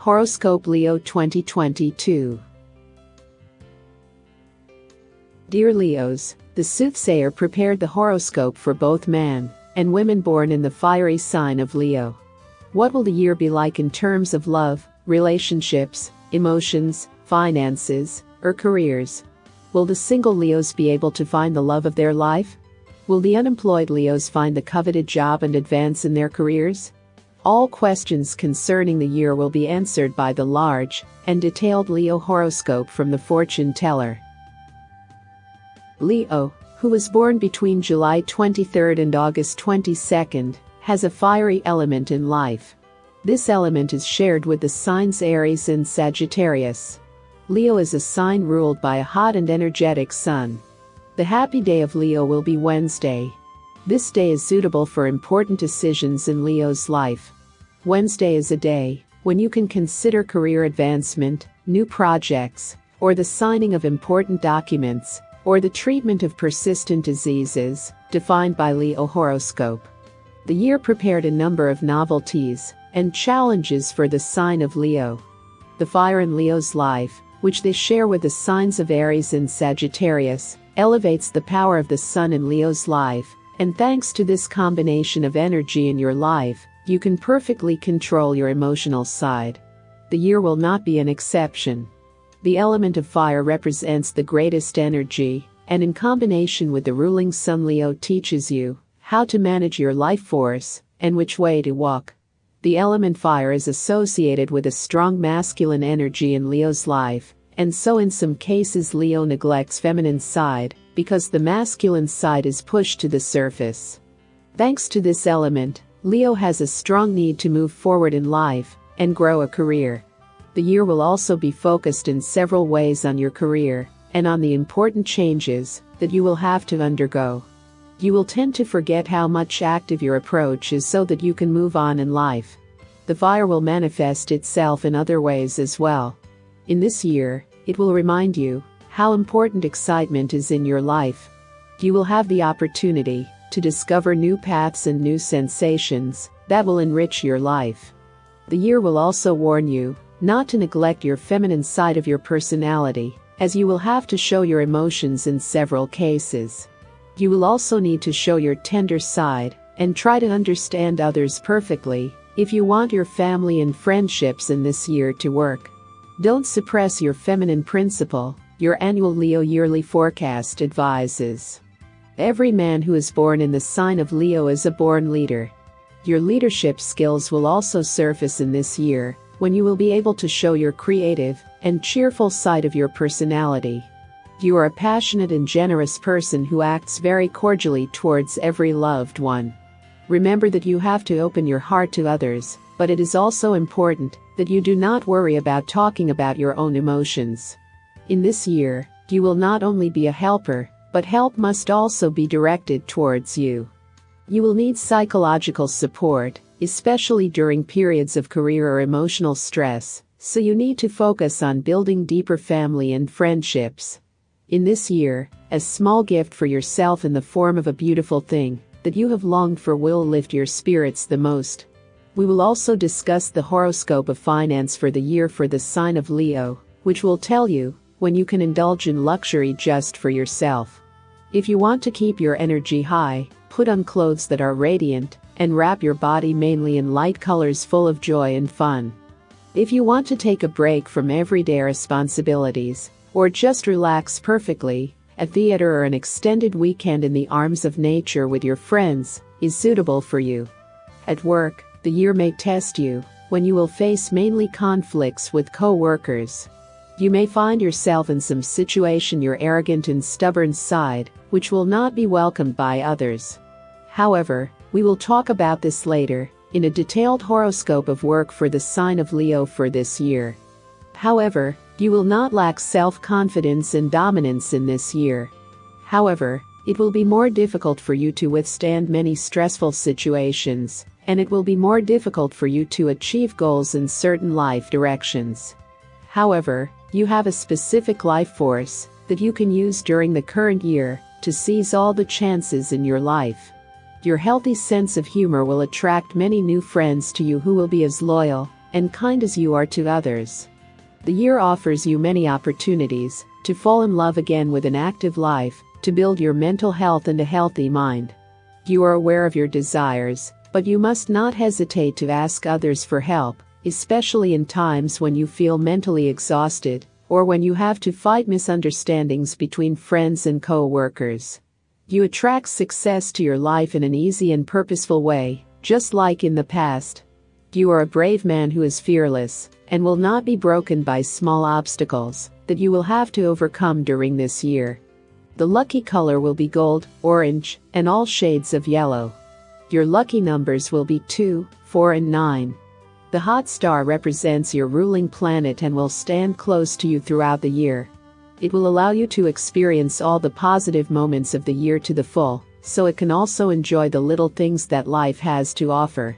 Horoscope Leo 2022. Dear Leos, the soothsayer prepared the horoscope for both man and women born in the fiery sign of Leo. What will the year be like in terms of love, relationships, emotions, finances, or careers? Will the single Leos be able to find the love of their life? Will the unemployed Leos find the coveted job and advance in their careers? All questions concerning the year will be answered by the large and detailed Leo horoscope from the fortune teller. Leo, who was born between July 23 and August 22, has a fiery element in life. This element is shared with the signs Aries and Sagittarius. Leo is a sign ruled by a hot and energetic sun. The happy day of Leo will be Wednesday. This day is suitable for important decisions in Leo's life. Wednesday is a day when you can consider career advancement, new projects, or the signing of important documents, or the treatment of persistent diseases, defined by Leo horoscope. The year prepared a number of novelties and challenges for the sign of Leo. The fire in Leo's life, which they share with the signs of Aries and Sagittarius, elevates the power of the sun in Leo's life, and thanks to this combination of energy in your life, you can perfectly control your emotional side. The year will not be an exception. The element of fire represents the greatest energy, and in combination with the ruling sun, Leo teaches you how to manage your life force and which way to walk. The element fire is associated with a strong masculine energy in Leo's life, and so in some cases Leo neglects feminine side because the masculine side is pushed to the surface. Thanks to this element, Leo has a strong need to move forward in life and grow a career. The year will also be focused in several ways on your career and on the important changes that you will have to undergo. You will tend to forget how much active your approach is so that you can move on in life. The fire will manifest itself in other ways as well. In this year, it will remind you how important excitement is in your life. You will have the opportunity to discover new paths and new sensations that will enrich your life. The year will also warn you not to neglect your feminine side of your personality, as you will have to show your emotions in several cases. You will also need to show your tender side and try to understand others perfectly if you want your family and friendships in this year to work. Don't suppress your feminine principle, your annual Leo yearly forecast advises. Every man who is born in the sign of Leo is a born leader. Your leadership skills will also surface in this year, when you will be able to show your creative and cheerful side of your personality. You are a passionate and generous person who acts very cordially towards every loved one. Remember that you have to open your heart to others, but it is also important that you do not worry about talking about your own emotions. In this year, you will not only be a helper, but help must also be directed towards you. You will need psychological support, especially during periods of career or emotional stress, so you need to focus on building deeper family and friendships. In this year, a small gift for yourself in the form of a beautiful thing that you have longed for will lift your spirits the most. We will also discuss the horoscope of finance for the year for the sign of Leo, which will tell you when you can indulge in luxury just for yourself. If you want to keep your energy high, put on clothes that are radiant, and wrap your body mainly in light colors full of joy and fun. If you want to take a break from everyday responsibilities, or just relax perfectly, a theater or an extended weekend in the arms of nature with your friends is suitable for you. At work, the year may test you when you will face mainly conflicts with co-workers. You may find yourself in some situation your arrogant and stubborn side, which will not be welcomed by others. However, we will talk about this later, in a detailed horoscope of work for the sign of Leo for this year. However, you will not lack self-confidence and dominance in this year. However, it will be more difficult for you to withstand many stressful situations, and it will be more difficult for you to achieve goals in certain life directions. However, you have a specific life force that you can use during the current year to seize all the chances in your life. Your healthy sense of humor will attract many new friends to you who will be as loyal and kind as you are to others. The year offers you many opportunities to fall in love again with an active life, to build your mental health and a healthy mind. You are aware of your desires, but you must not hesitate to ask others for help, especially in times when you feel mentally exhausted, or when you have to fight misunderstandings between friends and co-workers. You attract success to your life in an easy and purposeful way, just like in the past. You are a brave man who is fearless, and will not be broken by small obstacles that you will have to overcome during this year. The lucky color will be gold, orange, and all shades of yellow. Your lucky numbers will be 2, 4, and 9. The hot star represents your ruling planet and will stand close to you throughout the year. It will allow you to experience all the positive moments of the year to the full, so it can also enjoy the little things that life has to offer.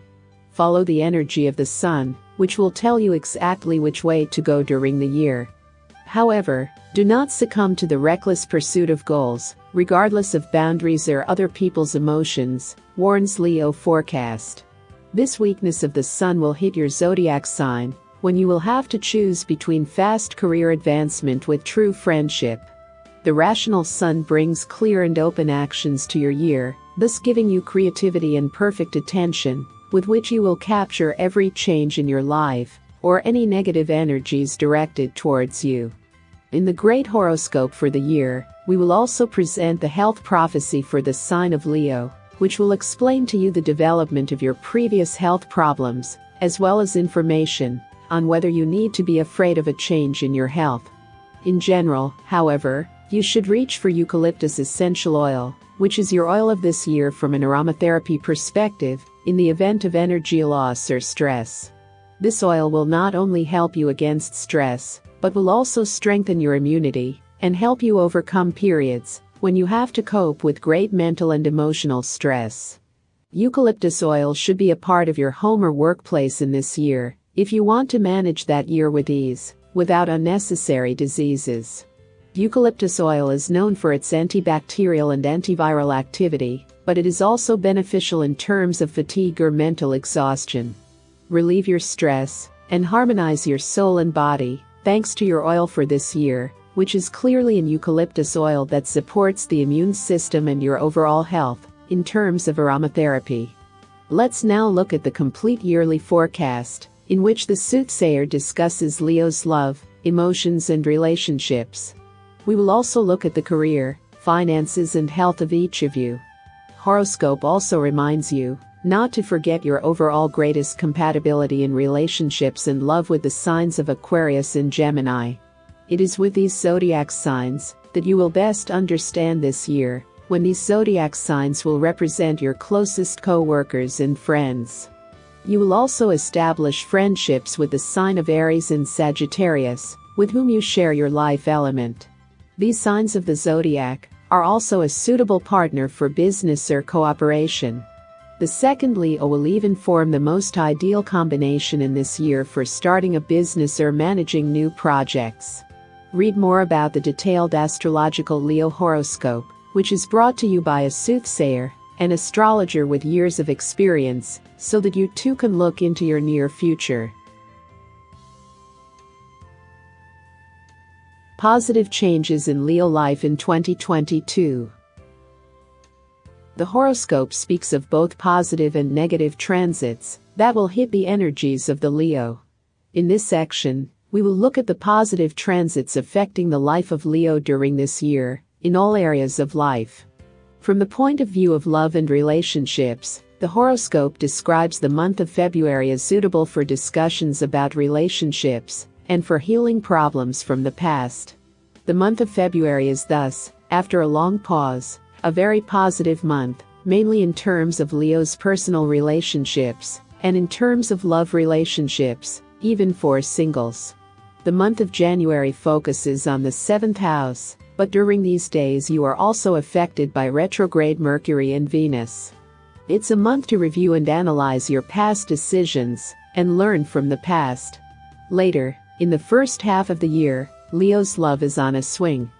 Follow the energy of the sun, which will tell you exactly which way to go during the year. However, do not succumb to the reckless pursuit of goals, regardless of boundaries or other people's emotions, warns Leo forecast. This weakness of the sun will hit your zodiac sign when you will have to choose between fast career advancement with true friendship. The rational sun brings clear and open actions to your year, thus giving you creativity and perfect attention, with which you will capture every change in your life, or any negative energies directed towards you. In the great horoscope for the year, we will also present the health prophecy for the sign of Leo, which will explain to you the development of your previous health problems, as well as information on whether you need to be afraid of a change in your health. In general, however, you should reach for eucalyptus essential oil, which is your oil of this year from an aromatherapy perspective, in the event of energy loss or stress. This oil will not only help you against stress, but will also strengthen your immunity and help you overcome periods when you have to cope with great mental and emotional stress. Eucalyptus oil should be a part of your home or workplace in this year, if you want to manage that year with ease, without unnecessary diseases. Eucalyptus oil is known for its antibacterial and antiviral activity, but it is also beneficial in terms of fatigue or mental exhaustion. Relieve your stress and harmonize your soul and body, thanks to your oil for this year, which is clearly an eucalyptus oil that supports the immune system and your overall health, in terms of aromatherapy. Let's now look at the complete yearly forecast, in which the soothsayer discusses Leo's love, emotions and relationships. We will also look at the career, finances and health of each of you. Horoscope also reminds you not to forget your overall greatest compatibility in relationships and love with the signs of Aquarius and Gemini. It is with these zodiac signs that you will best understand this year, when these zodiac signs will represent your closest co-workers and friends. You will also establish friendships with the sign of Aries and Sagittarius, with whom you share your life element. These signs of the zodiac are also a suitable partner for business or cooperation. The second Leo will even form the most ideal combination in this year for starting a business or managing new projects. Read more about the detailed astrological Leo horoscope, which is brought to you by a soothsayer, an astrologer with years of experience, so that you too can look into your near future. Positive changes in Leo life in 2022. The horoscope speaks of both positive and negative transits that will hit the energies of the Leo. In this section, we will look at the positive transits affecting the life of Leo during this year, in all areas of life. From the point of view of love and relationships, the horoscope describes the month of February as suitable for discussions about relationships and for healing problems from the past. The month of February is thus, after a long pause, a very positive month, mainly in terms of Leo's personal relationships, and in terms of love relationships, even for singles. The month of January focuses on the 7th house, but during these days you are also affected by retrograde Mercury and Venus. It's a month to review and analyze your past decisions, and learn from the past. Later, in the first half of the year, Leo's love is on a swing.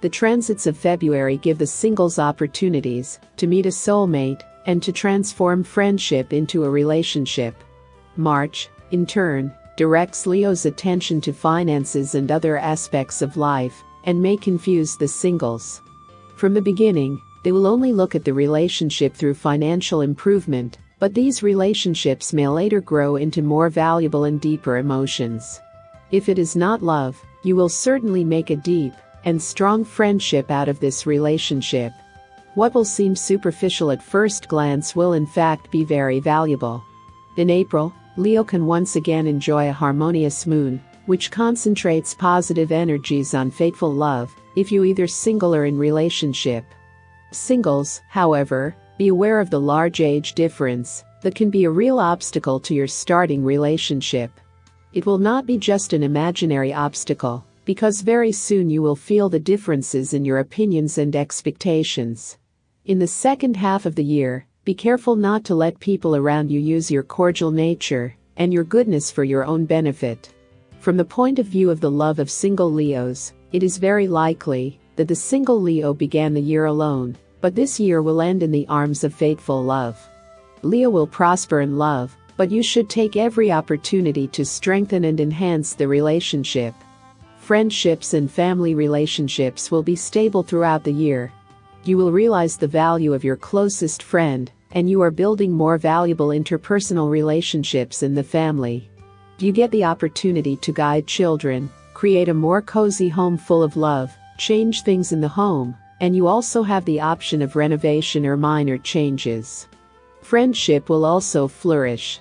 The transits of February give the singles opportunities to meet a soulmate and to transform friendship into a relationship. March, in turn, directs Leo's attention to finances and other aspects of life, and may confuse the singles. From the beginning, they will only look at the relationship through financial improvement, but these relationships may later grow into more valuable and deeper emotions. If it is not love, you will certainly make a deep and strong friendship out of this relationship. What will seem superficial at first glance will in fact be very valuable. In April, Leo can once again enjoy a harmonious moon, which concentrates positive energies on fateful love, if you either single or in relationship. Singles, however, be aware of the large age difference that can be a real obstacle to your starting relationship. It will not be just an imaginary obstacle, because very soon you will feel the differences in your opinions and expectations. In the second half of the year, be careful not to let people around you use your cordial nature and your goodness for your own benefit. From the point of view of the love of single Leos, it is very likely that the single Leo began the year alone, but this year will end in the arms of faithful love. Leo will prosper in love, but you should take every opportunity to strengthen and enhance the relationship. Friendships and family relationships will be stable throughout the year. You will realize the value of your closest friend, and you are building more valuable interpersonal relationships in the family. You get the opportunity to guide children, create a more cozy home full of love, change things in the home, and you also have the option of renovation or minor changes. Friendship will also flourish.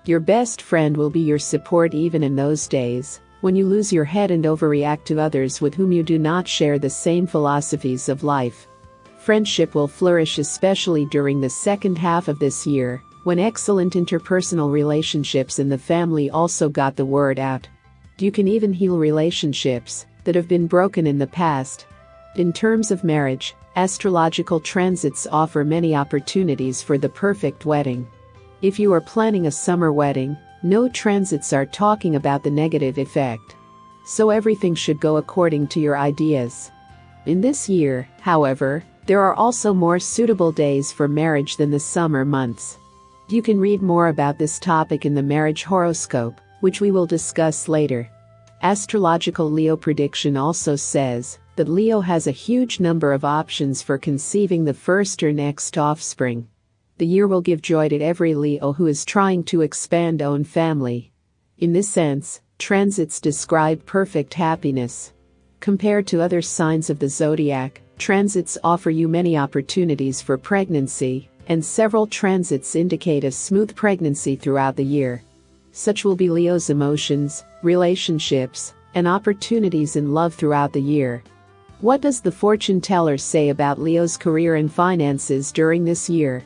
Your best friend will be your support even in those days when you lose your head and overreact to others with whom you do not share the same philosophies of life. Friendship will flourish especially during the second half of this year, when excellent interpersonal relationships in the family also got the word out. You can even heal relationships that have been broken in the past. In terms of marriage, astrological transits offer many opportunities for the perfect wedding. If you are planning a summer wedding, no transits are talking about the negative effect. So everything should go according to your ideas. In this year, however, there are also more suitable days for marriage than the summer months. You can read more about this topic in the marriage horoscope, which we will discuss later. Astrological Leo prediction also says that Leo has a huge number of options for conceiving the first or next offspring. The year will give joy to every Leo who is trying to expand own family. In this sense, transits describe perfect happiness. Compared to other signs of the zodiac, transits offer you many opportunities for pregnancy, and several transits indicate a smooth pregnancy throughout the year. Such will be Leo's emotions, relationships, and opportunities in love throughout the year. What does the fortune teller say about Leo's career and finances during this year?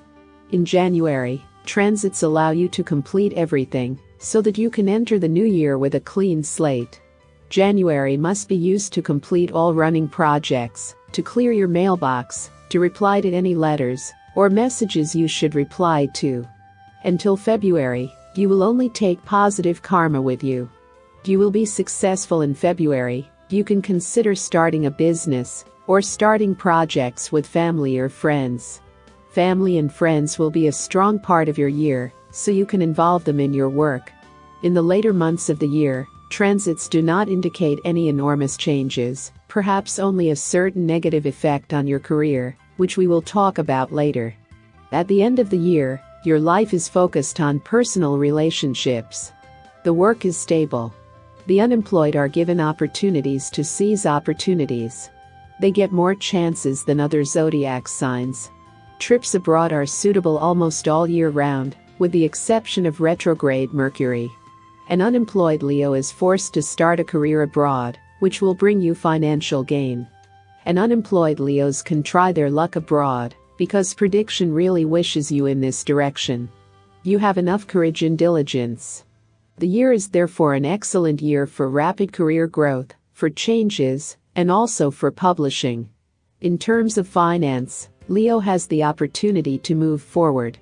In January, transits allow you to complete everything, so that you can enter the new year with a clean slate. January must be used to complete all running projects, to clear your mailbox, to reply to any letters or messages you should reply to. Until February, you will only take positive karma with you. You will be successful in February. You can consider starting a business or starting projects with family or friends. Family and friends will be a strong part of your year, so you can involve them in your work. In the later months of the year, transits do not indicate any enormous changes, perhaps only a certain negative effect on your career, which we will talk about later. At the end of the year, your life is focused on personal relationships. The work is stable. The unemployed are given opportunities to seize opportunities. They get more chances than other zodiac signs. Trips abroad are suitable almost all year round, with the exception of retrograde Mercury. An unemployed Leo is forced to start a career abroad, which will bring you financial gain. And unemployed Leos can try their luck abroad, because prediction really wishes you in this direction. You have enough courage and diligence. The year is therefore an excellent year for rapid career growth, for changes, and also for publishing. In terms of finance, Leo has the opportunity to move forward.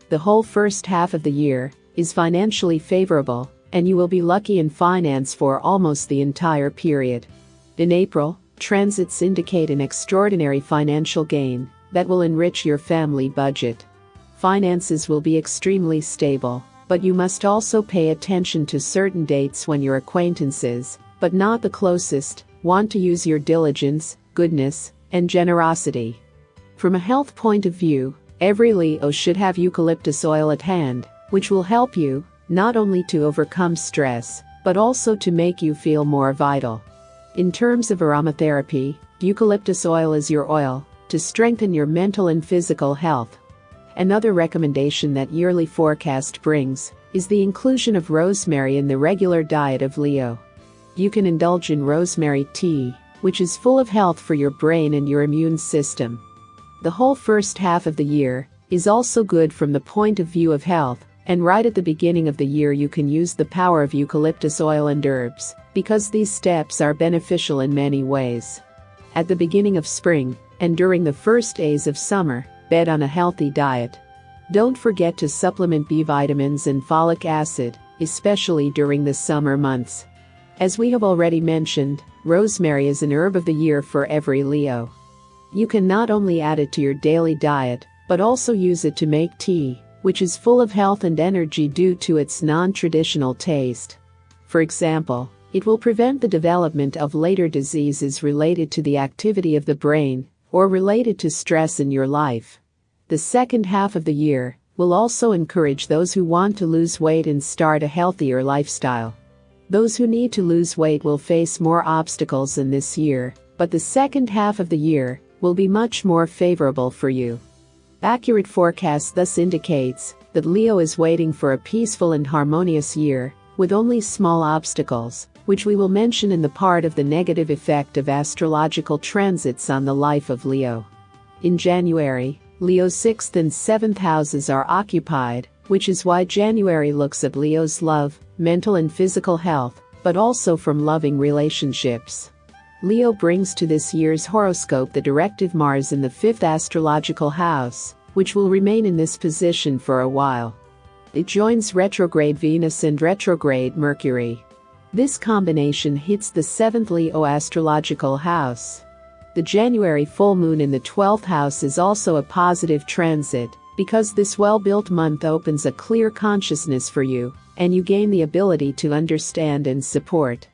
The whole first half of the year is financially favorable, and you will be lucky in finance for almost the entire period. In April, transits indicate an extraordinary financial gain that will enrich your family budget. Finances will be extremely stable, but you must also pay attention to certain dates when your acquaintances, but not the closest, want to use your diligence, goodness, and generosity. From a health point of view, every Leo should have eucalyptus oil at hand, which will help you, not only to overcome stress, but also to make you feel more vital. In terms of aromatherapy, eucalyptus oil is your oil to strengthen your mental and physical health. Another recommendation that yearly forecast brings is the inclusion of rosemary in the regular diet of Leo. You can indulge in rosemary tea, which is full of health for your brain and your immune system. The whole first half of the year is also good from the point of view of health, and right at the beginning of the year you can use the power of eucalyptus oil and herbs, because these steps are beneficial in many ways. At the beginning of spring, and during the first days of summer, bet on a healthy diet. Don't forget to supplement B vitamins and folic acid, especially during the summer months. As we have already mentioned, rosemary is an herb of the year for every Leo. You can not only add it to your daily diet, but also use it to make tea, which is full of health and energy due to its non-traditional taste. For example, it will prevent the development of later diseases related to the activity of the brain, or related to stress in your life. The second half of the year will also encourage those who want to lose weight and start a healthier lifestyle. Those who need to lose weight will face more obstacles in this year, but the second half of the year will be much more favorable for you. Accurate forecast thus indicates that Leo is waiting for a peaceful and harmonious year, with only small obstacles, which we will mention in the part of the negative effect of astrological transits on the life of Leo. In January, Leo's 6th and 7th houses are occupied, which is why January looks at Leo's love, mental and physical health, but also from loving relationships. Leo brings to this year's horoscope the directive Mars in the 5th astrological house, which will remain in this position for a while. It joins retrograde Venus and retrograde Mercury. This combination hits the 7th Leo astrological house. The January full moon in the 12th house is also a positive transit, because this well-built month opens a clear consciousness for you, and you gain the ability to understand and support.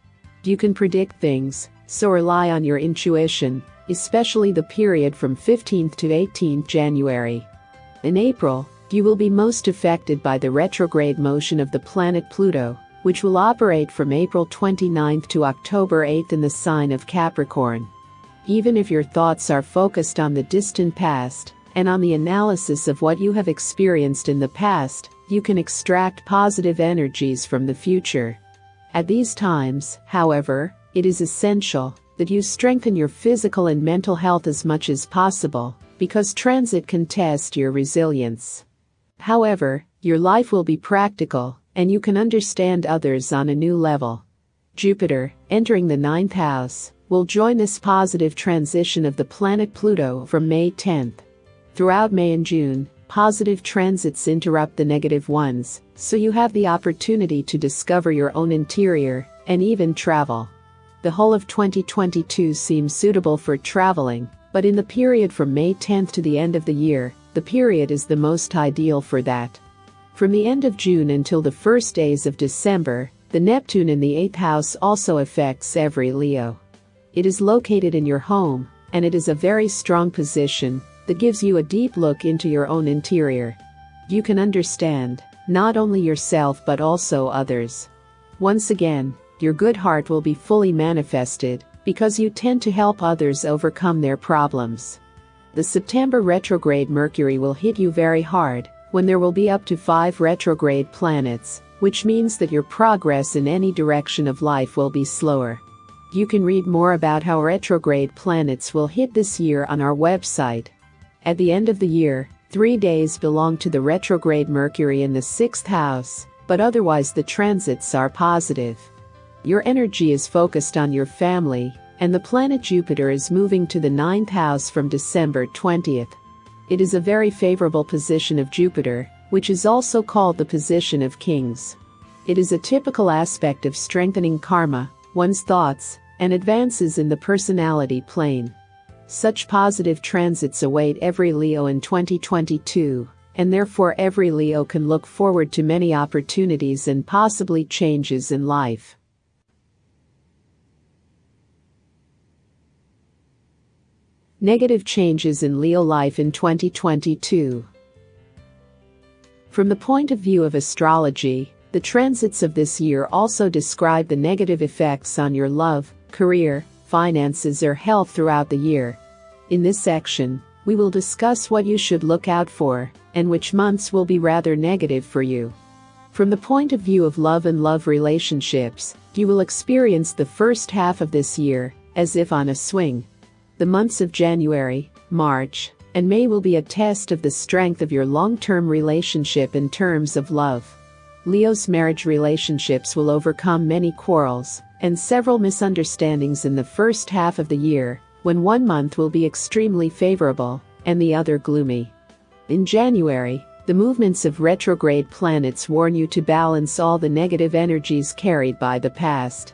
You can predict things, so rely on your intuition, especially the period from 15th to 18th January. In April, you will be most affected by the retrograde motion of the planet Pluto, which will operate from April 29th to October 8th in the sign of Capricorn. Even if your thoughts are focused on the distant past, and on the analysis of what you have experienced in the past, you can extract positive energies from the future. At these times, however, it is essential that you strengthen your physical and mental health as much as possible, because transit can test your resilience. However, your life will be practical, and you can understand others on a new level. Jupiter, entering the 9th house, will join this positive transition of the planet Pluto from May 10th. Throughout May and June, positive transits interrupt the negative ones, so you have the opportunity to discover your own interior, and even travel. The whole of 2022 seems suitable for traveling, but in the period from May 10th to the end of the year, the period is the most ideal for that. From the end of June until the first days of December, the Neptune in the 8th house also affects every Leo. It is located in your home, and it is a very strong position that gives you a deep look into your own interior. You can understand not only yourself but also others. Once again, your good heart will be fully manifested, because you tend to help others overcome their problems. The September retrograde Mercury will hit you very hard, when there will be up to 5 retrograde planets, which means that your progress in any direction of life will be slower. You can read more about how retrograde planets will hit this year on our website. At the end of the year, 3 days belong to the retrograde Mercury in the 6th house, but otherwise the transits are positive. Your energy is focused on your family, and the planet Jupiter is moving to the 9th house from December 20th. It is a very favorable position of Jupiter, which is also called the position of kings. It is a typical aspect of strengthening karma, one's thoughts, and advances in the personality plane. Such positive transits await every Leo in 2022, and therefore every Leo can look forward to many opportunities and possibly changes in life. Negative changes in Leo life in 2022. From the point of view of astrology, the transits of this year also describe the negative effects on your love, career, finances or health throughout the year. In this section, we will discuss what you should look out for, and which months will be rather negative for you. From the point of view of love and love relationships, you will experience the first half of this year as if on a swing. The months of January, March, and May will be a test of the strength of your long-term relationship in terms of love. Leo's marriage relationships will overcome many quarrels and several misunderstandings in the first half of the year, when one month will be extremely favorable and the other gloomy. In January, the movements of retrograde planets warn you to balance all the negative energies carried by the past.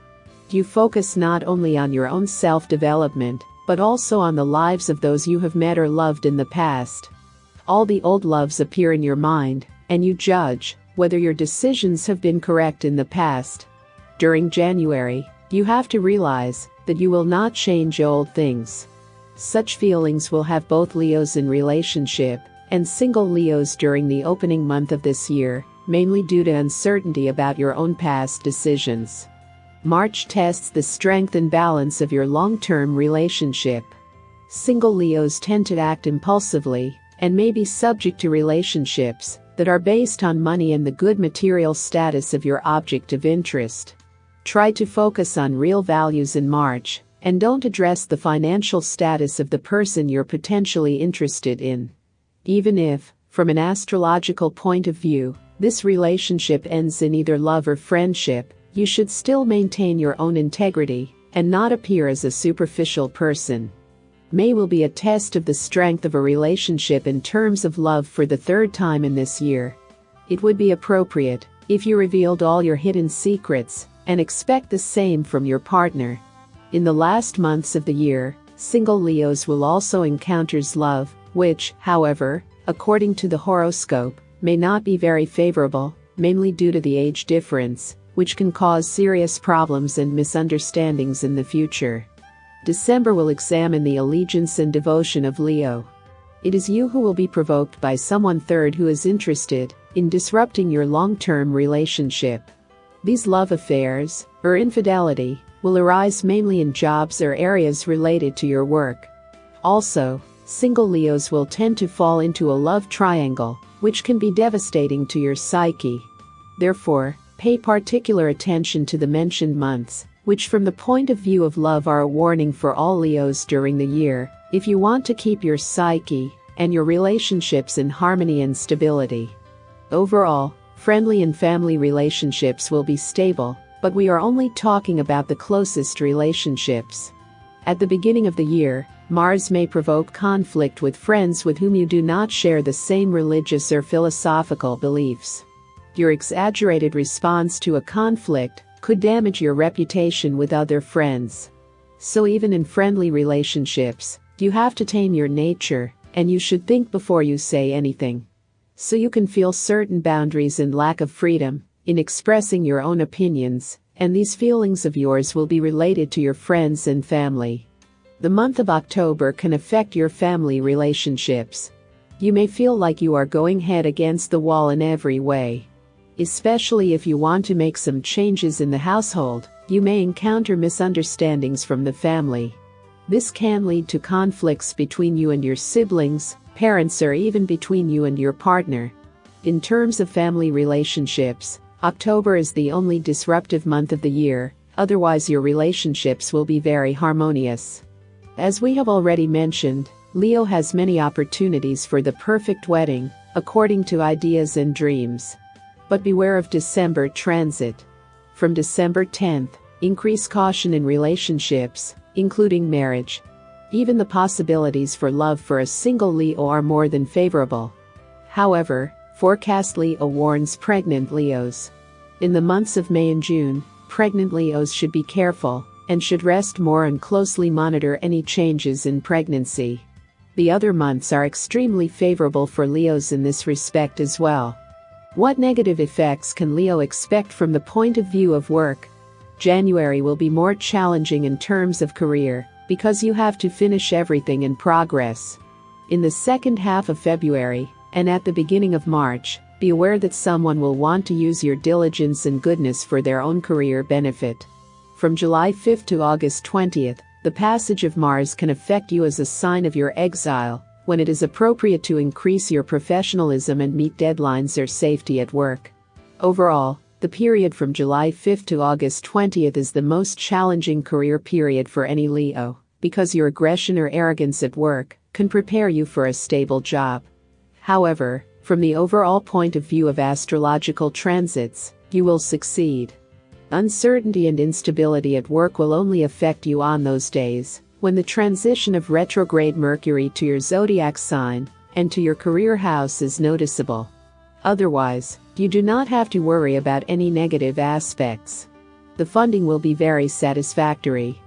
You focus not only on your own self-development, but also on the lives of those you have met or loved in the past. All the old loves appear in your mind, and you judge whether your decisions have been correct in the past. During January, you have to realize that you will not change old things. Such feelings will have both Leos in relationship and single Leos during the opening month of this year, mainly due to uncertainty about your own past decisions. March tests the strength and balance of your long-term relationship. Single Leos tend to act impulsively and may be subject to relationships that are based on money and the good material status of your object of interest. Try to focus on real values in March and don't address the financial status of the person you're potentially interested in. Even if, from an astrological point of view, this relationship ends in either love or friendship, you should still maintain your own integrity and not appear as a superficial person. May will be a test of the strength of a relationship in terms of love for the third time in this year. It would be appropriate if you revealed all your hidden secrets and expect the same from your partner. In the last months of the year, single Leos will also encounter love, which, however, according to the horoscope, may not be very favorable, mainly due to the age difference, which can cause serious problems and misunderstandings in the future. December will examine the allegiance and devotion of Leo. It is you who will be provoked by someone third who is interested in disrupting your long-term relationship. These love affairs, or infidelity, will arise mainly in jobs or areas related to your work. Also, single Leos will tend to fall into a love triangle, which can be devastating to your psyche. Therefore, pay particular attention to the mentioned months, which from the point of view of love are a warning for all Leos during the year, if you want to keep your psyche and your relationships in harmony and stability. Overall, friendly and family relationships will be stable, but we are only talking about the closest relationships. At the beginning of the year, Mars may provoke conflict with friends with whom you do not share the same religious or philosophical beliefs. Your exaggerated response to a conflict could damage your reputation with other friends. So even in friendly relationships, you have to tame your nature, and you should think before you say anything. So you can feel certain boundaries and lack of freedom in expressing your own opinions, and these feelings of yours will be related to your friends and family. The month of October can affect your family relationships. You may feel like you are going head against the wall in every way. Especially if you want to make some changes in the household, you may encounter misunderstandings from the family. This can lead to conflicts between you and your siblings, parents, or even between you and your partner. In terms of family relationships, October is the only disruptive month of the year, otherwise your relationships will be very harmonious. As we have already mentioned, Leo has many opportunities for the perfect wedding, according to ideas and dreams. But beware of December transit. From December 10th, increase caution in relationships, including marriage. Even the possibilities for love for a single Leo are more than favorable. However, Forecast Leo warns pregnant Leos. In the months of May and June, pregnant Leos should be careful and should rest more and closely monitor any changes in pregnancy. The other months are extremely favorable for Leos in this respect as well. What negative effects can Leo expect from the point of view of work? January will be more challenging in terms of career, because you have to finish everything in progress. In the second half of February, and at the beginning of March, be aware that someone will want to use your diligence and goodness for their own career benefit. From July 5th to August 20th, the passage of Mars can affect you as a sign of your exile, when it is appropriate to increase your professionalism and meet deadlines or safety at work. Overall, the period from July 5th to August 20th is the most challenging career period for any Leo, because your aggression or arrogance at work can prepare you for a stable job. However, from the overall point of view of astrological transits, you will succeed. Uncertainty and instability at work will only affect you on those days when the transition of retrograde Mercury to your zodiac sign and to your career house is noticeable. Otherwise, you do not have to worry about any negative aspects. The funding will be very satisfactory.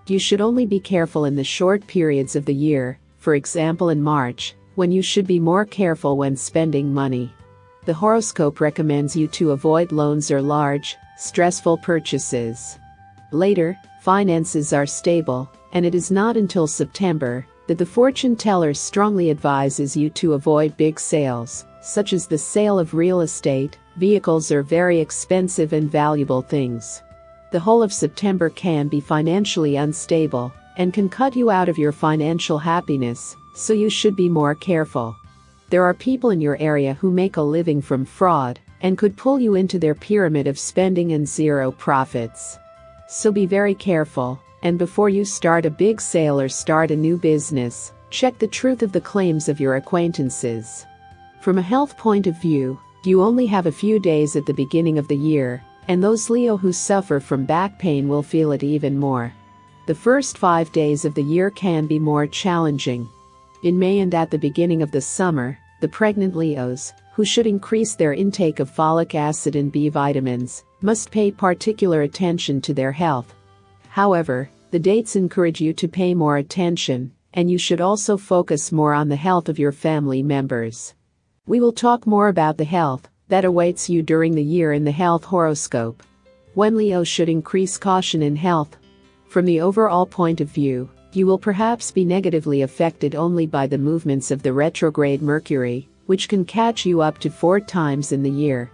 You should only be careful in the short periods of the year, for example in March, when you should be more careful when spending money. The horoscope recommends you to avoid loans or large, stressful purchases. Later, finances are stable, and it is not until September that the fortune teller strongly advises you to avoid big sales, such as the sale of real estate, vehicles, or very expensive and valuable things. The whole of September can be financially unstable and can cut you out of your financial happiness, so you should be more careful. There are people in your area who make a living from fraud and could pull you into their pyramid of spending and zero profits. So be very careful, and before you start a big sale or start a new business, check the truth of the claims of your acquaintances. From a health point of view, you only have a few days at the beginning of the year, and those Leo who suffer from back pain will feel it even more. The first 5 days of the year can be more challenging. In May and at the beginning of the summer, the pregnant Leos, who should increase their intake of folic acid and B vitamins, must pay particular attention to their health. However, the dates encourage you to pay more attention, and you should also focus more on the health of your family members. We will talk more about the health that awaits you during the year in the health horoscope. When Leo should increase caution in health. From the overall point of view, you will perhaps be negatively affected only by the movements of the retrograde Mercury, which can catch you up to 4 times in the year.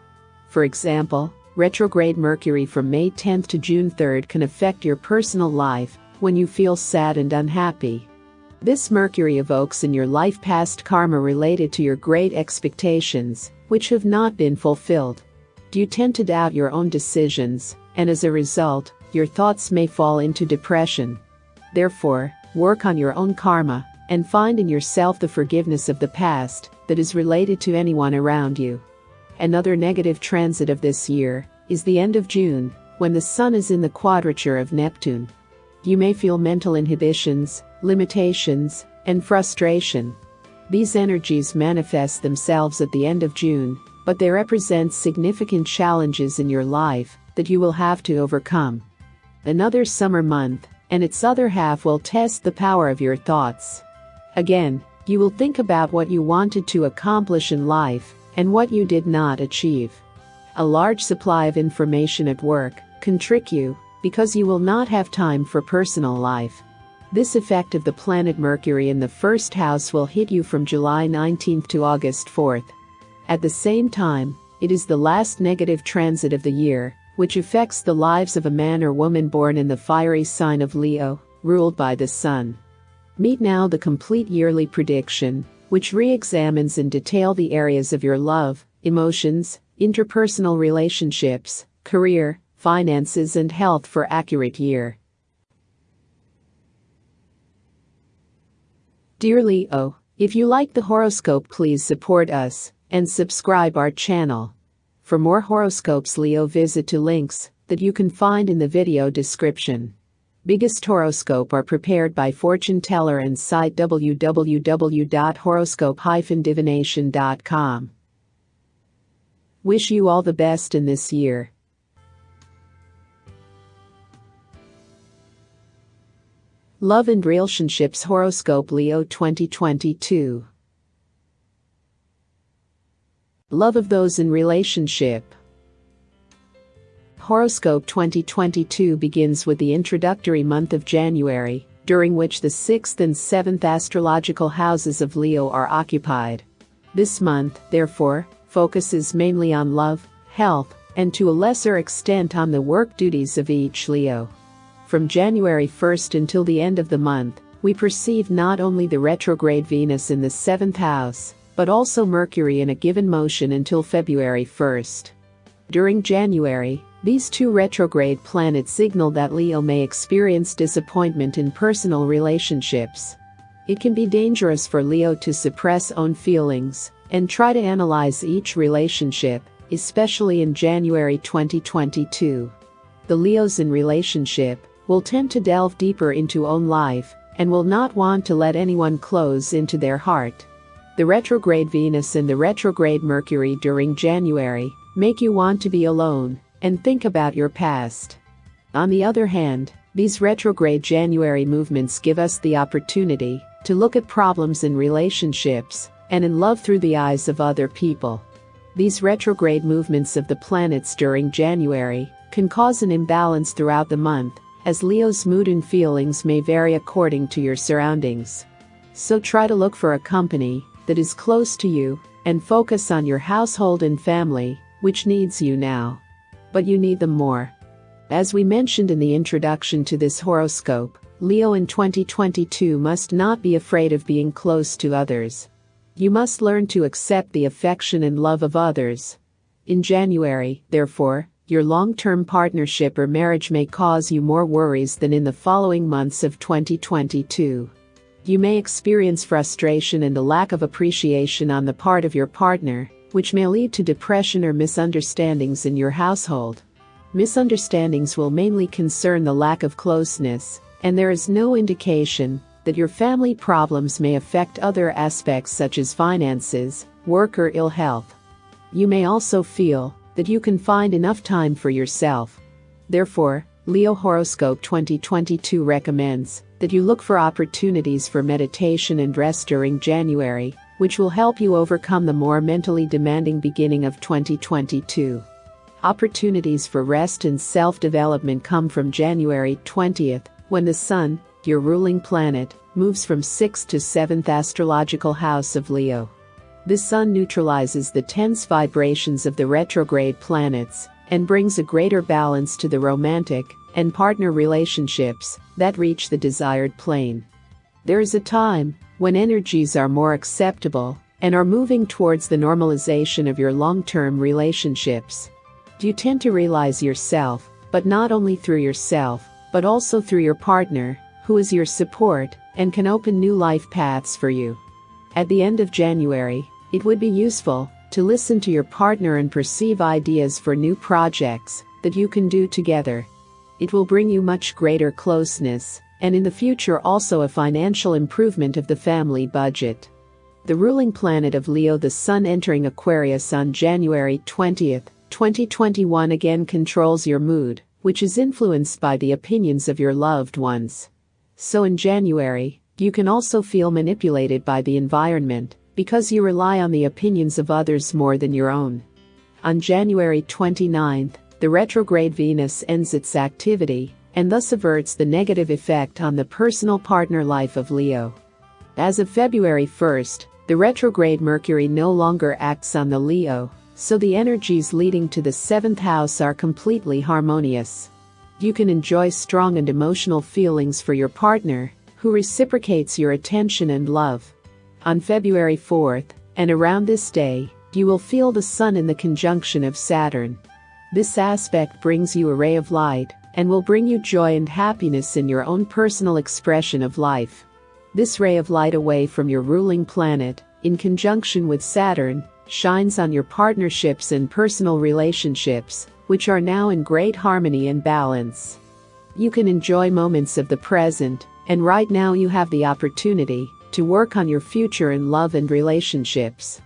For example, retrograde Mercury from May 10th to June 3rd can affect your personal life when you feel sad and unhappy. This Mercury evokes in your life past karma related to your great expectations, which have not been fulfilled. You tend to doubt your own decisions, and as a result, your thoughts may fall into depression. Therefore, work on your own karma and find in yourself the forgiveness of the past that is related to anyone around you. Another negative transit of this year is the end of June, when the Sun is in the quadrature of Neptune. You may feel mental inhibitions, limitations, and frustration. These energies manifest themselves at the end of June, but they represent significant challenges in your life that you will have to overcome. Another summer month, and its other half will test the power of your thoughts. Again, you will think about what you wanted to accomplish in life and what you did not achieve. A large supply of information at work can trick you because you will not have time for personal life. This effect of the planet Mercury in the first house will hit you from July 19th to August 4th. At the same time, it is the last negative transit of the year, which affects the lives of a man or woman born in the fiery sign of Leo, ruled by the Sun. Meet now the complete yearly prediction, which re-examines in detail the areas of your love, emotions, interpersonal relationships, career, finances, and health for accurate year. Dear Leo, if you like the horoscope, please support us and subscribe our channel. For more horoscopes, Leo, visit to links that you can find in the video description. Biggest horoscope are prepared by fortune teller and site www.horoscope-divination.com. Wish you all the best in this year. Love and Relationships Horoscope Leo 2022. Love of those in relationship. Horoscope 2022 begins with the introductory month of January, during which the 6th and 7th astrological houses of Leo are occupied. This month, therefore, focuses mainly on love, health, and to a lesser extent on the work duties of each Leo. From January 1st until the end of the month, we perceive not only the retrograde Venus in the 7th house, but also Mercury in a given motion until February 1st. During January, these two retrograde planets signal that Leo may experience disappointment in personal relationships. It can be dangerous for Leo to suppress own feelings and try to analyze each relationship, especially in January 2022. The Leos in relationship will tend to delve deeper into own life and will not want to let anyone close into their heart. The retrograde Venus and the retrograde Mercury during January make you want to be alone and think about your past. On the other hand, these retrograde January movements give us the opportunity to look at problems in relationships and in love through the eyes of other people. These retrograde movements of the planets during January can cause an imbalance throughout the month, as Leo's mood and feelings may vary according to your surroundings. So try to look for a company that is close to you and focus on your household and family, which needs you now. But you need them more. As we mentioned in the introduction to this horoscope, Leo in 2022 must not be afraid of being close to others. You must learn to accept the affection and love of others. In January, therefore, your long-term partnership or marriage may cause you more worries than in the following months of 2022. You may experience frustration and a lack of appreciation on the part of your partner, which may lead to depression or misunderstandings in your household. Misunderstandings will mainly concern the lack of closeness, and there is no indication that your family problems may affect other aspects such as finances, work, or ill health. You may also feel that you can find enough time for yourself. Therefore, Leo Horoscope 2022 recommends that you look for opportunities for meditation and rest during January, which will help you overcome the more mentally demanding beginning of 2022. Opportunities for rest and self-development come from January 20th, when the Sun, your ruling planet, moves from 6th to 7th astrological house of Leo. The Sun neutralizes the tense vibrations of the retrograde planets and brings a greater balance to the romantic and partner relationships that reach the desired plane. There is a time when energies are more acceptable and are moving towards the normalization of your long-term relationships. You tend to realize yourself, but not only through yourself, but also through your partner, who is your support and can open new life paths for you. At the end of January, it would be useful to listen to your partner and perceive ideas for new projects that you can do together. It will bring you much greater closeness, and in the future also a financial improvement of the family budget. The ruling planet of Leo, the Sun, entering Aquarius on January 20th, 2021 again controls your mood, which is influenced by the opinions of your loved ones. So in January, you can also feel manipulated by the environment, because you rely on the opinions of others more than your own. On January 29th, the retrograde Venus ends its activity, and thus averts the negative effect on the personal partner life of Leo. As of February 1st, the retrograde Mercury no longer acts on the Leo, so the energies leading to the 7th house are completely harmonious. You can enjoy strong and emotional feelings for your partner, who reciprocates your attention and love. On February 4th, and around this day, you will feel the Sun in the conjunction of Saturn. This aspect brings you a ray of light, and will bring you joy and happiness in your own personal expression of life. This ray of light away from your ruling planet, in conjunction with Saturn, shines on your partnerships and personal relationships, which are now in great harmony and balance. You can enjoy moments of the present, and right now you have the opportunity to work on your future in love and relationships.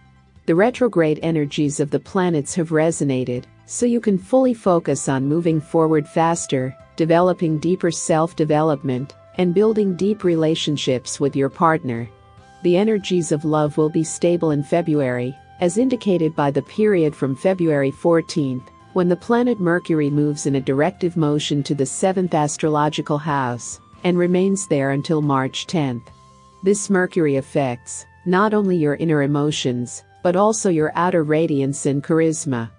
The retrograde energies of the planets have resonated, so you can fully focus on moving forward faster, developing deeper self-development, and building deep relationships with your partner. The energies of love will be stable in February, as indicated by the period from February 14th, when the planet Mercury moves in a directive motion to the 7th astrological house, and remains there until March 10th. This Mercury affects not only your inner emotions, but also your outer radiance and charisma.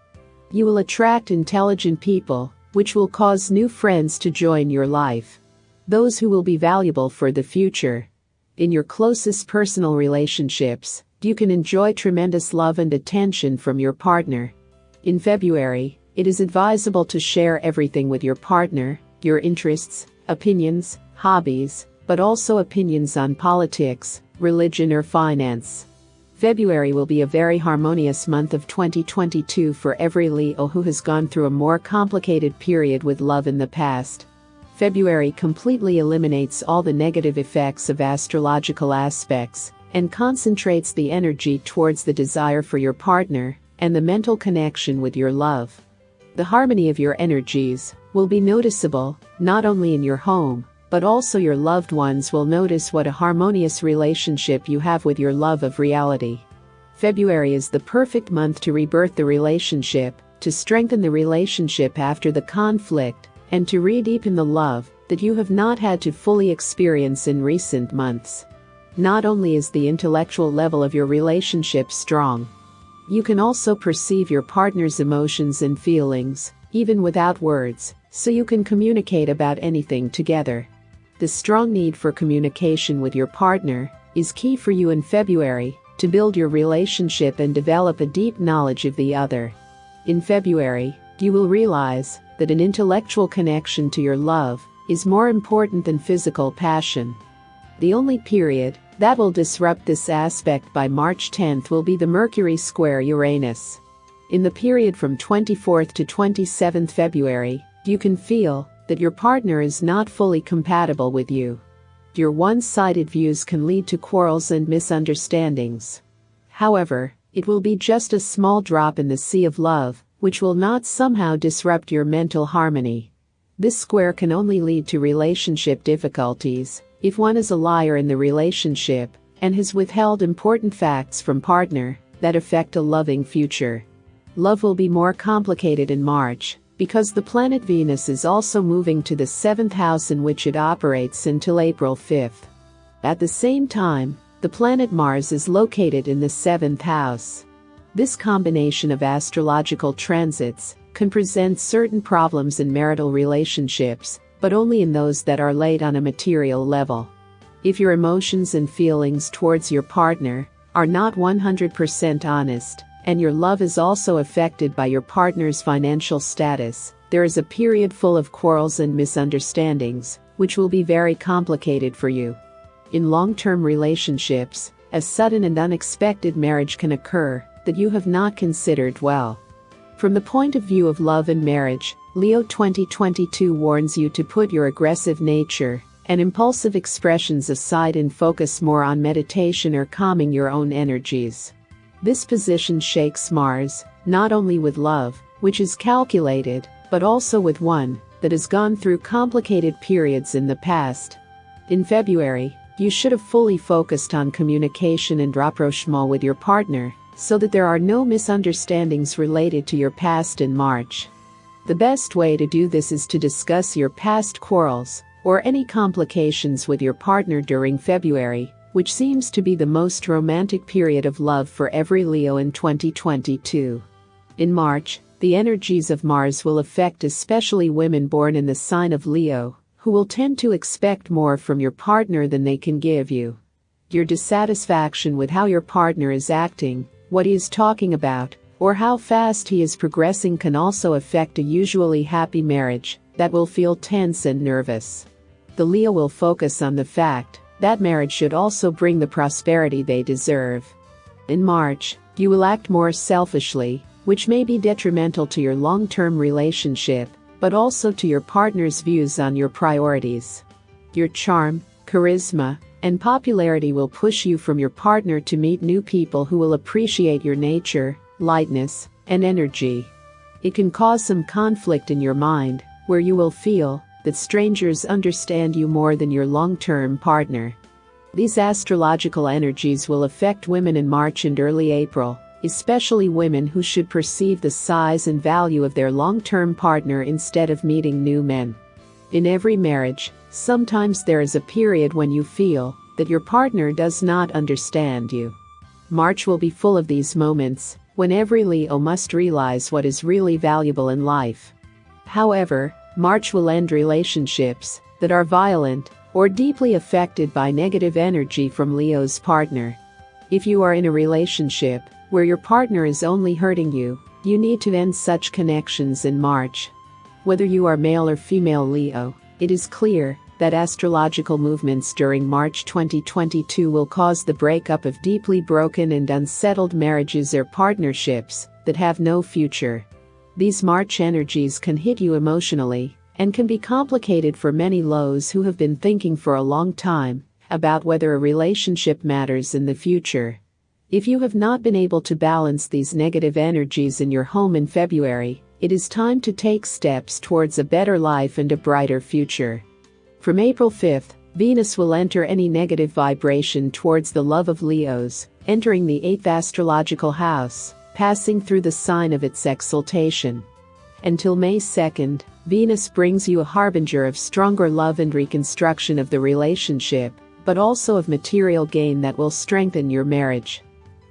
You will attract intelligent people, which will cause new friends to join your life. Those who will be valuable for the future. In your closest personal relationships, you can enjoy tremendous love and attention from your partner. In February, it is advisable to share everything with your partner, your interests, opinions, hobbies, but also opinions on politics, religion or finance. February will be a very harmonious month of 2022 for every Leo who has gone through a more complicated period with love in the past. February completely eliminates all the negative effects of astrological aspects and concentrates the energy towards the desire for your partner and the mental connection with your love. The harmony of your energies will be noticeable, not only in your home, but also your loved ones will notice what a harmonious relationship you have with your love of reality. February is the perfect month to rebirth the relationship, to strengthen the relationship after the conflict, and to re-deepen the love that you have not had to fully experience in recent months. Not only is the intellectual level of your relationship strong, you can also perceive your partner's emotions and feelings, even without words, so you can communicate about anything together. The strong need for communication with your partner is key for you in February to build your relationship and develop a deep knowledge of the other. In February, you will realize that an intellectual connection to your love is more important than physical passion. The only period that will disrupt this aspect by March 10th will be the Mercury square Uranus. In the period from 24th to 27th February, you can feel that your partner is not fully compatible with you. Your one-sided views can lead to quarrels and misunderstandings. However, it will be just a small drop in the sea of love, which will not somehow disrupt your mental harmony. This square can only lead to relationship difficulties if one is a liar in the relationship and has withheld important facts from partner that affect a loving future. Love will be more complicated in March, because the planet Venus is also moving to the 7th house in which it operates until April 5th. At the same time, the planet Mars is located in the 7th house. This combination of astrological transits can present certain problems in marital relationships, but only in those that are laid on a material level. If your emotions and feelings towards your partner are not 100% honest, and your love is also affected by your partner's financial status, there is a period full of quarrels and misunderstandings, which will be very complicated for you. In long-term relationships, a sudden and unexpected marriage can occur that you have not considered well. From the point of view of love and marriage, Leo 2022 warns you to put your aggressive nature and impulsive expressions aside and focus more on meditation or calming your own energies. This position shakes Mars, not only with love, which is calculated, but also with one that has gone through complicated periods in the past. In February, you should have fully focused on communication and rapprochement with your partner, so that there are no misunderstandings related to your past in March. The best way to do this is to discuss your past quarrels, or any complications with your partner during February, which seems to be the most romantic period of love for every Leo in 2022. In March, the energies of Mars will affect especially women born in the sign of Leo, who will tend to expect more from your partner than they can give you. Your dissatisfaction with how your partner is acting, what he is talking about, or how fast he is progressing can also affect a usually happy marriage that will feel tense and nervous. The Leo will focus on the fact that marriage should also bring the prosperity they deserve. In March, you will act more selfishly, which may be detrimental to your long-term relationship, but also to your partner's views on your priorities. Your charm, charisma, and popularity will push you from your partner to meet new people who will appreciate your nature, lightness, and energy. It can cause some conflict in your mind, where you will feel that strangers understand you more than your long-term partner. These astrological energies will affect women in March and early April, especially women who should perceive the size and value of their long-term partner instead of meeting new men. In every marriage, sometimes there is a period when you feel that your partner does not understand you. March will be full of these moments, when every Leo must realize what is really valuable in life. However, March will end relationships that are violent or deeply affected by negative energy from Leo's partner. If you are in a relationship where your partner is only hurting you, you need to end such connections in March. Whether you are male or female Leo, it is clear that astrological movements during March 2022 will cause the breakup of deeply broken and unsettled marriages or partnerships that have no future. These March energies can hit you emotionally and can be complicated for many Leos who have been thinking for a long time about whether a relationship matters in the future. If you have not been able to balance these negative energies in your home in February, it is time to take steps towards a better life and a brighter future. From April 5th, Venus will enter any negative vibration towards the love of Leos, entering the 8th astrological house, passing through the sign of its exaltation. Until May 2nd, Venus brings you a harbinger of stronger love and reconstruction of the relationship, but also of material gain that will strengthen your marriage.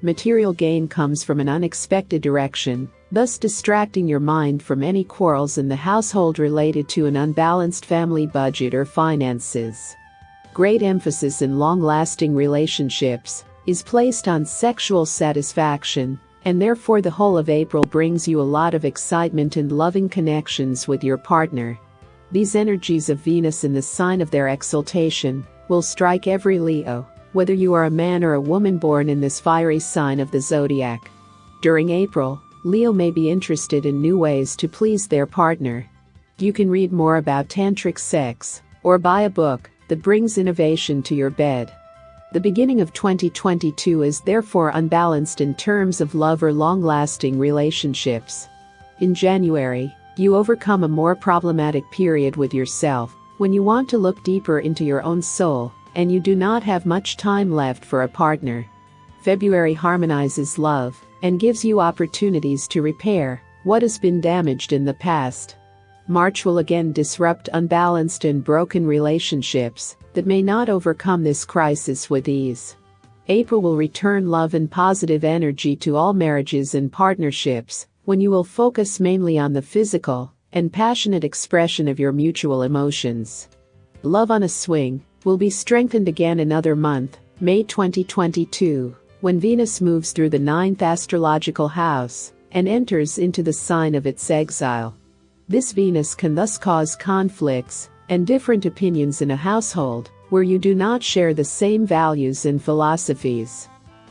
Material gain comes from an unexpected direction, thus distracting your mind from any quarrels in the household related to an unbalanced family budget or finances. Great emphasis in long-lasting relationships is placed on sexual satisfaction, and therefore the whole of April brings you a lot of excitement and loving connections with your partner. These energies of Venus in the sign of their exaltation will strike every Leo, whether you are a man or a woman born in this fiery sign of the zodiac. During April, Leo may be interested in new ways to please their partner. You can read more about tantric sex, or buy a book that brings innovation to your bed. The beginning of 2022 is therefore unbalanced in terms of love or long-lasting relationships. In January, you overcome a more problematic period with yourself, when you want to look deeper into your own soul, and you do not have much time left for a partner. February harmonizes love and gives you opportunities to repair what has been damaged in the past. March will again disrupt unbalanced and broken relationships that may not overcome this crisis with ease. April will return love and positive energy to all marriages and partnerships, when you will focus mainly on the physical and passionate expression of your mutual emotions. Love on a swing will be strengthened again another month, May 2022, when Venus moves through the 9th astrological house and enters into the sign of its exile. This Venus can thus cause conflicts and different opinions in a household where you do not share the same values and philosophies.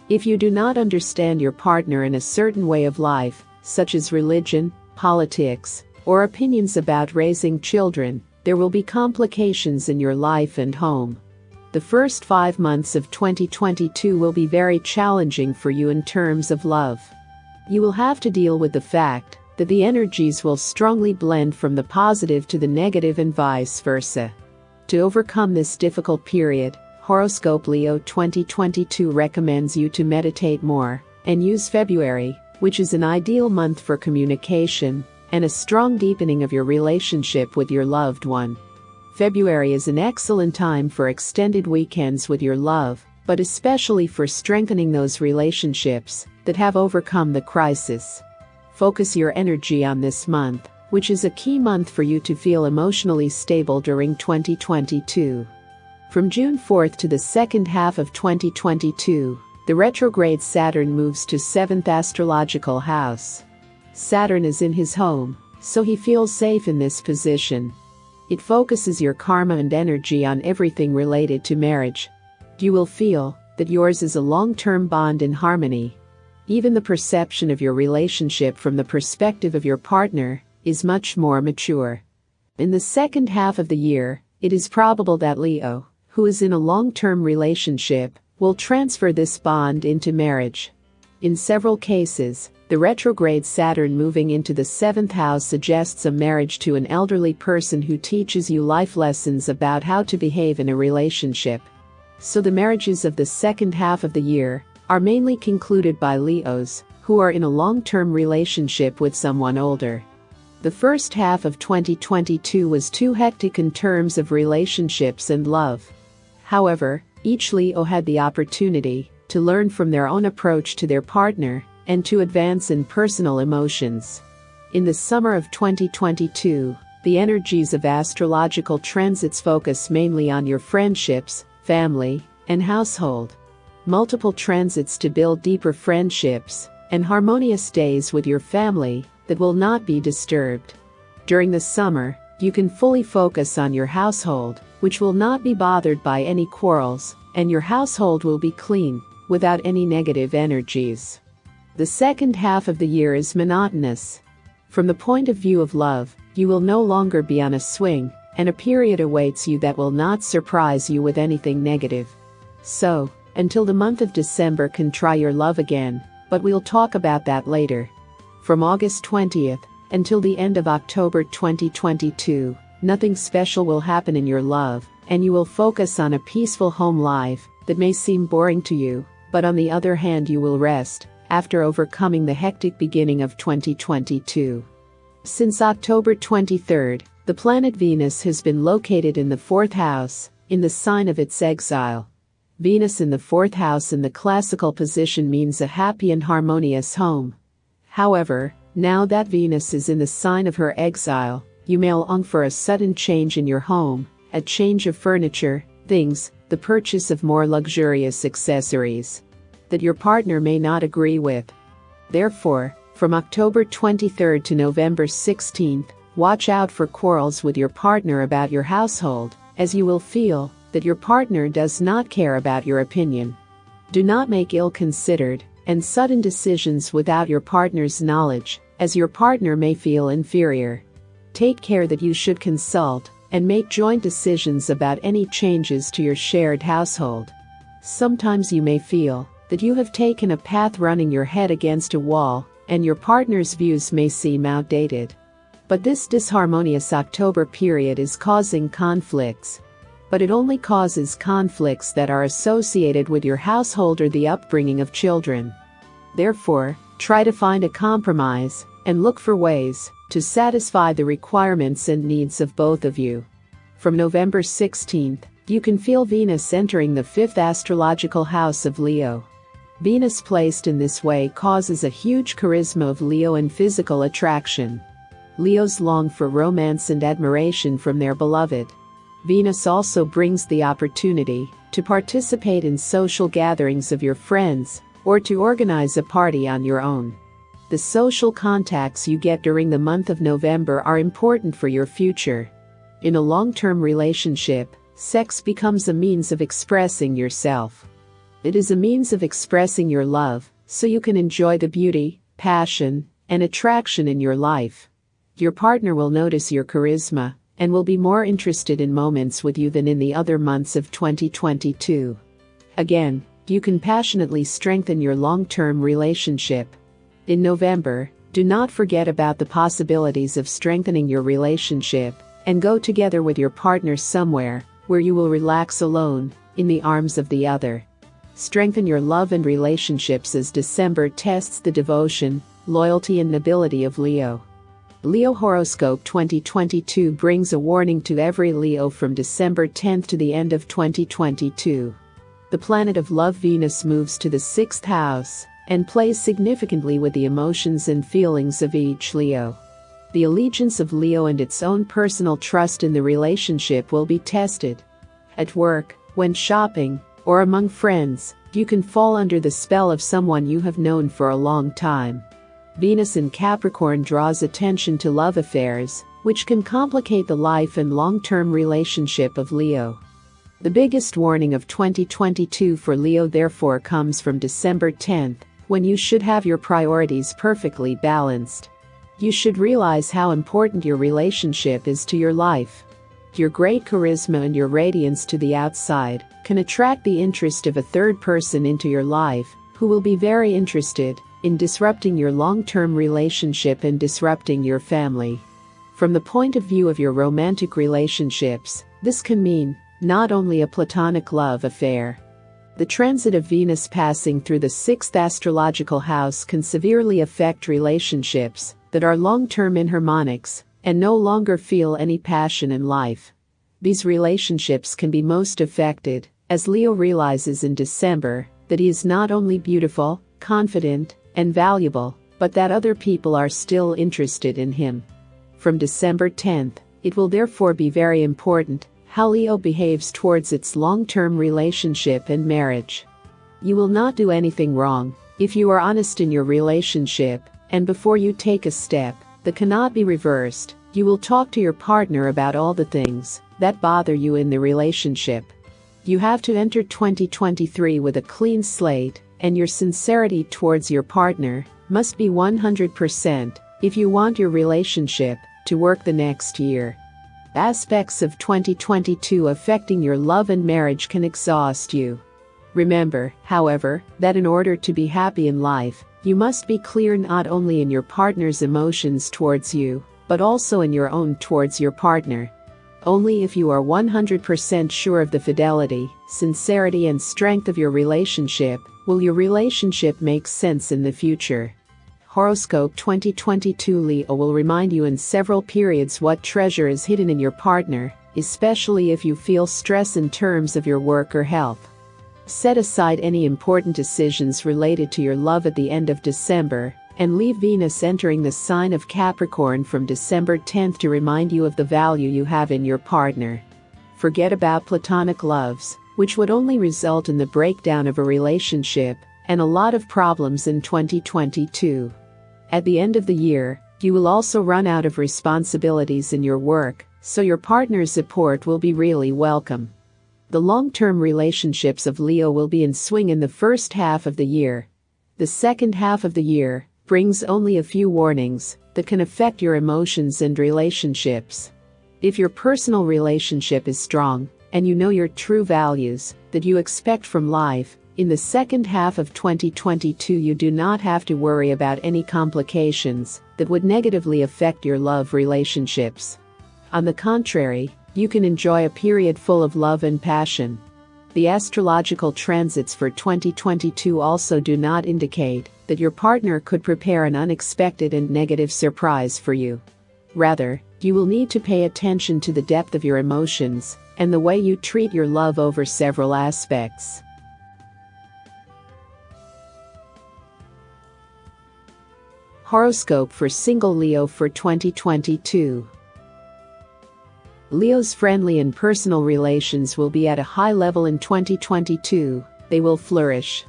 If you do not understand your partner in a certain way of life, such as religion, politics, or opinions about raising children, there will be complications in your life and home. The first 5 months of 2022 will be very challenging for you in terms of love. You will have to deal with the fact that the energies will strongly blend from the positive to the negative and vice versa. To overcome this difficult period, Horoscope Leo 2022 recommends you to meditate more and use February, which is an ideal month for communication and a strong deepening of your relationship with your loved one. February is an excellent time for extended weekends with your love, but especially for strengthening those relationships that have overcome the crisis. Focus your energy on this month, which is a key month for you to feel emotionally stable during 2022. From June 4th to the second half of 2022, the retrograde Saturn moves to 7th astrological house. Saturn is in his home, so he feels safe in this position. It focuses your karma and energy on everything related to marriage. You will feel that yours is a long-term bond in harmony. Even the perception of your relationship from the perspective of your partner is much more mature. In the second half of the year, it is probable that Leo, who is in a long-term relationship, will transfer this bond into marriage. In several cases, The retrograde Saturn moving into the 7th house suggests a marriage to an elderly person who teaches you life lessons about how to behave in a relationship. So the marriages of the second half of the year are mainly concluded by Leos who are in a long-term relationship with someone older. The first half of 2022 was too hectic in terms of relationships and love. However, each Leo had the opportunity to learn from their own approach to their partner and to advance in personal emotions. In the summer of 2022, the energies of astrological transits focus mainly on your friendships, family, and household. Multiple transits to build deeper friendships and harmonious days with your family that will not be disturbed. During the summer, you can fully focus on your household, which will not be bothered by any quarrels, and your household will be clean, without any negative energies. The second half of the year is monotonous. From the point of view of love, you will no longer be on a swing, and a period awaits you that will not surprise you with anything negative. So, until the month of December can try your love again, but we'll talk about that later. From August 20th until the end of October 2022, nothing special will happen in your love, and you will focus on a peaceful home life that may seem boring to you, but on the other hand you will rest after overcoming the hectic beginning of 2022. Since October 23rd, the planet Venus has been located in the 4th house, in the sign of its exile. Venus in the 4th house in the classical position means a happy and harmonious home. However, now that Venus is in the sign of her exile, you may long for a sudden change in your home, a change of furniture, things, the purchase of more luxurious accessories that your partner may not agree with. Therefore, from October 23rd to November 16th, watch out for quarrels with your partner about your household, as you will feel that your partner does not care about your opinion. Do not make ill-considered and sudden decisions without your partner's knowledge, as your partner may feel inferior. Take care that you should consult and make joint decisions about any changes to your shared household. Sometimes you may feel that you have taken a path running your head against a wall, and your partner's views may seem outdated. But this disharmonious October period is causing conflicts. But it only causes conflicts that are associated with your household or the upbringing of children. Therefore, try to find a compromise and look for ways to satisfy the requirements and needs of both of you. From November 16th, you can feel Venus entering the 5th astrological house of Leo. Venus placed in this way causes a huge charisma of Leo and physical attraction. Leos long for romance and admiration from their beloved. Venus also brings the opportunity to participate in social gatherings of your friends or to organize a party on your own. The social contacts you get during the month of November are important for your future. In a long-term relationship, sex becomes a means of expressing yourself. It is a means of expressing your love, so you can enjoy the beauty, passion, and attraction in your life. Your partner will notice your charisma and will be more interested in moments with you than in the other months of 2022. Again, you can passionately strengthen your long-term relationship. In November, do not forget about the possibilities of strengthening your relationship and go together with your partner somewhere where you will relax alone, in the arms of the other. Strengthen your love and relationships as December tests the devotion, loyalty and nobility of Leo. Leo Horoscope 2022 brings a warning to every Leo from December 10th to the end of 2022. The planet of love Venus moves to the 6th house and plays significantly with the emotions and feelings of each Leo. The allegiance of Leo and its own personal trust in the relationship will be tested. At work, when shopping, or among friends, you can fall under the spell of someone you have known for a long time. Venus in Capricorn draws attention to love affairs, which can complicate the life and long-term relationship of Leo. The biggest warning of 2022 for Leo therefore comes from December 10th, when you should have your priorities perfectly balanced. You should realize how important your relationship is to your life. Your great charisma and your radiance to the outside can attract the interest of a third person into your life, who will be very interested in disrupting your long-term relationship and disrupting your family. From the point of view of your romantic relationships, this can mean not only a platonic love affair. The transit of Venus passing through the 6th astrological house can severely affect relationships that are long-term inharmonics and no longer feel any passion in life. These relationships can be most affected as Leo realizes in December that he is not only beautiful, confident, and valuable, but that other people are still interested in him. From December 10th, it will therefore be very important how Leo behaves towards its long-term relationship and marriage. You will not do anything wrong if you are honest in your relationship, and before you take a step that cannot be reversed, you will talk to your partner about all the things that bother you in the relationship. You have to enter 2023 with a clean slate, and your sincerity towards your partner must be 100% if you want your relationship to work the next year. Aspects of 2022 affecting your love and marriage can exhaust you. Remember, however, that in order to be happy in life, you must be clear not only in your partner's emotions towards you, but also in your own towards your partner. Only if you are 100% sure of the fidelity, sincerity, and strength of your relationship will your relationship make sense in the future. Horoscope 2022 Leo will remind you in several periods what treasure is hidden in your partner, especially if you feel stress in terms of your work or health. Set aside any important decisions related to your love at the end of December, and leave Venus entering the sign of Capricorn from December 10th to remind you of the value you have in your partner. Forget about platonic loves, which would only result in the breakdown of a relationship and a lot of problems in 2022. At the end of the year, you will also run out of responsibilities in your work, so your partner's support will be really welcome. The long-term relationships of Leo will be in swing in the first half of the year. The second half of the year brings only a few warnings that can affect your emotions and relationships. If your personal relationship is strong, and you know your true values that you expect from life, in the second half of 2022 you do not have to worry about any complications that would negatively affect your love relationships. On the contrary, you can enjoy a period full of love and passion. The astrological transits for 2022 also do not indicate that your partner could prepare an unexpected and negative surprise for you. Rather, you will need to pay attention to the depth of your emotions and the way you treat your love over several aspects. Horoscope for single Leo for 2022. Leo's friendly and personal relations will be at a high level in 2022. They will flourish.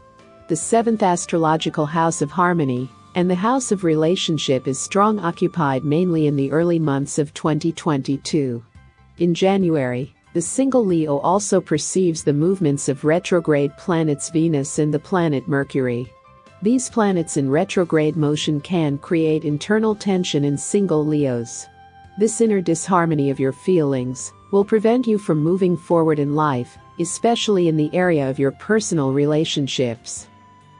The 7th astrological house of harmony and the house of relationship is strong, occupied mainly in the early months of 2022. In January, the single Leo also perceives the movements of retrograde planets Venus and the planet Mercury. These planets in retrograde motion can create internal tension in single Leos. This inner disharmony of your feelings will prevent you from moving forward in life, especially in the area of your personal relationships.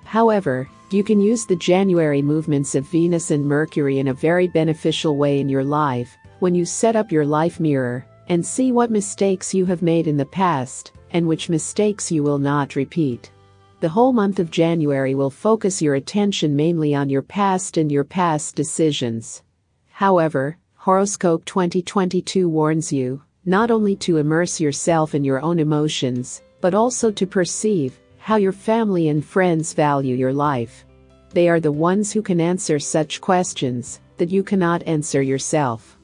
However, you can use the January movements of Venus and Mercury in a very beneficial way in your life when you set up your life mirror and see what mistakes you have made in the past and which mistakes you will not repeat. The whole month of January will focus your attention mainly on your past and your past decisions. However, Horoscope 2022 warns you not only to immerse yourself in your own emotions, but also to perceive how your family and friends value your life. They are the ones who can answer such questions that you cannot answer yourself.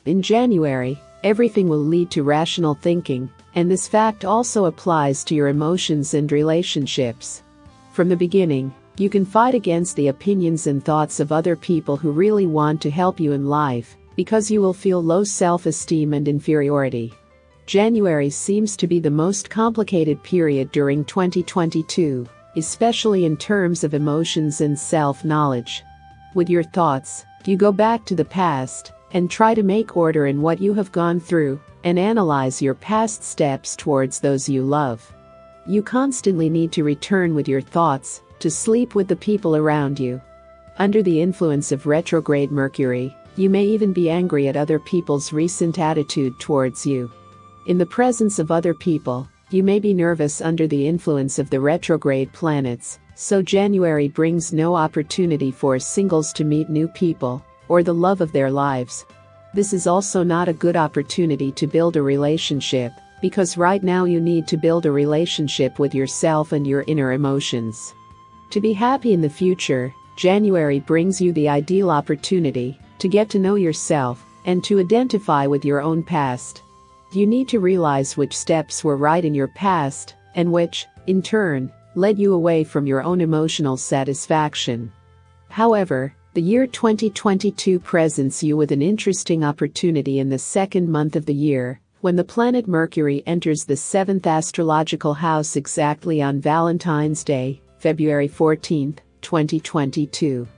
In January, everything will lead to rational thinking, and this fact also applies to your emotions and relationships. From the beginning, you can fight against the opinions and thoughts of other people who really want to help you in life, because you will feel low self-esteem and inferiority. January seems to be the most complicated period during 2022, especially in terms of emotions and self-knowledge. With your thoughts, you go back to the past and try to make order in what you have gone through and analyze your past steps towards those you love. You constantly need to return with your thoughts to sleep with the people around you, Under the influence of retrograde Mercury, you may even be angry at other people's recent attitude towards you. In the presence of other people, you may be nervous under the influence of the retrograde planets, so January brings no opportunity for singles to meet new people or the love of their lives. This is also not a good opportunity to build a relationship, because right now you need to build a relationship with yourself and your inner emotions. To be happy in the future, January brings you the ideal opportunity to get to know yourself and to identify with your own past. You need to realize which steps were right in your past and which, in turn, led you away from your own emotional satisfaction. However, the year 2022 presents you with an interesting opportunity in the second month of the year, when the planet Mercury enters the 7th astrological house exactly on Valentine's Day, February 14, 2022.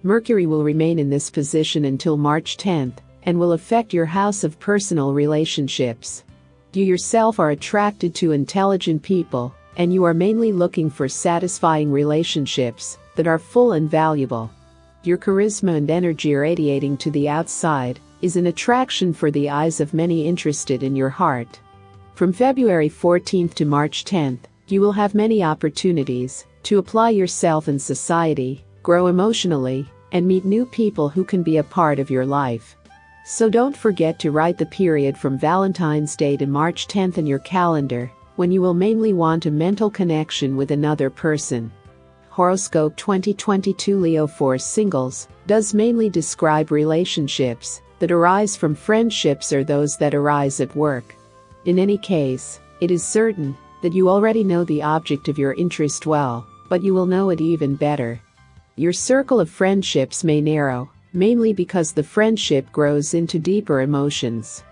Mercury will remain in this position until March 10 and will affect your house of personal relationships. You yourself are attracted to intelligent people, and you are mainly looking for satisfying relationships that are full and valuable. Your charisma and energy radiating to the outside is an attraction for the eyes of many interested in your heart. From February 14 to March 10, you will have many opportunities to apply yourself in society, grow emotionally, and meet new people who can be a part of your life. So don't forget to write the period from Valentine's Day to March 10 in your calendar, when you will mainly want a mental connection with another person. Horoscope 2022 Leo for singles does mainly describe relationships that arise from friendships or those that arise at work. In any case, it is certain that you already know the object of your interest well, but you will know it even better. Your circle of friendships may narrow, mainly because the friendship grows into deeper emotions.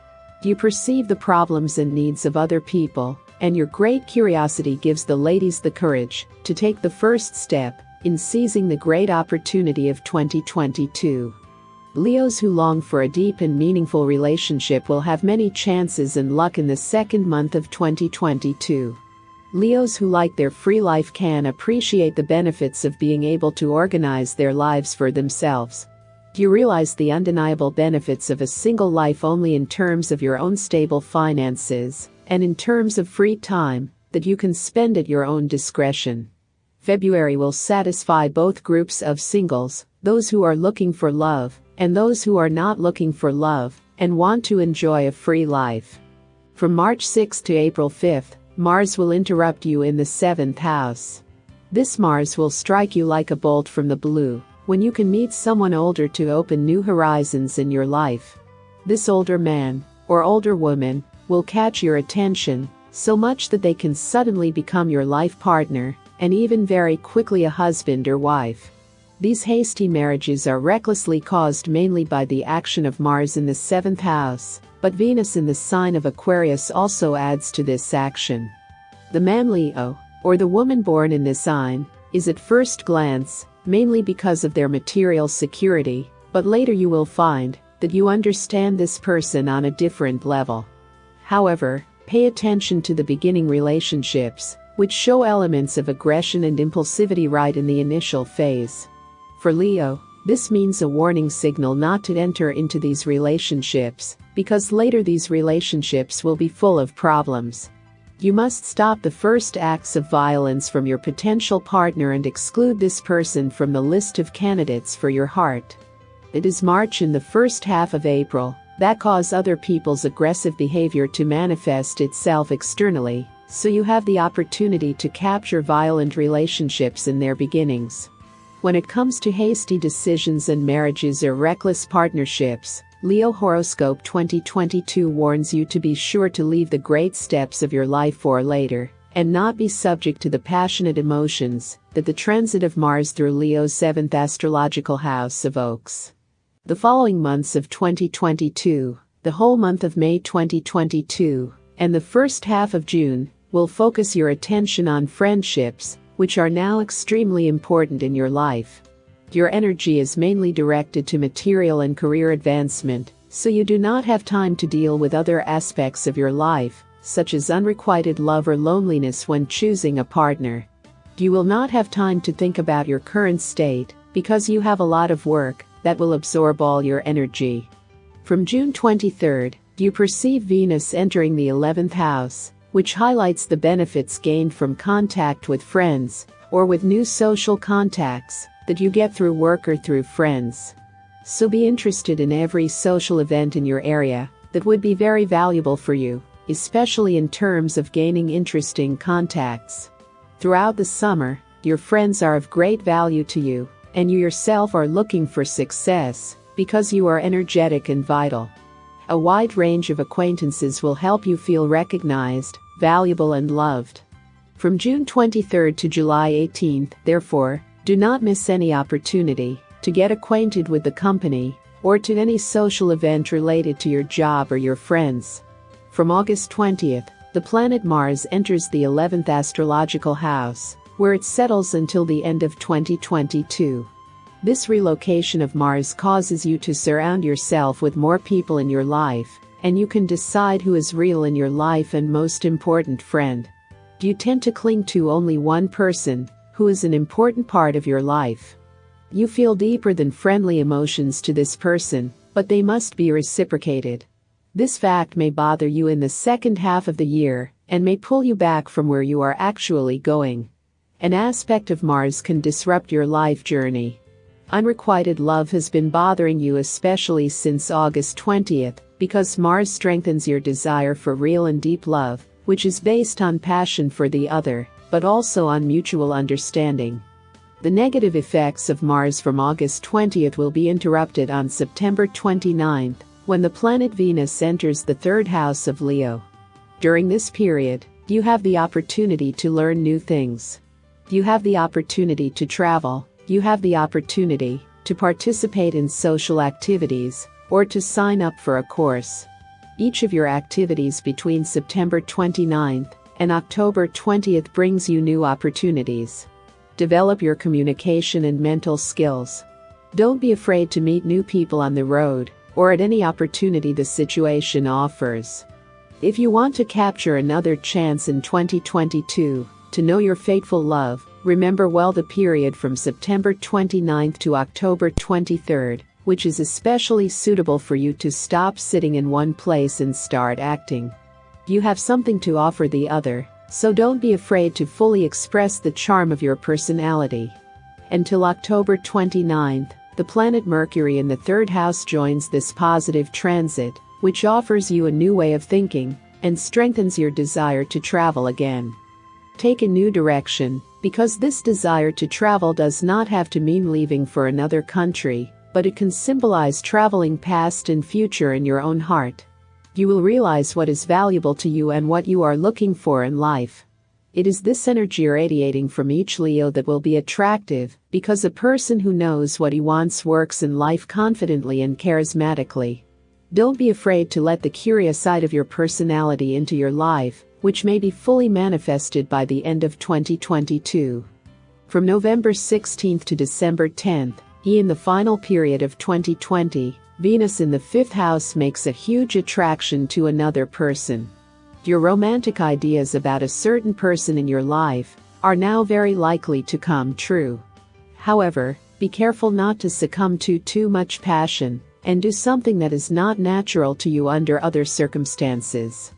You perceive the problems and needs of other people, and your great curiosity gives the ladies the courage to take the first step in seizing the great opportunity of 2022. Leos who long for a deep and meaningful relationship will have many chances and luck in the second month of 2022. Leos who like their free life can appreciate the benefits of being able to organize their lives for themselves. You realize the undeniable benefits of a single life only in terms of your own stable finances, and in terms of free time that you can spend at your own discretion. February will satisfy both groups of singles, those who are looking for love, and those who are not looking for love, and want to enjoy a free life. From March 6 to April 5, Mars will interrupt you in the 7th house. This Mars will strike you like a bolt from the blue, when you can meet someone older to open new horizons in your life. This older man, or older woman, will catch your attention, so much that they can suddenly become your life partner, and even very quickly a husband or wife. These hasty marriages are recklessly caused mainly by the action of Mars in the 7th house, but Venus in the sign of Aquarius also adds to this action. The man Leo, or the woman born in this sign, is at first glance mainly because of their material security, but later you will find that you understand this person on a different level. However, pay attention to the beginning relationships, which show elements of aggression and impulsivity right in the initial phase. For Leo, this means a warning signal not to enter into these relationships, because later these relationships will be full of problems. You must stop the first acts of violence from your potential partner and exclude this person from the list of candidates for your heart. It is March and the first half of April that cause other people's aggressive behavior to manifest itself externally, so you have the opportunity to capture violent relationships in their beginnings. When it comes to hasty decisions and marriages or reckless partnerships, Leo Horoscope 2022 warns you to be sure to leave the great steps of your life for later, and not be subject to the passionate emotions that the transit of Mars through Leo's 7th astrological house evokes. The following months of 2022, the whole month of May 2022, and the first half of June, will focus your attention on friendships, which are now extremely important in your life. Your energy is mainly directed to material and career advancement, so you do not have time to deal with other aspects of your life, such as unrequited love or loneliness when choosing a partner. You will not have time to think about your current state, because you have a lot of work that will absorb all your energy. From June 23rd, you perceive Venus entering the 11th house, which highlights the benefits gained from contact with friends or with new social contacts that you get through work or through friends. So be interested in every social event in your area that would be very valuable for you, especially in terms of gaining interesting contacts. Throughout the summer, your friends are of great value to you, and you yourself are looking for success because you are energetic and vital. A wide range of acquaintances will help you feel recognized, valuable, and loved. From June 23rd to July 18th, therefore, do not miss any opportunity to get acquainted with the company or to any social event related to your job or your friends. From August 20th, the planet Mars enters the 11th astrological house, where it settles until the end of 2022. This relocation of Mars causes you to surround yourself with more people in your life, and you can decide who is real in your life and most important friend. You tend to cling to only one person who is an important part of your life. You feel deeper than friendly emotions to this person, but they must be reciprocated. This fact may bother you in the second half of the year and may pull you back from where you are actually going. An aspect of Mars can disrupt your life journey. Unrequited love has been bothering you especially since August 20th, because Mars strengthens your desire for real and deep love, which is based on passion for the other, but also on mutual understanding. The negative effects of Mars from August 20th will be interrupted on September 29th, when the planet Venus enters the third house of Leo. During this period, you have the opportunity to learn new things. You have the opportunity to travel. You have the opportunity to participate in social activities or to sign up for a course. Each of your activities between September 29th and October 20th brings you new opportunities. Develop your communication and mental skills. Don't be afraid to meet new people on the road or at any opportunity the situation offers. If you want to capture another chance in 2022 to know your fateful love, remember well the period from September 29th to October 23rd, which is especially suitable for you to stop sitting in one place and start acting. You have something to offer the other, so don't be afraid to fully express the charm of your personality. Until October 29th, the planet Mercury in the third house joins this positive transit, which offers you a new way of thinking and strengthens your desire to travel again. Take a new direction, because this desire to travel does not have to mean leaving for another country, but it can symbolize traveling past and future in your own heart. You will realize what is valuable to you and what you are looking for in life. It is this energy radiating from each Leo that will be attractive, because a person who knows what he wants works in life confidently and charismatically. Don't be afraid to let the curious side of your personality into your life, which may be fully manifested by the end of 2022. From November 16th to December 10th, in the final period of 2020, Venus in the fifth house makes a huge attraction to another person. Your romantic ideas about a certain person in your life are now very likely to come true. However, be careful not to succumb to too much passion and do something that is not natural to you under other circumstances.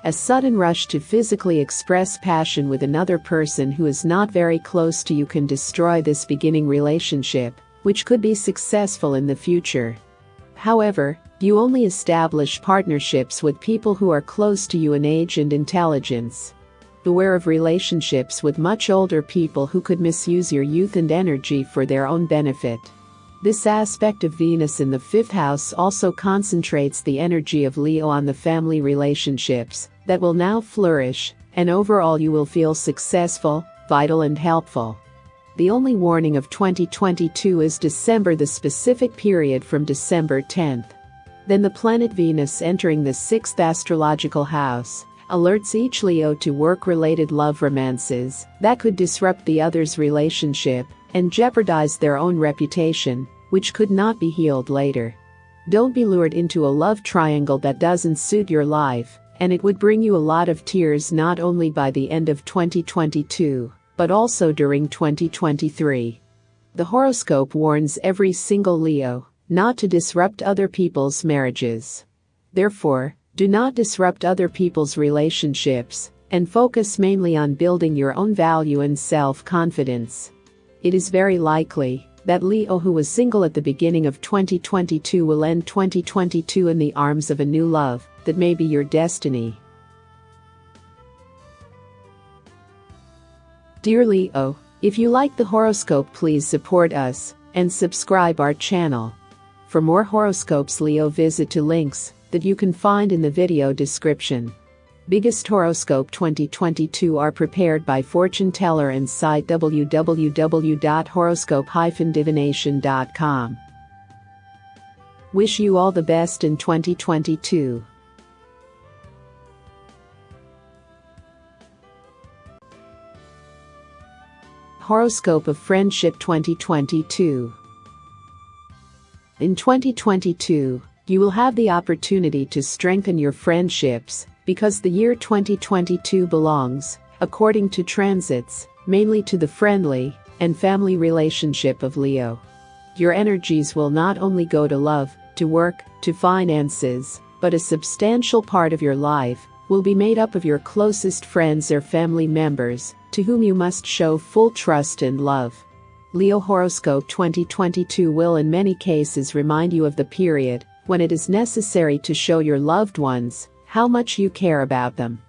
A sudden rush to physically express passion with another person who is not very close to you can destroy this beginning relationship, which could be successful in the future. However, you only establish partnerships with people who are close to you in age and intelligence. Beware of relationships with much older people who could misuse your youth and energy for their own benefit. This aspect of Venus in the fifth house also concentrates the energy of Leo on the family relationships that will now flourish, and overall you will feel successful, vital, and helpful. The only warning of 2022 is December, the specific period from December 10th. Then the planet Venus entering the sixth astrological house alerts each Leo to work-related love romances that could disrupt the other's relationship and jeopardize their own reputation, which could not be healed later. Don't be lured into a love triangle that doesn't suit your life, and it would bring you a lot of tears not only by the end of 2022, but also during 2023. The horoscope warns every single Leo not to disrupt other people's marriages. Therefore, do not disrupt other people's relationships and focus mainly on building your own value and self-confidence. It is very likely that Leo who was single at the beginning of 2022 will end 2022 in the arms of a new love that may be your destiny. Dear Leo, if you like the horoscope, please support us and subscribe our channel. For more horoscopes, Leo, visit to links that you can find in the video description. Biggest Horoscope 2022 are prepared by fortune teller and site www.horoscope-divination.com. Wish you all the best in 2022. Horoscope of Friendship 2022. In 2022, you will have the opportunity to strengthen your friendships because the year 2022 belongs, according to transits, mainly to the friendly and family relationship of Leo. Your energies will not only go to love, to work, to finances, but a substantial part of your life will be made up of your closest friends or family members, to whom you must show full trust and love. Leo Horoscope 2022 will in many cases remind you of the period when it is necessary to show your loved ones how much you care about them.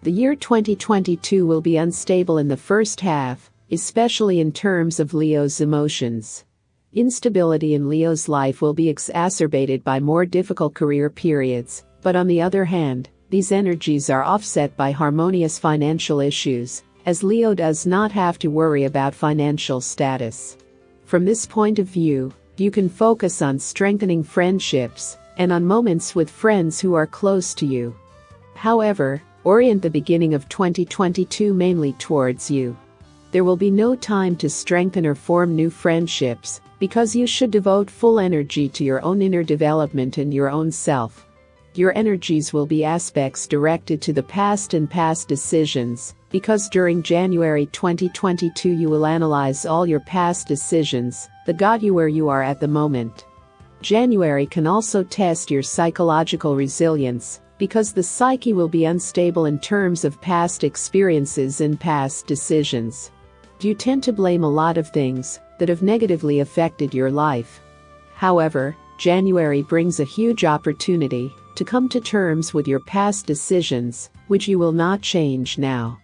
The year 2022 will be unstable in the first half, especially in terms of Leo's emotions. Instability in Leo's life will be exacerbated by more difficult career periods, but on the other hand, these energies are offset by harmonious financial issues, as Leo does not have to worry about financial status. From this point of view, you can focus on strengthening friendships and on moments with friends who are close to you. However, orient the beginning of 2022 mainly towards you. There will be no time to strengthen or form new friendships, because you should devote full energy to your own inner development and your own self. Your energies will be aspects directed to the past and past decisions, because during January 2022 you will analyze all your past decisions that got you where you are at the moment. January can also test your psychological resilience, because the psyche will be unstable in terms of past experiences and past decisions. You tend to blame a lot of things that have negatively affected your life. However, January brings a huge opportunity to come to terms with your past decisions, which you will not change now.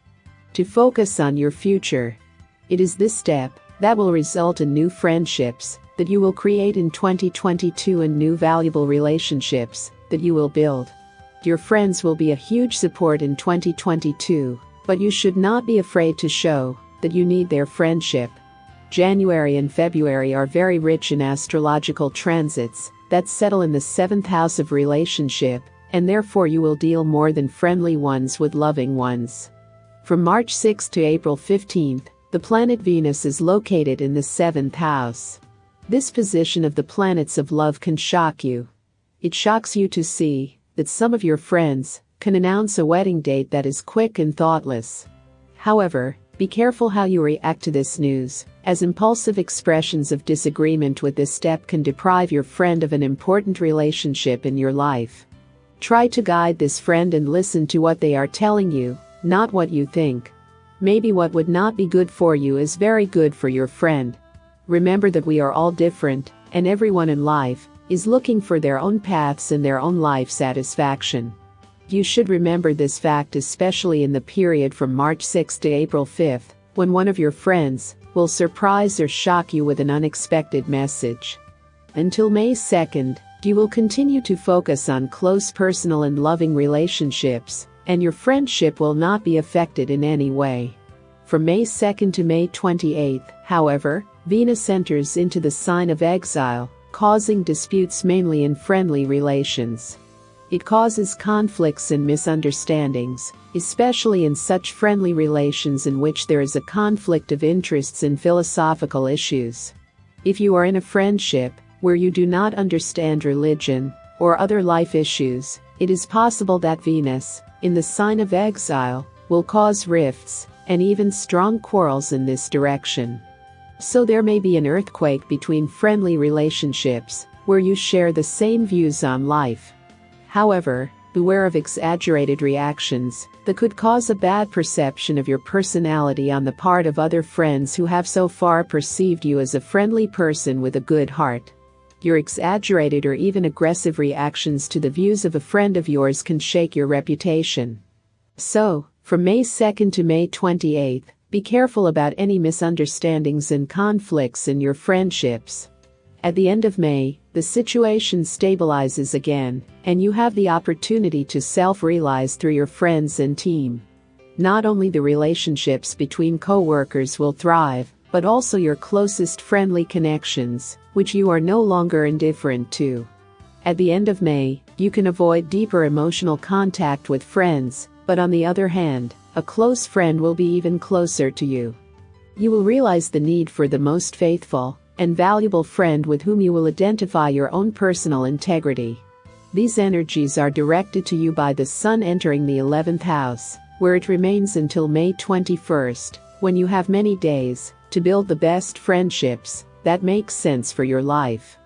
To focus on your future. It is this step that will result in new friendships that you will create in 2022 and new valuable relationships that you will build. Your friends will be a huge support in 2022, but you should not be afraid to show that you need their friendship. January and February are very rich in astrological transits that settle in the 7th house of relationship, and therefore you will deal more than friendly ones with loving ones. From March 6 to April 15th, the planet Venus is located in the 7th house. This position of the planets of love can shock you. It shocks you to see that some of your friends can announce a wedding date that is quick and thoughtless. However, be careful how you react to this news, as impulsive expressions of disagreement with this step can deprive your friend of an important relationship in your life. Try to guide this friend and listen to what they are telling you, not what you think. Maybe what would not be good for you is very good for your friend. Remember that we are all different, and everyone in life is looking for their own paths and their own life satisfaction. You should remember this fact, especially in the period from March 6 to April 5, when one of your friends will surprise or shock you with an unexpected message. Until May 2nd, you will continue to focus on close personal and loving relationships, and your friendship will not be affected in any way. From May 2nd to May 28th, however, Venus enters into the sign of exile, causing disputes mainly in friendly relations. It causes conflicts and misunderstandings, especially in such friendly relations in which there is a conflict of interests and philosophical issues. If you are in a friendship where you do not understand religion or other life issues, it is possible that Venus, in the sign of exile, will cause rifts and even strong quarrels in this direction. So there may be an earthquake between friendly relationships, where you share the same views on life. However, beware of exaggerated reactions that could cause a bad perception of your personality on the part of other friends who have so far perceived you as a friendly person with a good heart. Your exaggerated or even aggressive reactions to the views of a friend of yours can shake your reputation. So, from May 2nd to May 28th, be careful about any misunderstandings and conflicts in your friendships. At the end of May, the situation stabilizes again, and you have the opportunity to self-realize through your friends and team. Not only the relationships between co-workers will thrive, but also your closest friendly connections, which you are no longer indifferent to. At the end of May, you can avoid deeper emotional contact with friends, but on the other hand, a close friend will be even closer to you. You will realize the need for the most faithful and valuable friend with whom you will identify your own personal integrity. These energies are directed to you by the Sun entering the 11th house, where it remains until May 21st, when you have many days to build the best friendships that make sense for your life.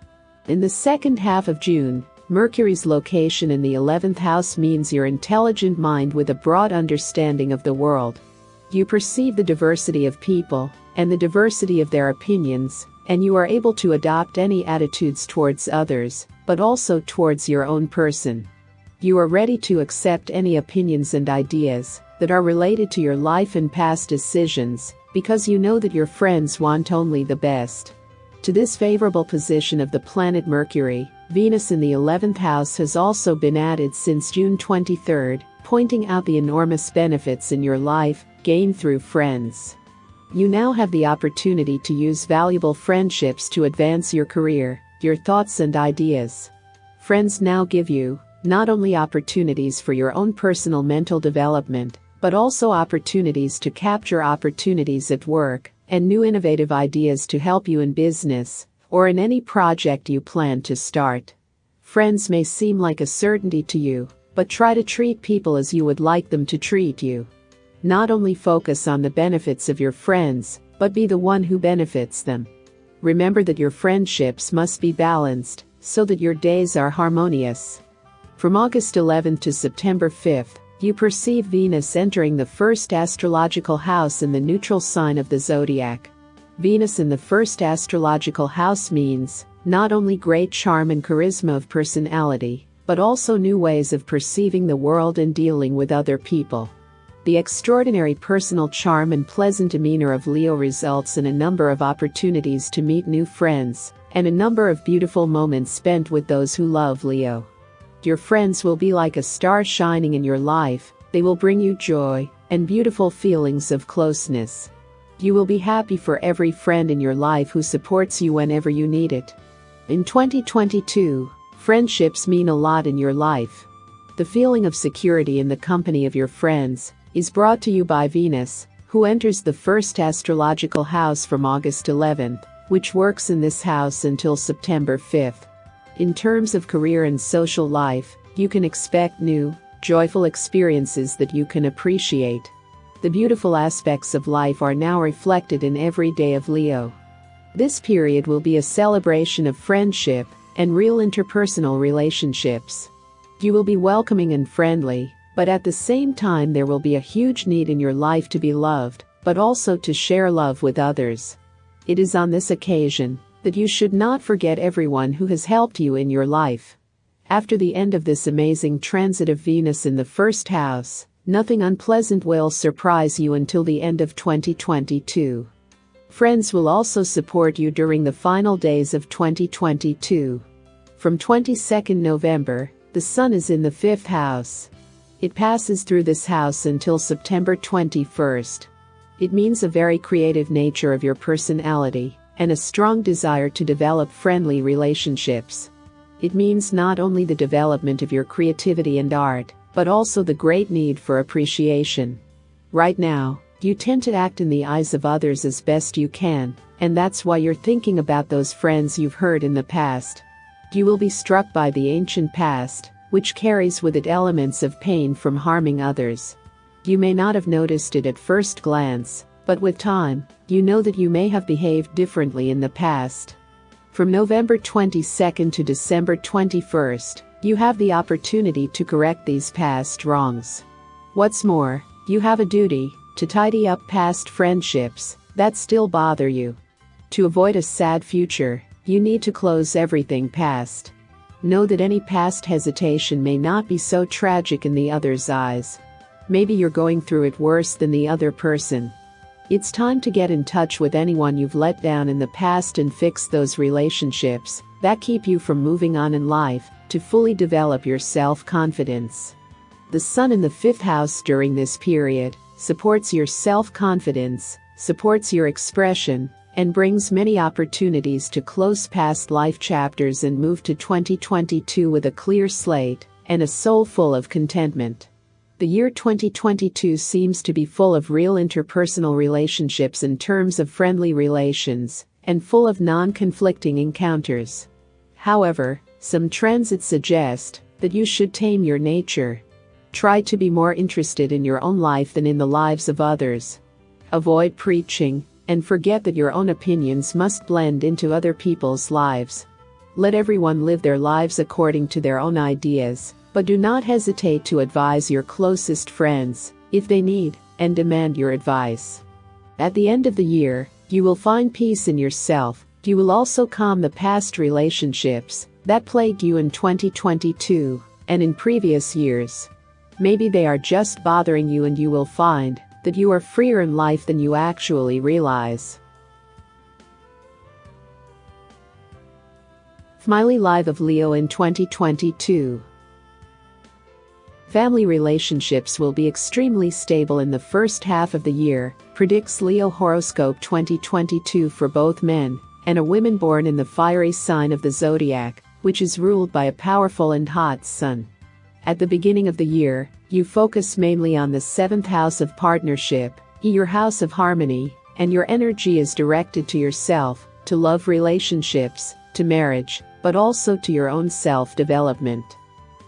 In the second half of June, Mercury's location in the 11th house means your intelligent mind with a broad understanding of the world. You perceive the diversity of people and the diversity of their opinions, and you are able to adopt any attitudes towards others, but also towards your own person. You are ready to accept any opinions and ideas that are related to your life and past decisions, because you know that your friends want only the best. To this favorable position of the planet Mercury, Venus in the 11th house has also been added since June 23rd, pointing out the enormous benefits in your life gained through friends. You now have the opportunity to use valuable friendships to advance your career, your thoughts and ideas. Friends now give you not only opportunities for your own personal mental development, but also opportunities to capture opportunities at work and new innovative ideas to help you in business or in any project you plan to start. Friends may seem like a certainty to you, but try to treat people as you would like them to treat you. Not only focus on the benefits of your friends, but be the one who benefits them. Remember that your friendships must be balanced, so that your days are harmonious. From August 11th to September 5th, you perceive Venus entering the first astrological house in the neutral sign of the zodiac. Venus in the first astrological house means not only great charm and charisma of personality, but also new ways of perceiving the world and dealing with other people. The extraordinary personal charm and pleasant demeanor of Leo results in a number of opportunities to meet new friends, and a number of beautiful moments spent with those who love Leo. Your friends will be like a star shining in your life. They will bring you joy and beautiful feelings of closeness. You will be happy for every friend in your life who supports you whenever you need it. In 2022, friendships mean a lot in your life. The feeling of security in the company of your friends is brought to you by Venus, who enters the first astrological house from August 11th, which works in this house until September 5th. In terms of career and social life, you can expect new, joyful experiences that you can appreciate. The beautiful aspects of life are now reflected in every day of Leo. This period will be a celebration of friendship and real interpersonal relationships. You will be welcoming and friendly, but at the same time there will be a huge need in your life to be loved, but also to share love with others. It is on this occasion that you should not forget everyone who has helped you in your life. After the end of this amazing transit of Venus in the first house, nothing unpleasant will surprise you until the end of 2022. Friends will also support you during the final days of 2022. From 22nd November, the Sun is in the 5th house. It passes through this house until September 21st. It means a very creative nature of your personality and a strong desire to develop friendly relationships. It means not only the development of your creativity and art, but also the great need for appreciation. Right now, you tend to act in the eyes of others as best you can, and that's why you're thinking about those friends you've hurt in the past. You will be struck by the ancient past, which carries with it elements of pain from harming others. You may not have noticed it at first glance, But with time, you know that you may have behaved differently in the past. From November 22nd to December 21st, you have the opportunity to correct these past wrongs. What's more, you have a duty to tidy up past friendships that still bother you. To avoid a sad future, you need to close everything past. Know that any past hesitation may not be so tragic in the other's eyes. Maybe you're going through it worse than the other person. It's time to get in touch with anyone you've let down in the past and fix those relationships that keep you from moving on in life to fully develop your self-confidence. The Sun in the 5th house during this period supports your self-confidence, supports your expression, and brings many opportunities to close past life chapters and move to 2022 with a clear slate and a soul full of contentment. The year 2022 seems to be full of real interpersonal relationships in terms of friendly relations, and full of non-conflicting encounters. However, some transits suggest that you should tame your nature. Try to be more interested in your own life than in the lives of others. Avoid preaching, and forget that your own opinions must blend into other people's lives. Let everyone live their lives according to their own ideas, but do not hesitate to advise your closest friends, if they need and demand your advice. At the end of the year, you will find peace in yourself. You will also calm the past relationships that plagued you in 2022 and in previous years. Maybe they are just bothering you, and you will find that you are freer in life than you actually realize. Family Life of Leo in 2022. Family relationships will be extremely stable in the first half of the year, predicts Leo Horoscope 2022 for both men and women born in the fiery sign of the zodiac, which is ruled by a powerful and hot sun. At the beginning of the year, you focus mainly on the 7th house of partnership, your house of harmony, and your energy is directed to yourself, to love relationships, to marriage, but also to your own self-development.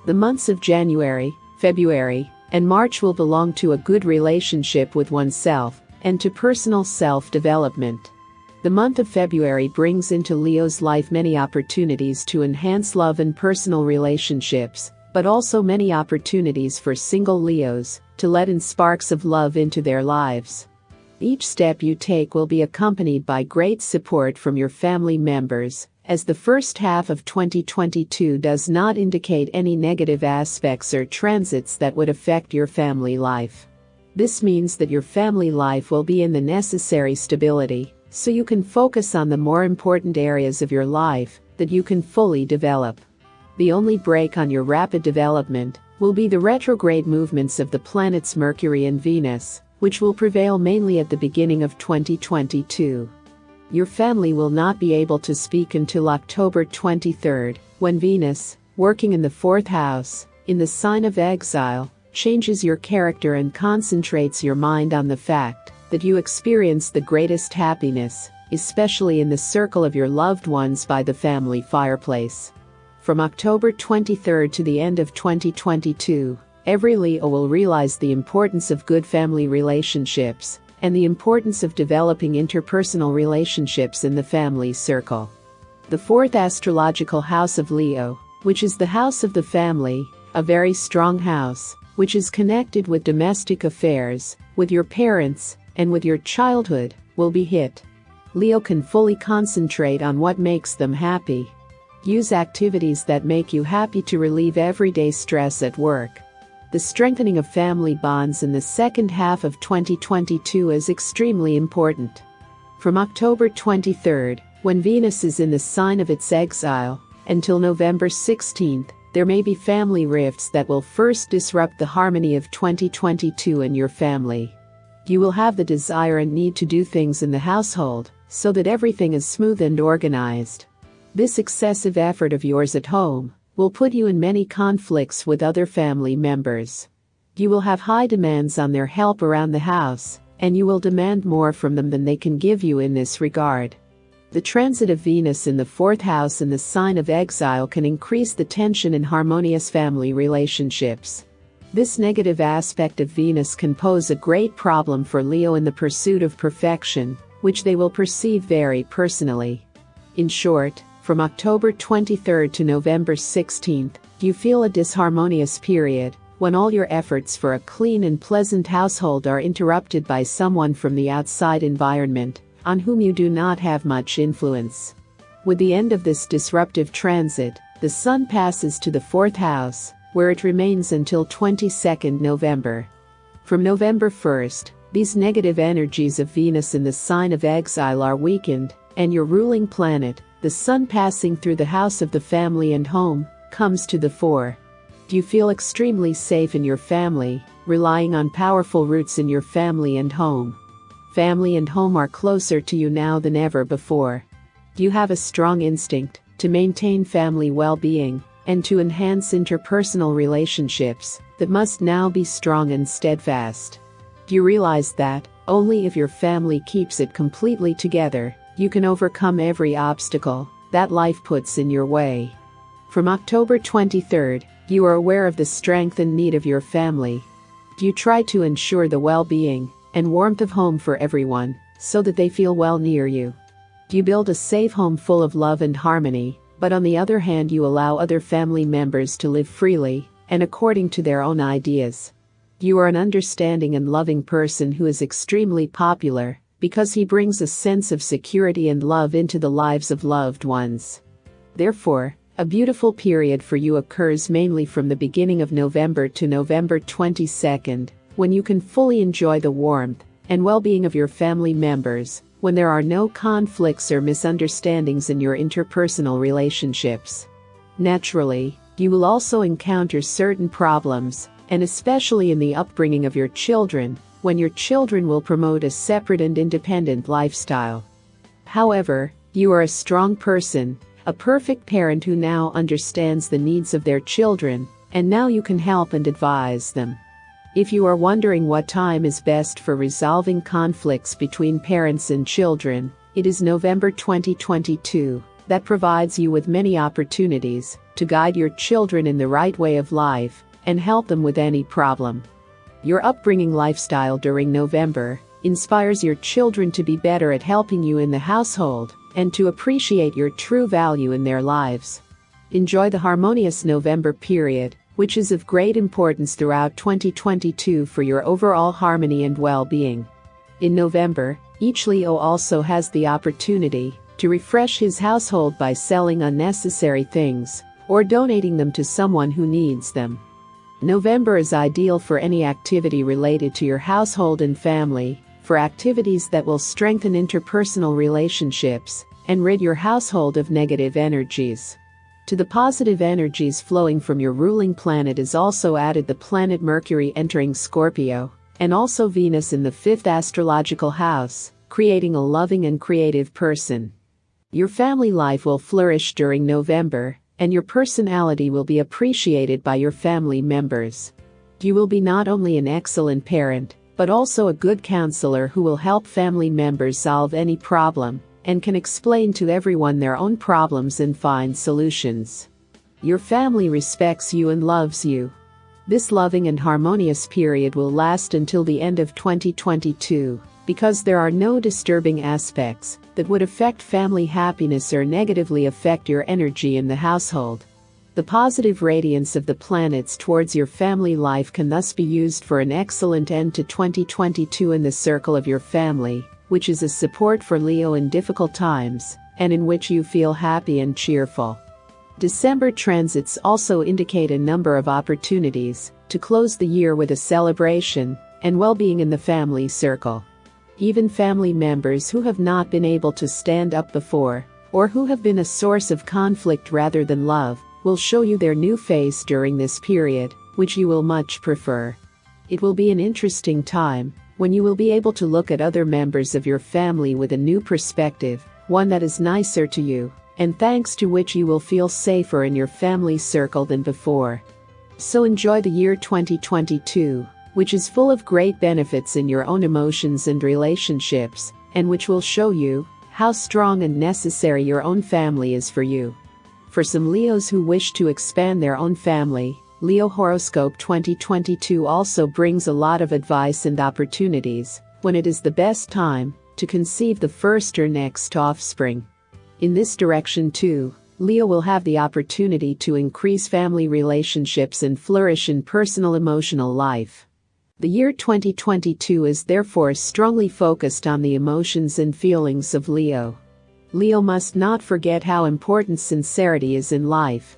The months of January, February, and March will belong to a good relationship with oneself and to personal self-development. The month of February brings into Leo's life many opportunities to enhance love and personal relationships, but also many opportunities for single Leos to let in sparks of love into their lives. Each step you take will be accompanied by great support from your family members, as the first half of 2022 does not indicate any negative aspects or transits that would affect your family life. This means that your family life will be in the necessary stability, so you can focus on the more important areas of your life that you can fully develop. The only break on your rapid development will be the retrograde movements of the planets Mercury and Venus, which will prevail mainly at the beginning of 2022. Your family will not be able to speak until October 23rd, when Venus, working in the 4th house, in the sign of exile, changes your character and concentrates your mind on the fact that you experience the greatest happiness, especially in the circle of your loved ones by the family fireplace. From October 23rd to the end of 2022, every Leo will realize the importance of good family relationships and the importance of developing interpersonal relationships in the family circle. The 4th astrological house of Leo, which is the house of the family, a very strong house, which is connected with domestic affairs, with your parents, and with your childhood, will be hit. Leo can fully concentrate on what makes them happy. Use activities that make you happy to relieve everyday stress at work. The strengthening of family bonds in the second half of 2022 is extremely important. From October 23rd, when Venus is in the sign of its exile, until November 16th, there may be family rifts that will first disrupt the harmony of 2022 in your family. You will have the desire and need to do things in the household so that everything is smooth and organized. This excessive effort of yours at home will put you in many conflicts with other family members. You will have high demands on their help around the house, and you will demand more from them than they can give you in this regard. The transit of Venus in the 4th house in the sign of exile can increase the tension in harmonious family relationships. This negative aspect of Venus can pose a great problem for Leo in the pursuit of perfection, which they will perceive very personally. In short, from October 23rd to November 16th, you feel a disharmonious period, when all your efforts for a clean and pleasant household are interrupted by someone from the outside environment, on whom you do not have much influence. With the end of this disruptive transit, the Sun passes to the 4th house, where it remains until 22nd November. From November 1st, these negative energies of Venus in the sign of exile are weakened, and your ruling planet, the Sun passing through the house of the family and home, comes to the fore. You feel extremely safe in your family, relying on powerful roots in your family and home. Family and home are closer to you now than ever before. You have a strong instinct to maintain family well-being and to enhance interpersonal relationships that must now be strong and steadfast. You realize that only if your family keeps it completely together, you can overcome every obstacle that life puts in your way. From October 23rd, you are aware of the strength and need of your family. You try to ensure the well-being and warmth of home for everyone, so that they feel well near you. You build a safe home full of love and harmony, but on the other hand you allow other family members to live freely and according to their own ideas. You are an understanding and loving person who is extremely popular, because he brings a sense of security and love into the lives of loved ones. Therefore, a beautiful period for you occurs mainly from the beginning of November to November 22nd, when you can fully enjoy the warmth and well-being of your family members, when there are no conflicts or misunderstandings in your interpersonal relationships. Naturally, you will also encounter certain problems, and especially in the upbringing of your children, when your children will promote a separate and independent lifestyle. However, you are a strong person, a perfect parent who now understands the needs of their children, and now you can help and advise them. If you are wondering what time is best for resolving conflicts between parents and children, it is November 2022 that provides you with many opportunities to guide your children in the right way of life and help them with any problem. Your upbringing lifestyle during November inspires your children to be better at helping you in the household and to appreciate your true value in their lives. Enjoy the harmonious November period, which is of great importance throughout 2022 for your overall harmony and well-being. In November, each Leo also has the opportunity to refresh his household by selling unnecessary things or donating them to someone who needs them. November is ideal for any activity related to your household and family, for activities that will strengthen interpersonal relationships and rid your household of negative energies. To the positive energies flowing from your ruling planet is also added the planet Mercury entering Scorpio, and also Venus in the 5th astrological house, creating a loving and creative person. Your family life will flourish during November, and your personality will be appreciated by your family members. You will be not only an excellent parent, but also a good counselor who will help family members solve any problem, and can explain to everyone their own problems and find solutions. Your family respects you and loves you. This loving and harmonious period will last until the end of 2022, because there are no disturbing aspects that would affect family happiness or negatively affect your energy in the household. The positive radiance of the planets towards your family life can thus be used for an excellent end to 2022 in the circle of your family, which is a support for Leo in difficult times, and in which you feel happy and cheerful. December transits also indicate a number of opportunities to close the year with a celebration and well-being in the family circle. Even family members who have not been able to stand up before, or who have been a source of conflict rather than love, will show you their new face during this period, which you will much prefer. It will be an interesting time, when you will be able to look at other members of your family with a new perspective, one that is nicer to you, and thanks to which you will feel safer in your family circle than before. So enjoy the year 2022, which is full of great benefits in your own emotions and relationships, and which will show you how strong and necessary your own family is for you. For some Leos who wish to expand their own family, Leo Horoscope 2022 also brings a lot of advice and opportunities when it is the best time to conceive the first or next offspring. In this direction too, Leo will have the opportunity to increase family relationships and flourish in personal emotional life. The year 2022 is therefore strongly focused on the emotions and feelings of Leo. Leo must not forget how important sincerity is in life.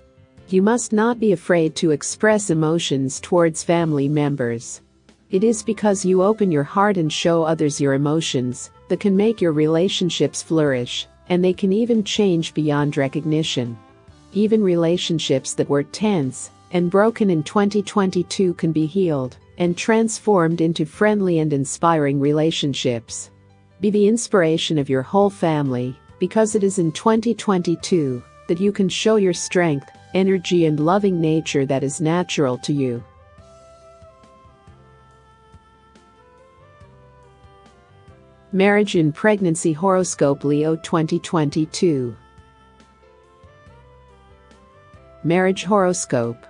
You must not be afraid to express emotions towards family members. It is because you open your heart and show others your emotions that can make your relationships flourish, and they can even change beyond recognition. Even relationships that were tense and broken in 2022 can be healed and transformed into friendly and inspiring relationships. Be the inspiration of your whole family, because it is in 2022 that you can show your strength, energy and loving nature that is natural to you. Marriage and Pregnancy Horoscope Leo 2022. Marriage Horoscope.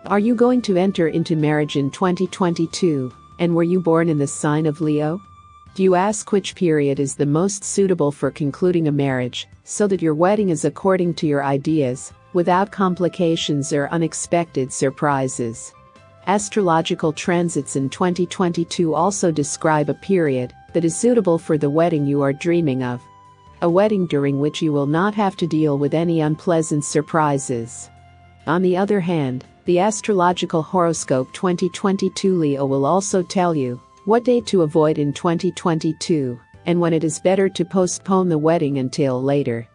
Are you going to enter into marriage in 2022, and were you born in the sign of Leo? Do you ask which period is the most suitable for concluding a marriage, so that your wedding is according to your ideas, without complications or unexpected surprises? Astrological transits in 2022 also describe a period that is suitable for the wedding you are dreaming of. A wedding during which you will not have to deal with any unpleasant surprises. On the other hand, the Astrological Horoscope 2022 Leo will also tell you what date to avoid in 2022, and when it is better to postpone the wedding until later.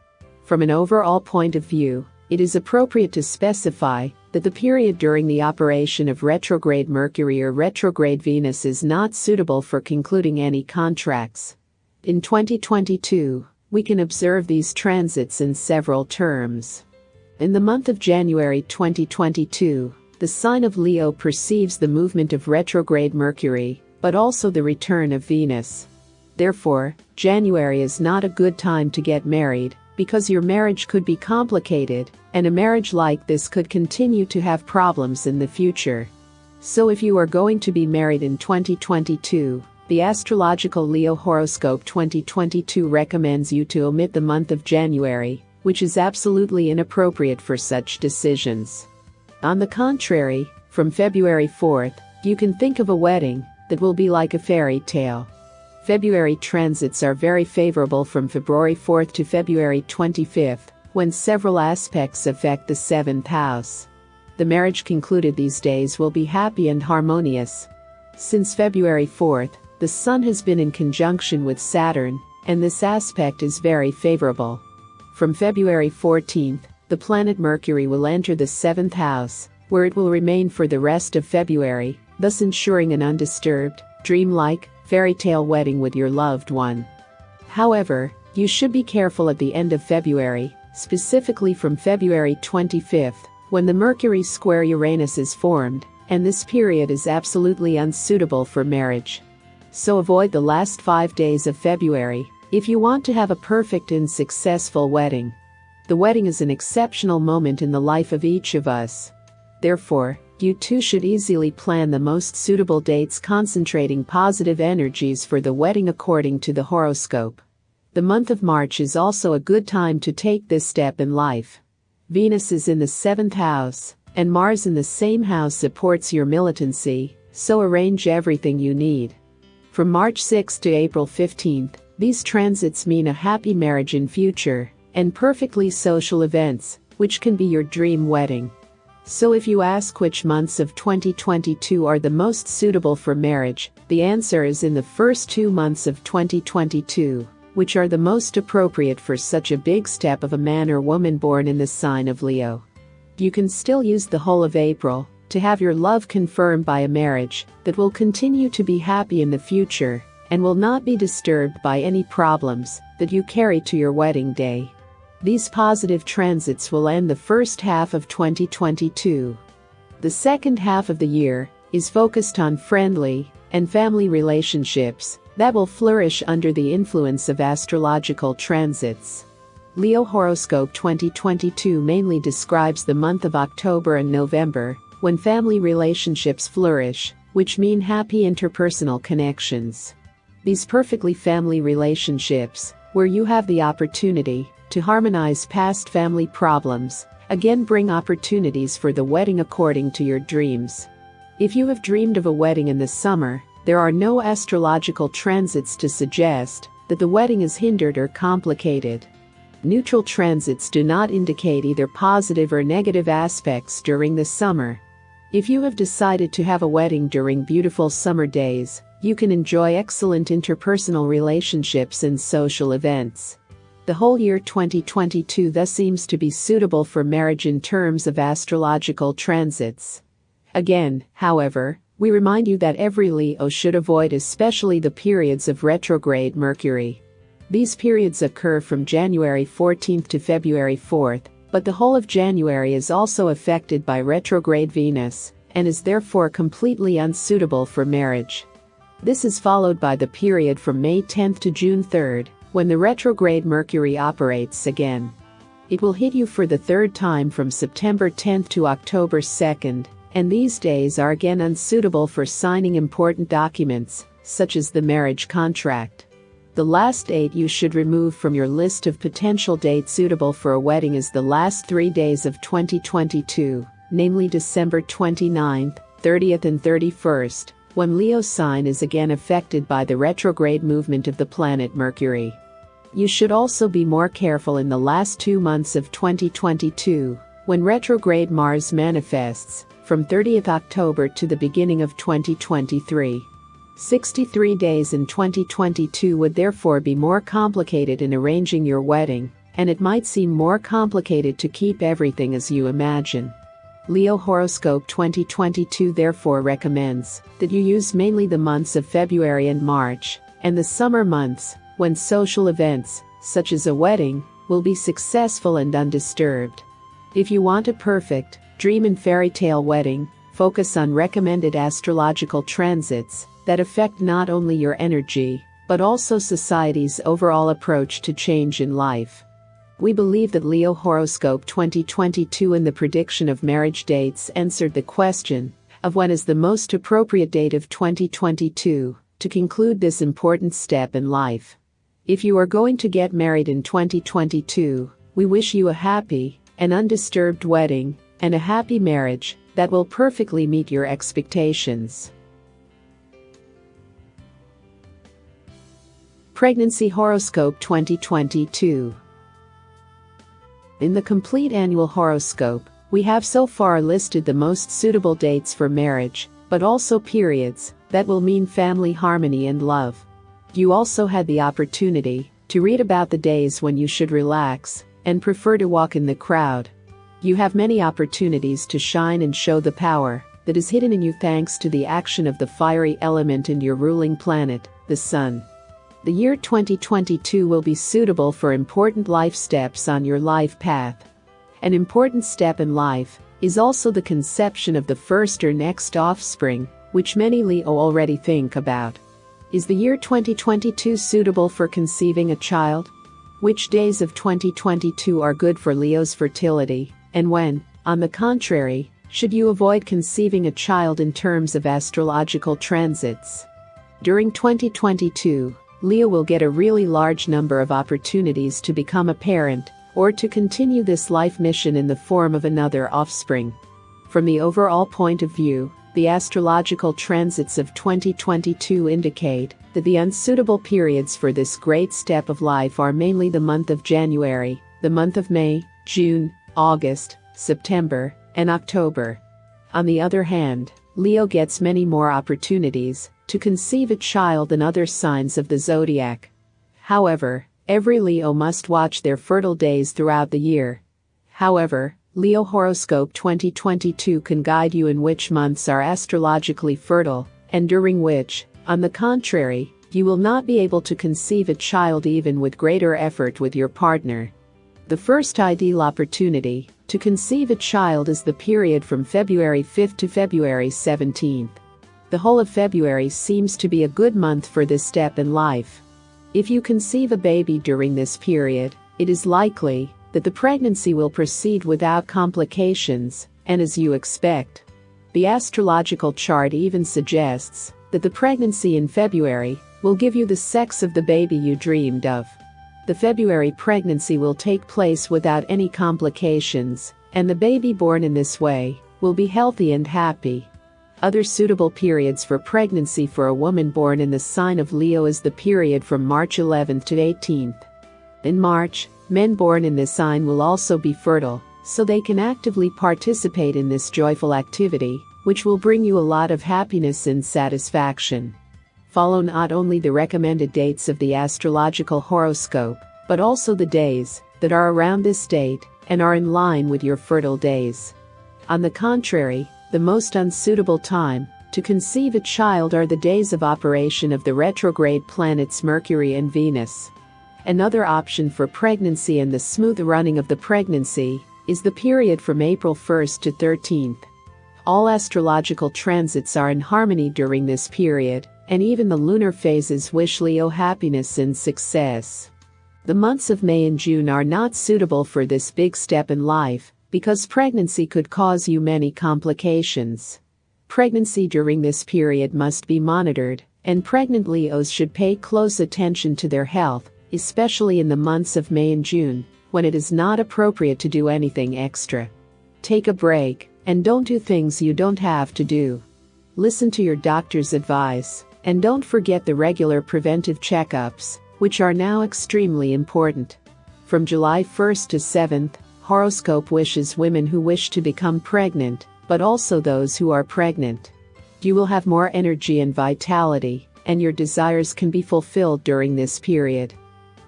From an overall point of view, it is appropriate to specify that the period during the operation of retrograde Mercury or retrograde Venus is not suitable for concluding any contracts. In 2022, we can observe these transits in several terms. In the month of January 2022, the sign of Leo perceives the movement of retrograde Mercury, but also the return of Venus. Therefore, January is not a good time to get married, because your marriage could be complicated, and a marriage like this could continue to have problems in the future. So if you are going to be married in 2022, the Astrological Leo Horoscope 2022 recommends you to omit the month of January, which is absolutely inappropriate for such decisions. On the contrary, from February 4th, you can think of a wedding that will be like a fairy tale. February transits are very favorable from February 4th to February 25th, when several aspects affect the 7th house. The marriage concluded these days will be happy and harmonious. Since February 4th, the Sun has been in conjunction with Saturn, and this aspect is very favorable. From February 14th, the planet Mercury will enter the 7th house, where it will remain for the rest of February, thus ensuring an undisturbed, dreamlike, fairy tale wedding with your loved one. However, you should be careful at the end of February, specifically from February 25th, when the Mercury square Uranus is formed, and this period is absolutely unsuitable for marriage. So avoid the last 5 days of February if you want to have a perfect and successful wedding. The wedding is an exceptional moment in the life of each of us. Therefore, you too should easily plan the most suitable dates, concentrating positive energies for the wedding according to the horoscope. The month of March is also a good time to take this step in life. Venus is in the 7th house, and Mars in the same house supports your militancy, so arrange everything you need. From March 6th to April 15th, these transits mean a happy marriage in future, and perfectly social events, which can be your dream wedding. So if you ask which months of 2022 are the most suitable for marriage, the answer is in the first 2 months of 2022, which are the most appropriate for such a big step of a man or woman born in the sign of Leo. You can still use the whole of April to have your love confirmed by a marriage that will continue to be happy in the future, and will not be disturbed by any problems that you carry to your wedding day. These positive transits will end the first half of 2022. The second half of the year is focused on friendly and family relationships that will flourish under the influence of astrological transits. Leo Horoscope 2022 mainly describes the month of October and November, when family relationships flourish, which mean happy interpersonal connections. These perfectly family relationships, where you have the opportunity to harmonize past family problems, again bring opportunities for the wedding according to your dreams. If you have dreamed of a wedding in the summer, there are no astrological transits to suggest that the wedding is hindered or complicated. Neutral transits do not indicate either positive or negative aspects during the summer. If you have decided to have a wedding during beautiful summer days, you can enjoy excellent interpersonal relationships and social events. The whole year 2022 thus seems to be suitable for marriage in terms of astrological transits. Again, however, we remind you that every Leo should avoid especially the periods of retrograde Mercury. These periods occur from January 14th to February 4th, but the whole of January is also affected by retrograde Venus, and is therefore completely unsuitable for marriage. This is followed by the period from May 10th to June 3rd, when the retrograde Mercury operates again. It will hit you for the third time from September 10th to October 2nd, and these days are again unsuitable for signing important documents, such as the marriage contract. The last date you should remove from your list of potential dates suitable for a wedding is the last 3 days of 2022, namely December 29th, 30th and 31st, when Leo's sign is again affected by the retrograde movement of the planet Mercury. You should also be more careful in the last 2 months of 2022, when retrograde Mars manifests, from 30th October to the beginning of 2023. 63 days in 2022 would therefore be more complicated in arranging your wedding, and it might seem more complicated to keep everything as you imagine. Leo Horoscope 2022 therefore recommends that you use mainly the months of February and March, and the summer months, when social events, such as a wedding, will be successful and undisturbed. If you want a perfect, dream and fairy tale wedding, focus on recommended astrological transits that affect not only your energy, but also society's overall approach to change in life. We believe that Leo Horoscope 2022 in the prediction of marriage dates answered the question of when is the most appropriate date of 2022 to conclude this important step in life. If you are going to get married in 2022, we wish you a happy and undisturbed wedding and a happy marriage that will perfectly meet your expectations. Pregnancy Horoscope 2022. In the complete annual horoscope, we have so far listed the most suitable dates for marriage, but also periods that will mean family harmony and love. You also had the opportunity to read about the days when you should relax and prefer to walk in the crowd. You have many opportunities to shine and show the power that is hidden in you thanks to the action of the fiery element in your ruling planet, the Sun. The year 2022 will be suitable for important life steps on your life path. An important step in life is also the conception of the first or next offspring, which many Leo already think about. Is the year 2022 suitable for conceiving a child? Which days of 2022 are good for Leo's fertility, and when, on the contrary, should you avoid conceiving a child in terms of astrological transits? During 2022, Leo will get a really large number of opportunities to become a parent, or to continue this life mission in the form of another offspring. From the overall point of view, the astrological transits of 2022 indicate that the unsuitable periods for this great step of life are mainly the month of January, the month of May, June, August, September, and October. On the other hand, Leo gets many more opportunities to conceive a child than other signs of the zodiac. However, every Leo must watch their fertile days throughout the year. However, Leo Horoscope 2022 can guide you in which months are astrologically fertile, and during which, on the contrary, you will not be able to conceive a child even with greater effort with your partner. The first ideal opportunity to conceive a child is the period from February 5th to February 17th. The whole of February seems to be a good month for this step in life. If you conceive a baby during this period, It is likely that the pregnancy will proceed without complications, and as you expect. The astrological chart even suggests that the pregnancy in February will give you the sex of the baby you dreamed of. The February pregnancy will take place without any complications, and the baby born in this way will be healthy and happy. Other suitable periods for pregnancy for a woman born in the sign of Leo is the period from March 11th to 18th. In March, men born in this sign will also be fertile, so they can actively participate in this joyful activity, which will bring you a lot of happiness and satisfaction. Follow not only the recommended dates of the astrological horoscope, but also the days that are around this date and are in line with your fertile days. On the contrary, the most unsuitable time to conceive a child are the days of operation of the retrograde planets Mercury and Venus. Another option for pregnancy and the smooth running of the pregnancy is the period from April 1st to 13th. All astrological transits are in harmony during this period, and even the lunar phases wish Leo happiness and success. The months of May and June are not suitable for this big step in life, because pregnancy could cause you many complications. Pregnancy during this period must be monitored, and pregnant Leos should pay close attention to their health, especially in the months of May and June, when it is not appropriate to do anything extra. Take a break, and don't do things you don't have to do. Listen to your doctor's advice, and don't forget the regular preventive checkups, which are now extremely important. From July 1st to 7th, horoscope wishes women who wish to become pregnant, but also those who are pregnant. You will have more energy and vitality, and your desires can be fulfilled during this period.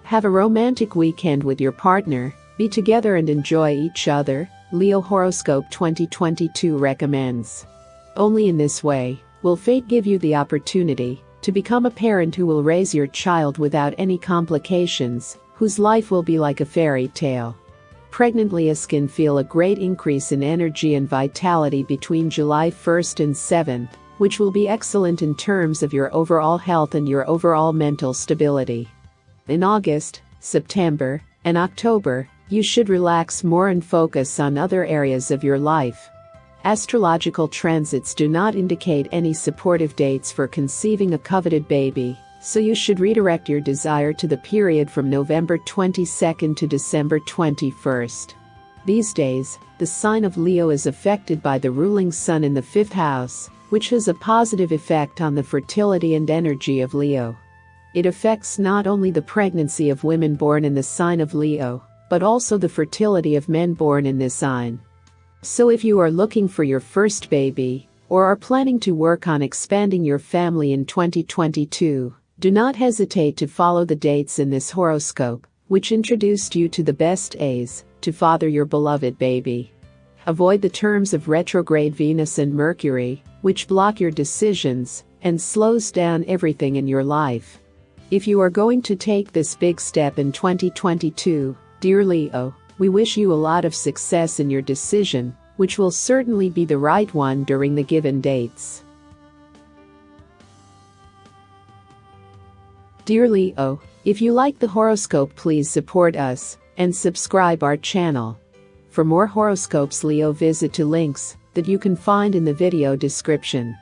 Have a romantic weekend with your partner, be together and enjoy each other, Leo Horoscope 2022 recommends. Only in this way will fate give you the opportunity to become a parent who will raise your child without any complications, whose life will be like a fairy tale. Pregnant Leos can feel a great increase in energy and vitality between July 1st and 7th, which will be excellent in terms of your overall health and your overall mental stability. In August, September, and October, you should relax more and focus on other areas of your life. Astrological transits do not indicate any supportive dates for conceiving a coveted baby, so you should redirect your desire to the period from November 22nd to December 21st. These days, the sign of Leo is affected by the ruling sun in the 5th house, which has a positive effect on the fertility and energy of Leo. It affects not only the pregnancy of women born in the sign of Leo, but also the fertility of men born in this sign. So if you are looking for your first baby, or are planning to work on expanding your family in 2022, do not hesitate to follow the dates in this horoscope, which introduced you to the best days to father your beloved baby. Avoid the terms of retrograde Venus and Mercury, which block your decisions and slows down everything in your life. If you are going to take this big step in 2022, dear Leo, we wish you a lot of success in your decision, which will certainly be the right one during the given dates. Dear Leo, if you like the horoscope, please support us and subscribe our channel. For more horoscopes, Leo, visit to links that you can find in the video description.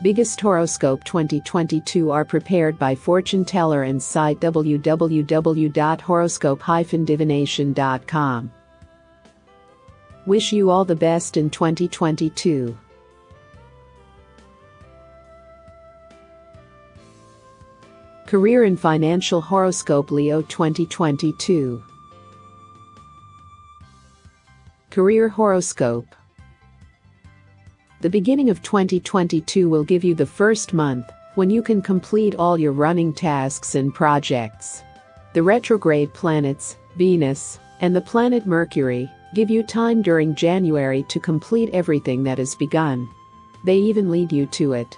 Biggest Horoscope 2022 are prepared by fortune teller and site www.horoscope-divination.com. Wish you all the best in 2022. Career and Financial Horoscope Leo 2022. Career Horoscope. The beginning of 2022 will give you the first month when you can complete all your running tasks and projects. The retrograde planets, Venus, and the planet Mercury, give you time during January to complete everything that has begun. They even lead you to it.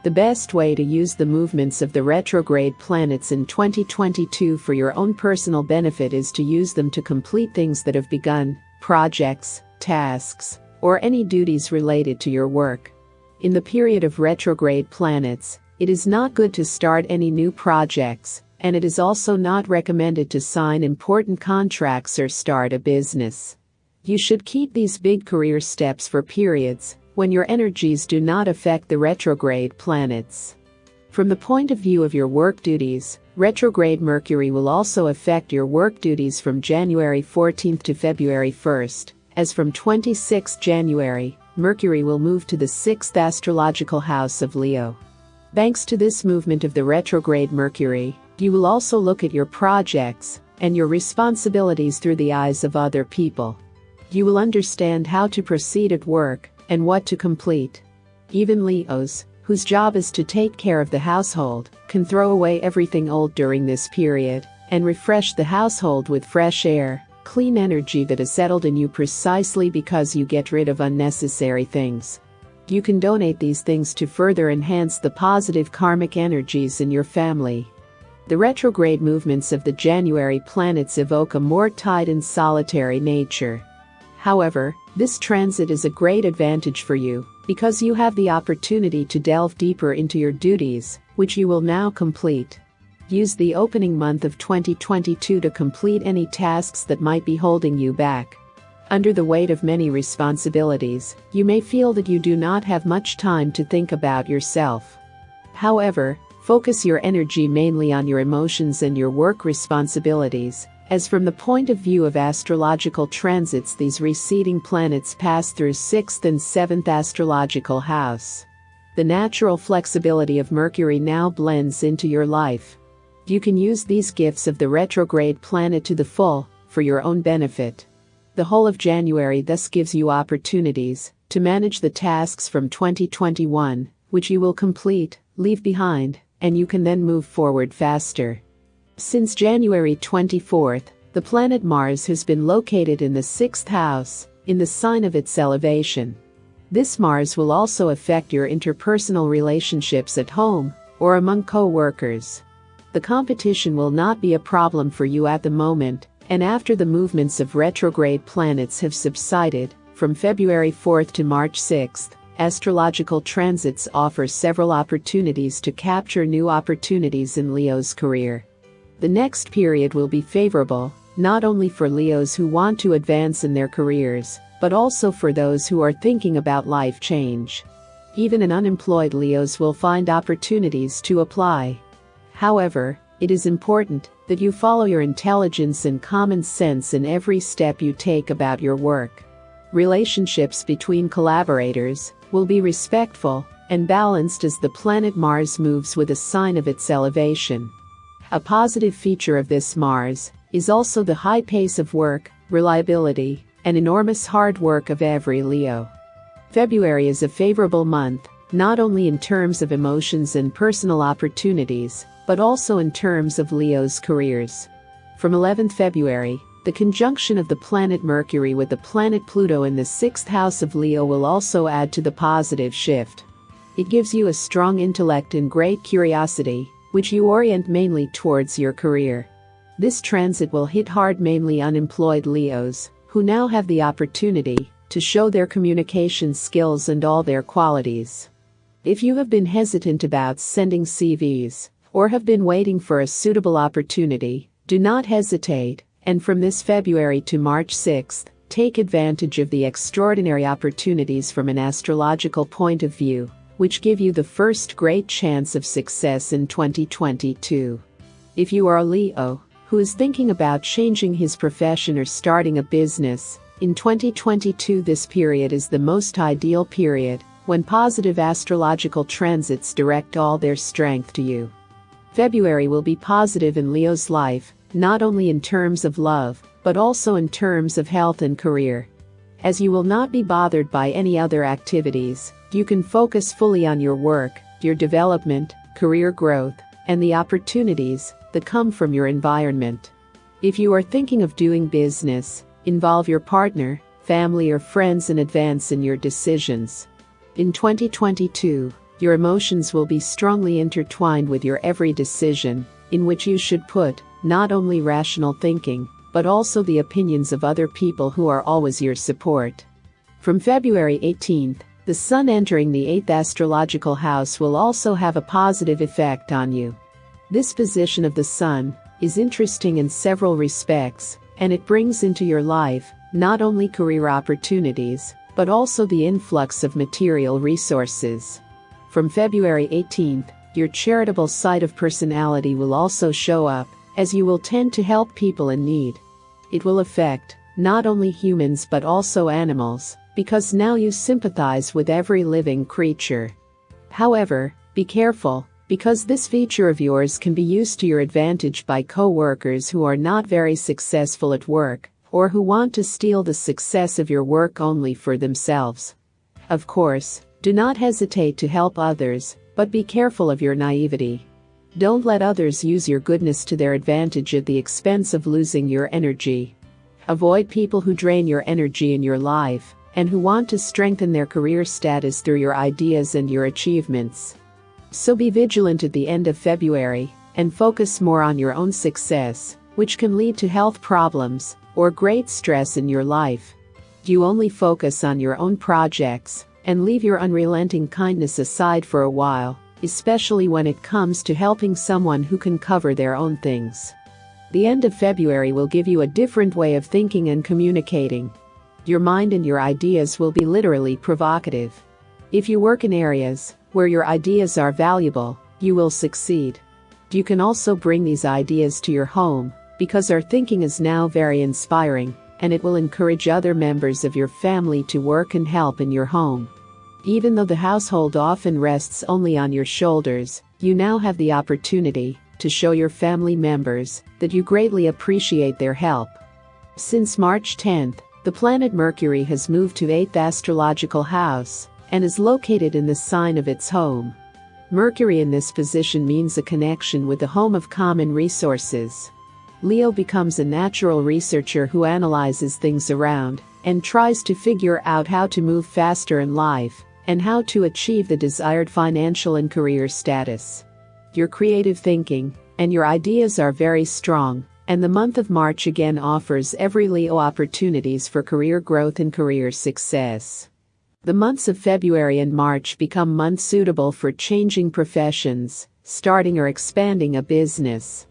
The best way to use the movements of the retrograde planets in 2022 for your own personal benefit is to use them to complete things that have begun, projects, tasks, or any duties related to your work. In the period of retrograde planets, it is not good to start any new projects, and it is also not recommended to sign important contracts or start a business. You should keep these big career steps for periods when your energies do not affect the retrograde planets. From the point of view of your work duties, retrograde Mercury will also affect your work duties from January 14th to February 1st, as from 26 January, Mercury will move to the 6th astrological house of Leo. Thanks to this movement of the retrograde Mercury, you will also look at your projects and your responsibilities through the eyes of other people. You will understand how to proceed at work and what to complete. Even Leos, whose job is to take care of the household, can throw away everything old during this period and refresh the household with fresh air, clean energy that is settled in you precisely because you get rid of unnecessary things. You can donate these things to further enhance the positive karmic energies in your family. The retrograde movements of the January planets evoke a more tight and solitary nature. However, this transit is a great advantage for you because you have the opportunity to delve deeper into your duties, which you will now complete. Use the opening month of 2022 to complete any tasks that might be holding you back. Under the weight of many responsibilities, you may feel that you do not have much time to think about yourself. However, focus your energy mainly on your emotions and your work responsibilities, as from the point of view of astrological transits, these receding planets pass through 6th and 7th astrological house. The natural flexibility of Mercury now blends into your life. You can use these gifts of the retrograde planet to the full, for your own benefit. The whole of January thus gives you opportunities to manage the tasks from 2021, which you will complete, leave behind, and you can then move forward faster. Since January 24th, the planet Mars has been located in the 6th house, in the sign of its elevation. This Mars will also affect your interpersonal relationships at home or among co-workers. The competition will not be a problem for you at the moment, and after the movements of retrograde planets have subsided, from February 4th to March 6th, astrological transits offer several opportunities to capture new opportunities in Leo's career. The next period will be favorable, not only for Leos who want to advance in their careers, but also for those who are thinking about life change. Even an unemployed Leos will find opportunities to apply. However, it is important that you follow your intelligence and common sense in every step you take about your work. Relationships between collaborators will be respectful and balanced as the planet Mars moves with a sign of its elevation. A positive feature of this Mars is also the high pace of work, reliability, and enormous hard work of every Leo. February is a favorable month, not only in terms of emotions and personal opportunities, but also in terms of Leo's careers. From 11th February, the conjunction of the planet Mercury with the planet Pluto in the 6th house of Leo will also add to the positive shift. It gives you a strong intellect and great curiosity, which you orient mainly towards your career. This transit will hit hard mainly unemployed Leos, who now have the opportunity to show their communication skills and all their qualities. If you have been hesitant about sending CVs, or have been waiting for a suitable opportunity, do not hesitate, and from this February to March 6th, take advantage of the extraordinary opportunities from an astrological point of view, which give you the first great chance of success in 2022. If you are a Leo who is thinking about changing his profession or starting a business, in 2022 this period is the most ideal period, when positive astrological transits direct all their strength to you. February will be positive in Leo's life, not only in terms of love, but also in terms of health and career. As you will not be bothered by any other activities, you can focus fully on your work, your development, career growth, and the opportunities that come from your environment. If you are thinking of doing business, involve your partner, family, or friends in advance in your decisions. In 2022, your emotions will be strongly intertwined with your every decision, in which you should put not only rational thinking, but also the opinions of other people who are always your support. From February 18th, the Sun entering the 8th astrological house will also have a positive effect on you. This position of the Sun is interesting in several respects, and it brings into your life not only career opportunities, but also the influx of material resources. From February 18th, your charitable side of personality will also show up, as you will tend to help people in need. It will affect not only humans but also animals, because now you sympathize with every living creature. However, be careful, because this feature of yours can be used to your advantage by co-workers who are not very successful at work, or who want to steal the success of your work only for themselves. Of course, do not hesitate to help others, but be careful of your naivety. Don't let others use your goodness to their advantage at the expense of losing your energy. Avoid people who drain your energy in your life, and who want to strengthen their career status through your ideas and your achievements. So be vigilant at the end of February, and focus more on your own success, which can lead to health problems, or great stress in your life. You only focus on your own projects, and leave your unrelenting kindness aside for a while, especially when it comes to helping someone who can cover their own things. The end of February will give you a different way of thinking and communicating. Your mind and your ideas will be literally provocative. If you work in areas where your ideas are valuable, you will succeed. You can also bring these ideas to your home, because our thinking is now very inspiring, and it will encourage other members of your family to work and help in your home. Even though the household often rests only on your shoulders, you now have the opportunity to show your family members that you greatly appreciate their help. Since March 10th, the planet Mercury has moved to 8th astrological house and is located in the sign of its home. Mercury in this position means a connection with the home of common resources. Leo becomes a natural researcher who analyzes things around and tries to figure out how to move faster in life and how to achieve the desired financial and career status. Your creative thinking and your ideas are very strong, and the month of March again offers every Leo opportunities for career growth and career success. The months of February and March become months suitable for changing professions, starting or expanding a business.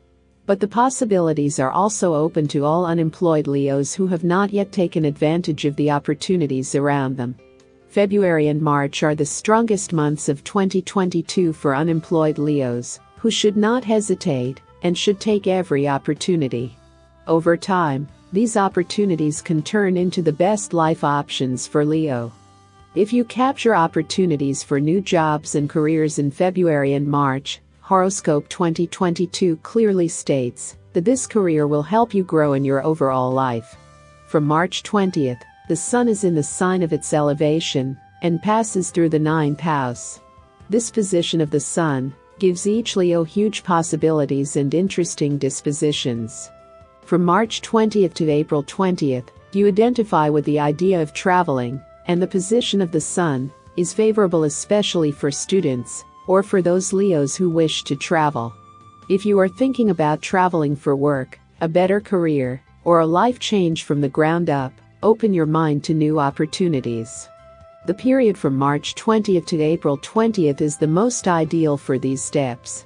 But the possibilities are also open to all unemployed Leos who have not yet taken advantage of the opportunities around them. February and March are the strongest months of 2022 for unemployed Leos, who should not hesitate and should take every opportunity. Over time, these opportunities can turn into the best life options for Leo. If you capture opportunities for new jobs and careers in February and March, Horoscope 2022 clearly states that this career will help you grow in your overall life. From March 20th, the Sun is in the sign of its elevation and passes through the 9th house. This position of the Sun gives each Leo huge possibilities and interesting dispositions. From March 20th to April 20th, you identify with the idea of traveling, and the position of the Sun is favorable especially for students, or for those Leos who wish to travel. If you are thinking about traveling for work, a better career, or a life change from the ground up, open your mind to new opportunities. The period from March 20th to April 20th is the most ideal for these steps.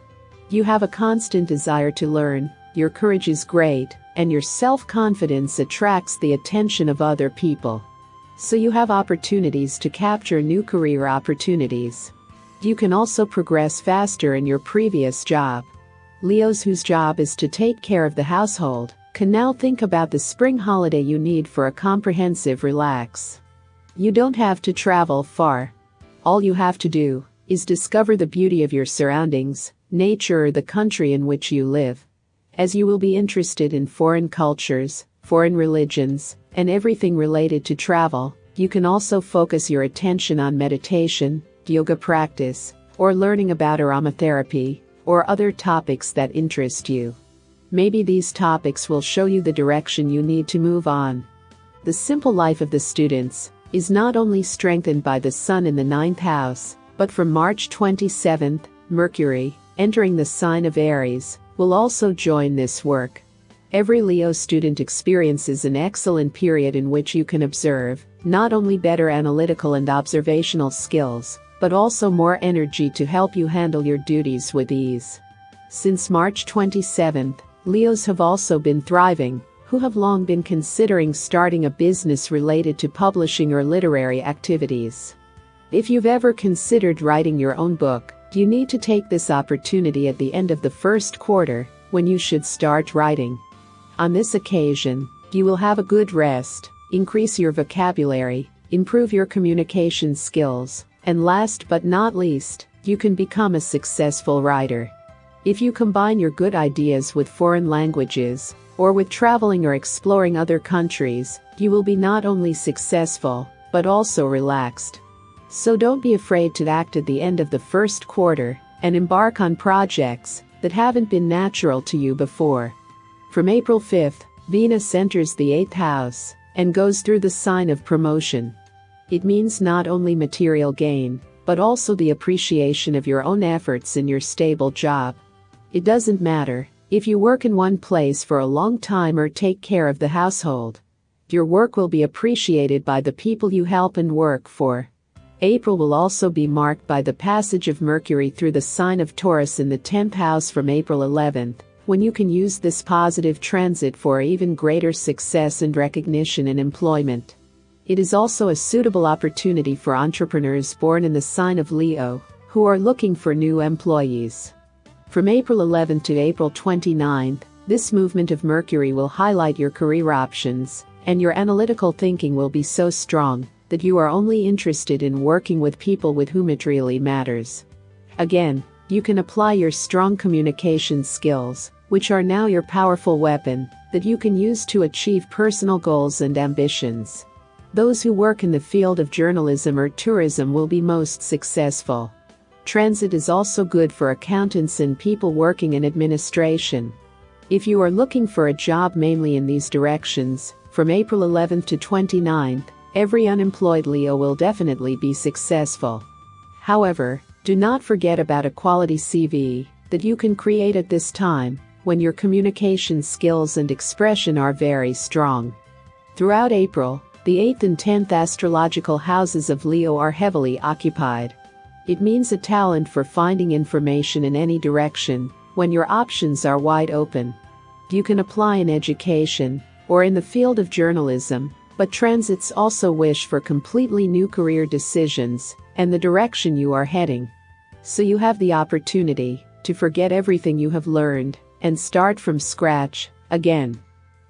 You have a constant desire to learn, your courage is great, and your self-confidence attracts the attention of other people. So you have opportunities to capture new career opportunities. You can also progress faster in your previous job. Leos whose job is to take care of the household can now think about the spring holiday you need for a comprehensive relax. You don't have to travel far. All you have to do is discover the beauty of your surroundings, nature, or the country in which you live. As you will be interested in foreign cultures, foreign religions, and everything related to travel, you can also focus your attention on meditation, yoga practice, or learning about aromatherapy, or other topics that interest you. Maybe these topics will show you the direction you need to move on. The simple life of the students is not only strengthened by the Sun in the 9th house, but from March 27th, Mercury, entering the sign of Aries, will also join this work. Every Leo student experiences an excellent period in which you can observe not only better analytical and observational skills, but also more energy to help you handle your duties with ease. Since March 27th, Leos have also been thriving, who have long been considering starting a business related to publishing or literary activities. If you've ever considered writing your own book, you need to take this opportunity at the end of the first quarter, when you should start writing. On this occasion, you will have a good rest, increase your vocabulary, improve your communication skills, and last but not least, you can become a successful writer. If you combine your good ideas with foreign languages, or with traveling or exploring other countries, you will be not only successful, but also relaxed. So don't be afraid to act at the end of the first quarter and embark on projects that haven't been natural to you before. From April 5th, Venus enters the 8th house and goes through the sign of promotion. It means not only material gain, but also the appreciation of your own efforts in your stable job. It doesn't matter if you work in one place for a long time or take care of the household. Your work will be appreciated by the people you help and work for. April will also be marked by the passage of Mercury through the sign of Taurus in the 10th house from April 11th, when you can use this positive transit for even greater success and recognition in employment. It is also a suitable opportunity for entrepreneurs born in the sign of Leo, who are looking for new employees. From April 11th to April 29th, this movement of Mercury will highlight your career options, and your analytical thinking will be so strong that you are only interested in working with people with whom it really matters. Again, you can apply your strong communication skills, which are now your powerful weapon, that you can use to achieve personal goals and ambitions. Those who work in the field of journalism or tourism will be most successful. Transit is also good for accountants and people working in administration. If you are looking for a job mainly in these directions, from April 11th to 29th, every unemployed Leo will definitely be successful. However, do not forget about a quality CV that you can create at this time, when your communication skills and expression are very strong. Throughout April, the 8th and 10th astrological houses of Leo are heavily occupied. It means a talent for finding information in any direction, when your options are wide open. You can apply in education, or in the field of journalism, but transits also wish for completely new career decisions, and the direction you are heading. So you have the opportunity to forget everything you have learned, and start from scratch, again.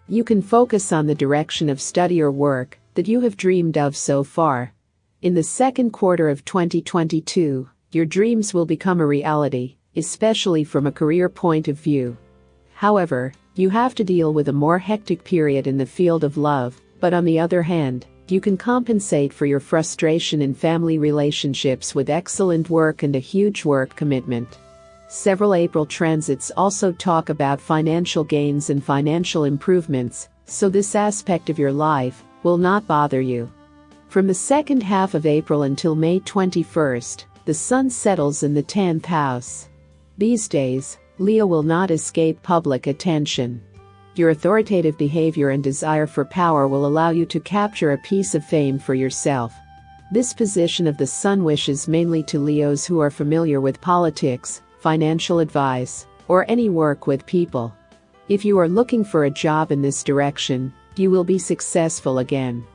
You can focus on the direction of study or work that you have dreamed of so far. In the second quarter of 2022, your dreams will become a reality, especially from a career point of view. However, you have to deal with a more hectic period in the field of love, but on the other hand, you can compensate for your frustration in family relationships with excellent work and a huge work commitment. Several April transits also talk about financial gains and financial improvements, so this aspect of your life will not bother you. From the second half of April until May 21st, the Sun settles in the 10th house. These days, Leo will not escape public attention. Your authoritative behavior and desire for power will allow you to capture a piece of fame for yourself. This position of the Sun wishes mainly to Leos who are familiar with politics, financial advice, or any work with people. If you are looking for a job in this direction, you will be successful again.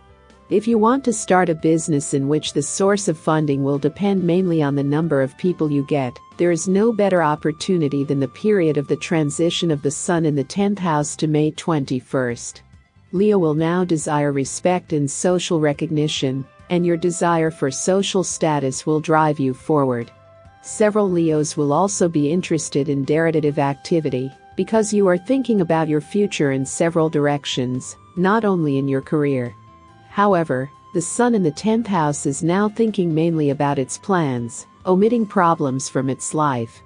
If you want to start a business in which the source of funding will depend mainly on the number of people you get, there is no better opportunity than the period of the transition of the Sun in the 10th house to May 21st. Leo will now desire respect and social recognition, and your desire for social status will drive you forward. Several Leos will also be interested in derivative activity, because you are thinking about your future in several directions, not only in your career. However, the Sun in the 10th house is now thinking mainly about its plans, omitting problems from its life.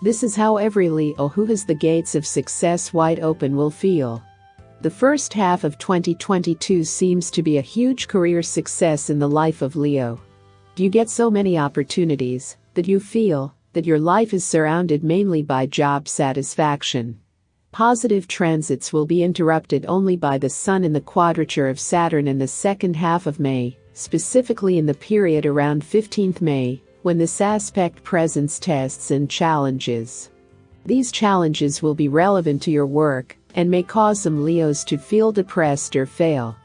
This is how every Leo who has the gates of success wide open will feel. The first half of 2022 seems to be a huge career success in the life of Leo. You get so many opportunities that you feel that your life is surrounded mainly by job satisfaction. Positive transits will be interrupted only by the Sun in the quadrature of Saturn in the second half of May, specifically in the period around 15th May, when this aspect presents tests and challenges. These challenges will be relevant to your work and may cause some Leos to feel depressed or fail.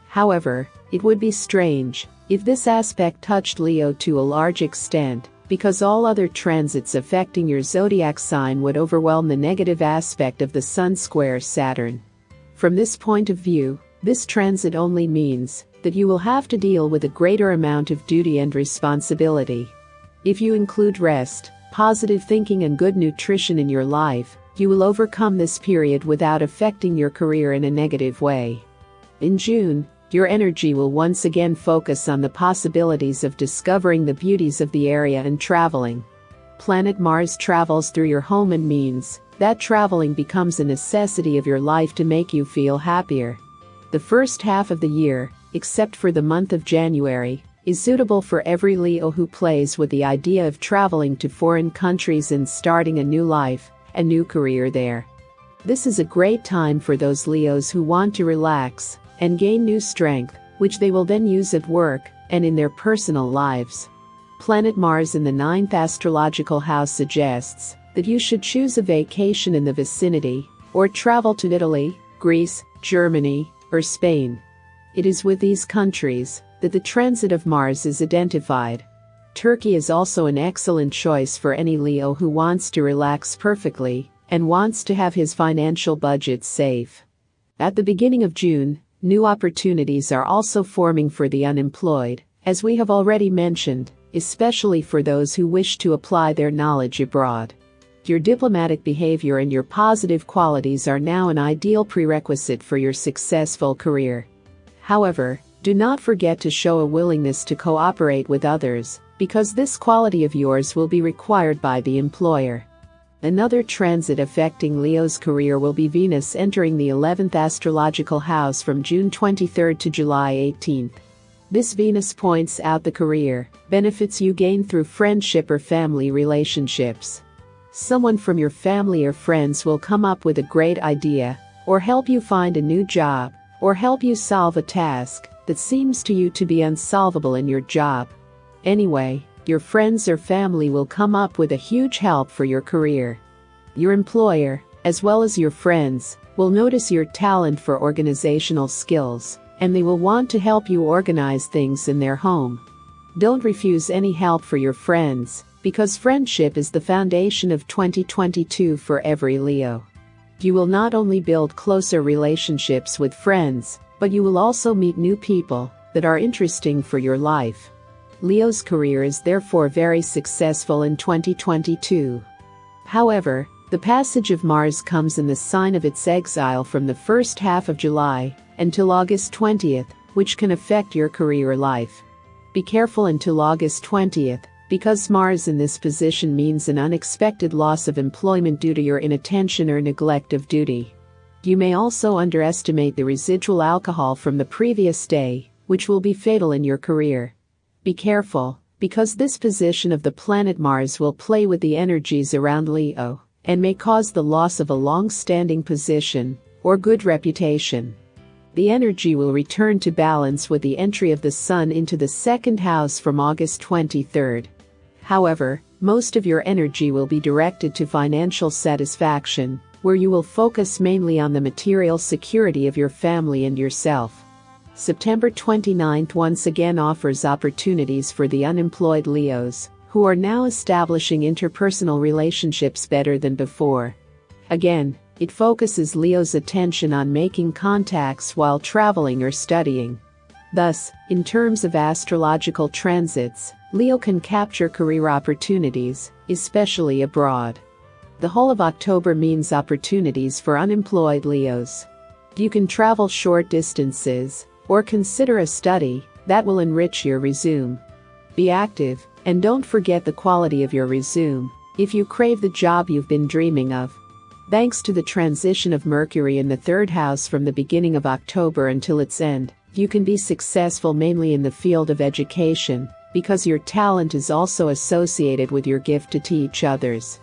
However, it would be strange if this aspect touched Leo to a large extent, because all other transits affecting your zodiac sign would overwhelm the negative aspect of the Sun square Saturn. From this point of view, this transit only means that you will have to deal with a greater amount of duty and responsibility. If you include rest, positive thinking and good nutrition in your life, you will overcome this period without affecting your career in a negative way. In June, your energy will once again focus on the possibilities of discovering the beauties of the area and traveling. Planet Mars travels through your home and means that traveling becomes a necessity of your life to make you feel happier. The first half of the year, except for the month of January, is suitable for every Leo who plays with the idea of traveling to foreign countries and starting a new life, a new career there. This is a great time for those Leos who want to relax and gain new strength, which they will then use at work and in their personal lives. Planet Mars in the 9th astrological house suggests that you should choose a vacation in the vicinity or travel to Italy, Greece, Germany, or Spain. It is with these countries that the transit of Mars is identified. Turkey is also an excellent choice for any Leo who wants to relax perfectly and wants to have his financial budget safe. At the beginning of June, new opportunities are also forming for the unemployed, as we have already mentioned, especially for those who wish to apply their knowledge abroad. Your diplomatic behavior and your positive qualities are now an ideal prerequisite for your successful career. However, do not forget to show a willingness to cooperate with others, because this quality of yours will be required by the employer. Another transit affecting Leo's career will be Venus entering the 11th astrological house from June 23 to July 18. This Venus points out the career benefits you gain through friendship or family relationships. Someone from your family or friends will come up with a great idea, or help you find a new job, or help you solve a task that seems to you to be unsolvable in your job. Anyway, your friends or family will come up with a huge help for your career. Your employer, as well as your friends, will notice your talent for organizational skills, and they will want to help you organize things in their home. Don't refuse any help for your friends, because friendship is the foundation of 2022 for every Leo. You will not only build closer relationships with friends, but you will also meet new people that are interesting for your life. Leo's career is therefore very successful in 2022. However, the passage of Mars comes in the sign of its exile from the first half of July until August 20th, which can affect your career life. Be careful until August 20th, because Mars in this position means an unexpected loss of employment due to your inattention or neglect of duty. You may also underestimate the residual alcohol from the previous day, which will be fatal in your career. Be careful, because this position of the planet Mars will play with the energies around Leo and may cause the loss of a long-standing position or good reputation. The energy will return to balance with the entry of the Sun into the second house from August 23rd. However, most of your energy will be directed to financial satisfaction, where you will focus mainly on the material security of your family and yourself. September 29th once again offers opportunities for the unemployed Leos, who are now establishing interpersonal relationships better than before. Again, it focuses Leo's attention on making contacts while traveling or studying. Thus, in terms of astrological transits, Leo can capture career opportunities, especially abroad. The whole of October means opportunities for unemployed Leos. You can travel short distances, or consider a study that will enrich your resume. Be active, and don't forget the quality of your resume if you crave the job you've been dreaming of. Thanks to the transition of Mercury in the third house from the beginning of October until its end, you can be successful mainly in the field of education, because your talent is also associated with your gift to teach others.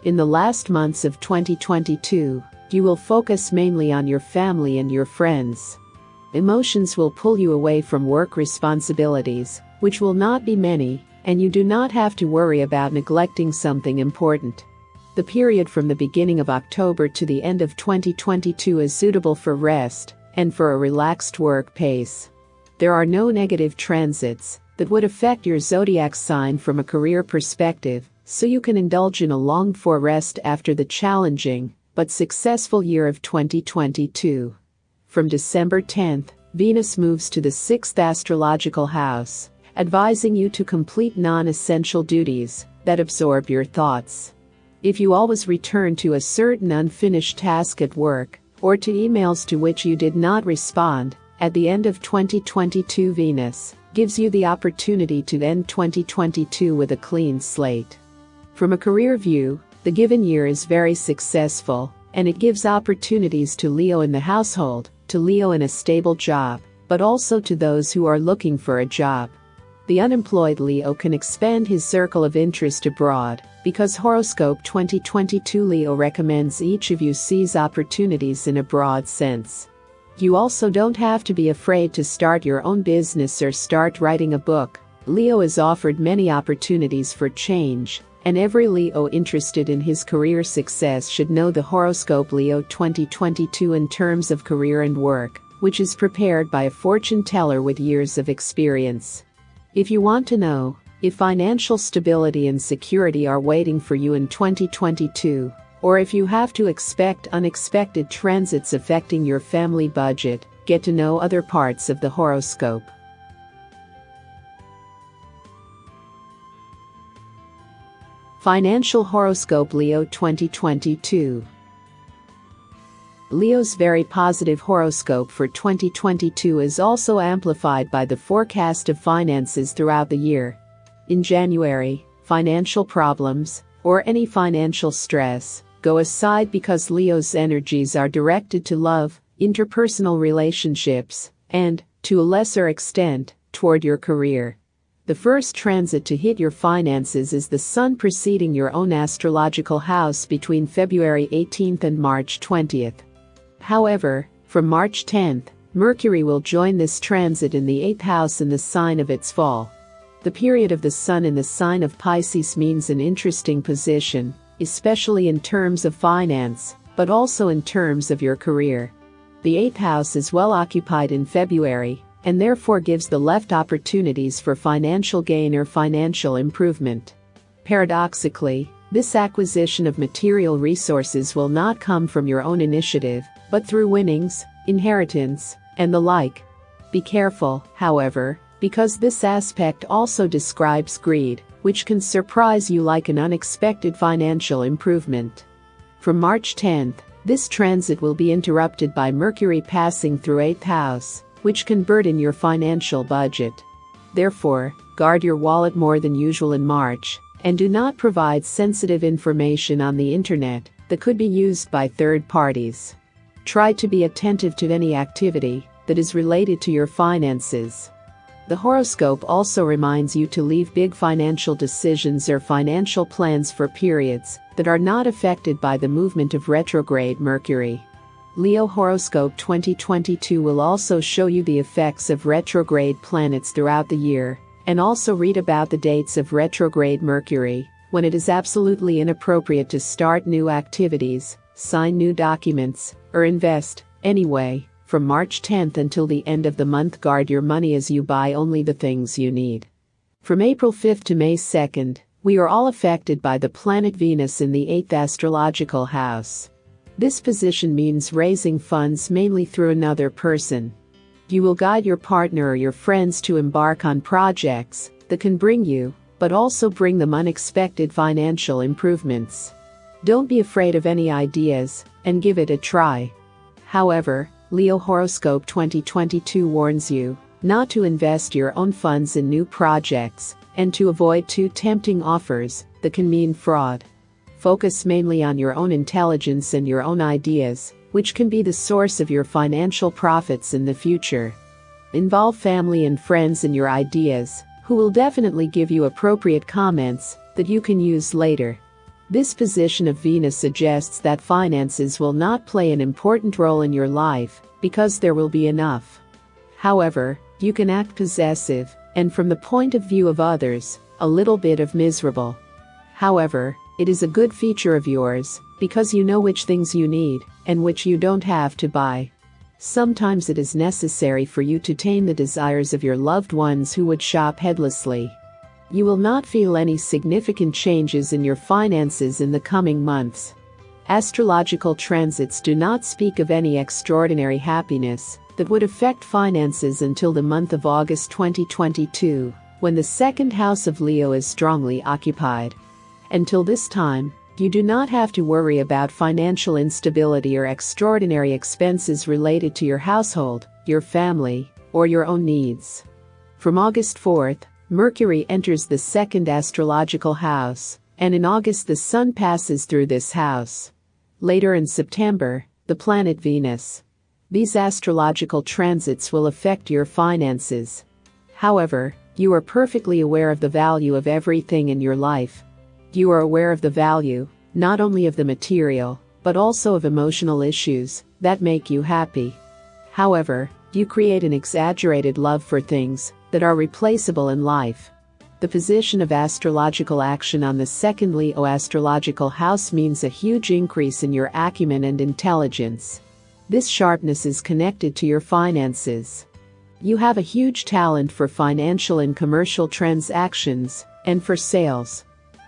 In the last months of 2022, you will focus mainly on your family and your friends. Emotions will pull you away from work responsibilities, which will not be many, and you do not have to worry about neglecting something important. The period from the beginning of October to the end of 2022 is suitable for rest and for a relaxed work pace. There are no negative transits that would affect your zodiac sign from a career perspective, so you can indulge in a longed-for rest after the challenging but successful year of 2022. From December 10th, Venus moves to the 6th astrological house, advising you to complete non-essential duties that absorb your thoughts. If you always return to a certain unfinished task at work, or to emails to which you did not respond, at the end of 2022 Venus gives you the opportunity to end 2022 with a clean slate. From a career view, the given year is very successful, and it gives opportunities to Leo in the household, to Leo in a stable job, but also to those who are looking for a job. The unemployed Leo can expand his circle of interest abroad, because Horoscope 2022 Leo recommends each of you seize opportunities in a broad sense. You also don't have to be afraid to start your own business or start writing a book. Leo is offered many opportunities for change, and every Leo interested in his career success should know the Horoscope Leo 2022 in terms of career and work, which is prepared by a fortune teller with years of experience. If you want to know if financial stability and security are waiting for you in 2022, or if you have to expect unexpected transits affecting your family budget, get to know other parts of the horoscope. Financial Horoscope Leo 2022. Leo's very positive horoscope for 2022 is also amplified by the forecast of finances throughout the year. In January, financial problems, or any financial stress, go aside because Leo's energies are directed to love, interpersonal relationships, and, to a lesser extent, toward your career. The first transit to hit your finances is the Sun preceding your own astrological house between February 18th and March 20th. However, from March 10th, Mercury will join this transit in the 8th house in the sign of its fall. The period of the Sun in the sign of Pisces means an interesting position, especially in terms of finance, but also in terms of your career. The 8th house is well occupied in February, and therefore gives the left opportunities for financial gain or financial improvement. Paradoxically, this acquisition of material resources will not come from your own initiative, but through winnings, inheritance, and the like. Be careful, however, because this aspect also describes greed, which can surprise you like an unexpected financial improvement. From March 10th, this transit will be interrupted by Mercury passing through 8th house, which can burden your financial budget. Therefore, guard your wallet more than usual in March, and do not provide sensitive information on the internet that could be used by third parties. Try to be attentive to any activity that is related to your finances. The horoscope also reminds you to leave big financial decisions or financial plans for periods that are not affected by the movement of retrograde Mercury. Leo Horoscope 2022 will also show you the effects of retrograde planets throughout the year, and also read about the dates of retrograde Mercury, when it is absolutely inappropriate to start new activities, sign new documents, or invest. Anyway, from March 10th until the end of the month, guard your money as you buy only the things you need. From April 5th to May 2nd, we are all affected by the planet Venus in the 8th astrological house. This position means raising funds mainly through another person. You will guide your partner or your friends to embark on projects that can bring you, but also bring them unexpected financial improvements. Don't be afraid of any ideas, and give it a try. However, Leo Horoscope 2022 warns you not to invest your own funds in new projects, and to avoid too tempting offers that can mean fraud. Focus mainly on your own intelligence and your own ideas, which can be the source of your financial profits in the future. Involve family and friends in your ideas, who will definitely give you appropriate comments that you can use later. This position of Venus suggests that finances will not play an important role in your life, because there will be enough. However, you can act possessive, and from the point of view of others, a little bit of miserable. However, It is a good feature of yours, because you know which things you need, and which you don't have to buy. Sometimes it is necessary for you to tame the desires of your loved ones who would shop heedlessly. You will not feel any significant changes in your finances in the coming months. Astrological transits do not speak of any extraordinary happiness that would affect finances until the month of August 2022, when the second house of Leo is strongly occupied. Until this time, you do not have to worry about financial instability or extraordinary expenses related to your household, your family, or your own needs. From August 4th, Mercury enters the second astrological house, and in August the Sun passes through this house. Later in September, the planet Venus. These astrological transits will affect your finances. However, you are perfectly aware of the value of everything in your life. You are aware of the value, not only of the material, but also of emotional issues that make you happy. However, you create an exaggerated love for things that are replaceable in life. The position of astrological action on the second Leo astrological house means a huge increase in your acumen and intelligence. This sharpness is connected to your finances. You have a huge talent for financial and commercial transactions, and for sales.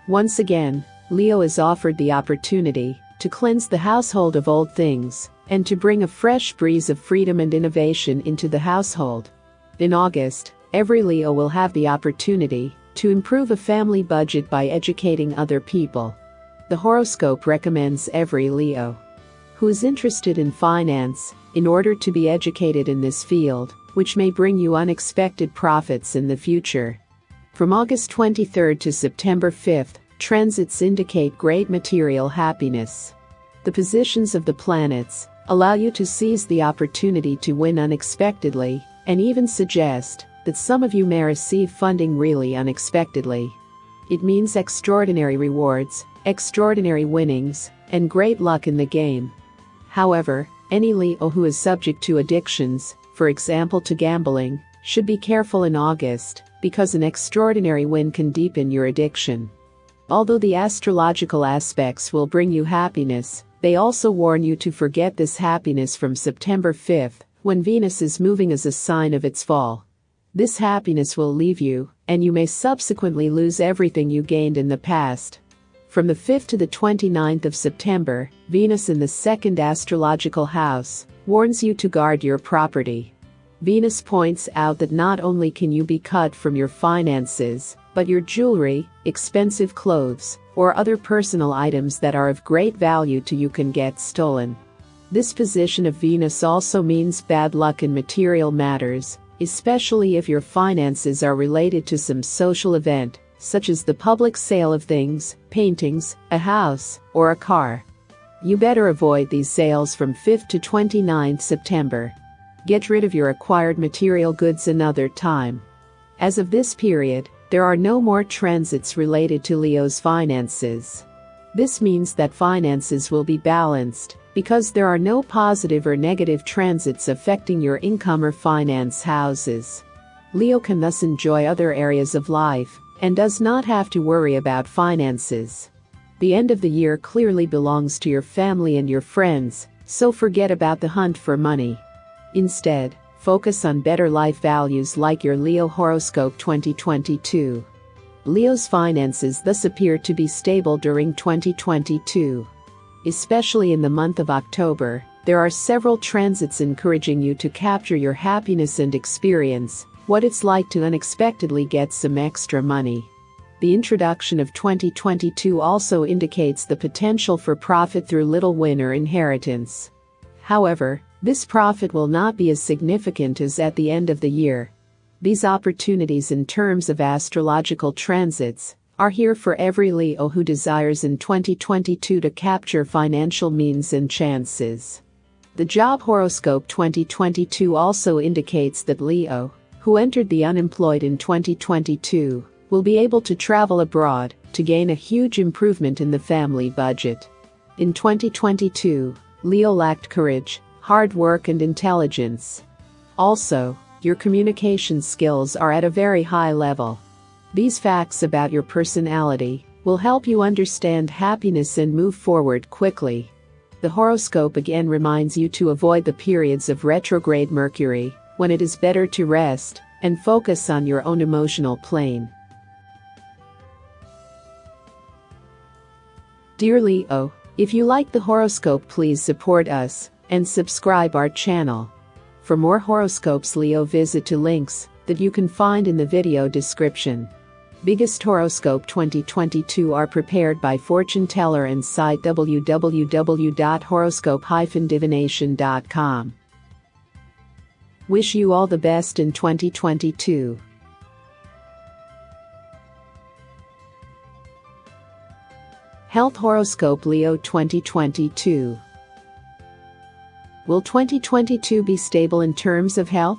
Once again, Leo is offered the opportunity to cleanse the household of old things, and to bring a fresh breeze of freedom and innovation into the household. In August, every Leo will have the opportunity to improve a family budget by educating other people. The horoscope recommends every Leo who is interested in finance, in order to be educated in this field, which may bring you unexpected profits in the future. From August 23rd to September 5th, transits indicate great material happiness. The positions of the planets allow you to seize the opportunity to win unexpectedly, and even suggest that some of you may receive funding really unexpectedly. It means extraordinary rewards, extraordinary winnings, and great luck in the game. However, any Leo who is subject to addictions, for example to gambling, should be careful in August, because an extraordinary win can deepen your addiction. Although the astrological aspects will bring you happiness, they also warn you to forget this happiness from September 5th, when Venus is moving as a sign of its fall. This happiness will leave you, and you may subsequently lose everything you gained in the past. From the 5th to the 29th of September, Venus in the second astrological house warns you to guard your property. Venus points out that not only can you be cut from your finances, but your jewelry, expensive clothes, or other personal items that are of great value to you can get stolen. This position of Venus also means bad luck in material matters, especially if your finances are related to some social event, such as the public sale of things, paintings, a house, or a car. You better avoid these sales from 5th to 29th September. Get rid of your acquired material goods another time. As of this period, there are no more transits related to Leo's finances. This means that finances will be balanced, because there are no positive or negative transits affecting your income or finance houses. Leo can thus enjoy other areas of life, and does not have to worry about finances. The end of the year clearly belongs to your family and your friends, so forget about the hunt for money. Instead, focus on better life values like your Leo Horoscope 2022. Leo's finances thus appear to be stable during 2022. Especially in the month of October, there are several transits encouraging you to capture your happiness and experience what it's like to unexpectedly get some extra money. The introduction of 2022 also indicates the potential for profit through little win or inheritance. However, this profit will not be as significant as at the end of the year. These opportunities in terms of astrological transits are here for every Leo who desires in 2022 to capture financial means and chances. The Job Horoscope 2022 also indicates that Leo, who entered the unemployed in 2022, will be able to travel abroad to gain a huge improvement in the family budget. In 2022, Leo lacked courage, hard work and intelligence. Also, your communication skills are at a very high level. These facts about your personality will help you understand happiness and move forward quickly. The horoscope again reminds you to avoid the periods of retrograde Mercury, when it is better to rest and focus on your own emotional plane. Dear Leo, if you like the horoscope, please support us and subscribe our channel. For more horoscopes, Leo, visit to links that you can find in the video description. Biggest Horoscope 2022 are prepared by fortune teller and site www.horoscope-divination.com. Wish you all the best in 2022. Health Horoscope Leo 2022. Will 2022 be stable in terms of health?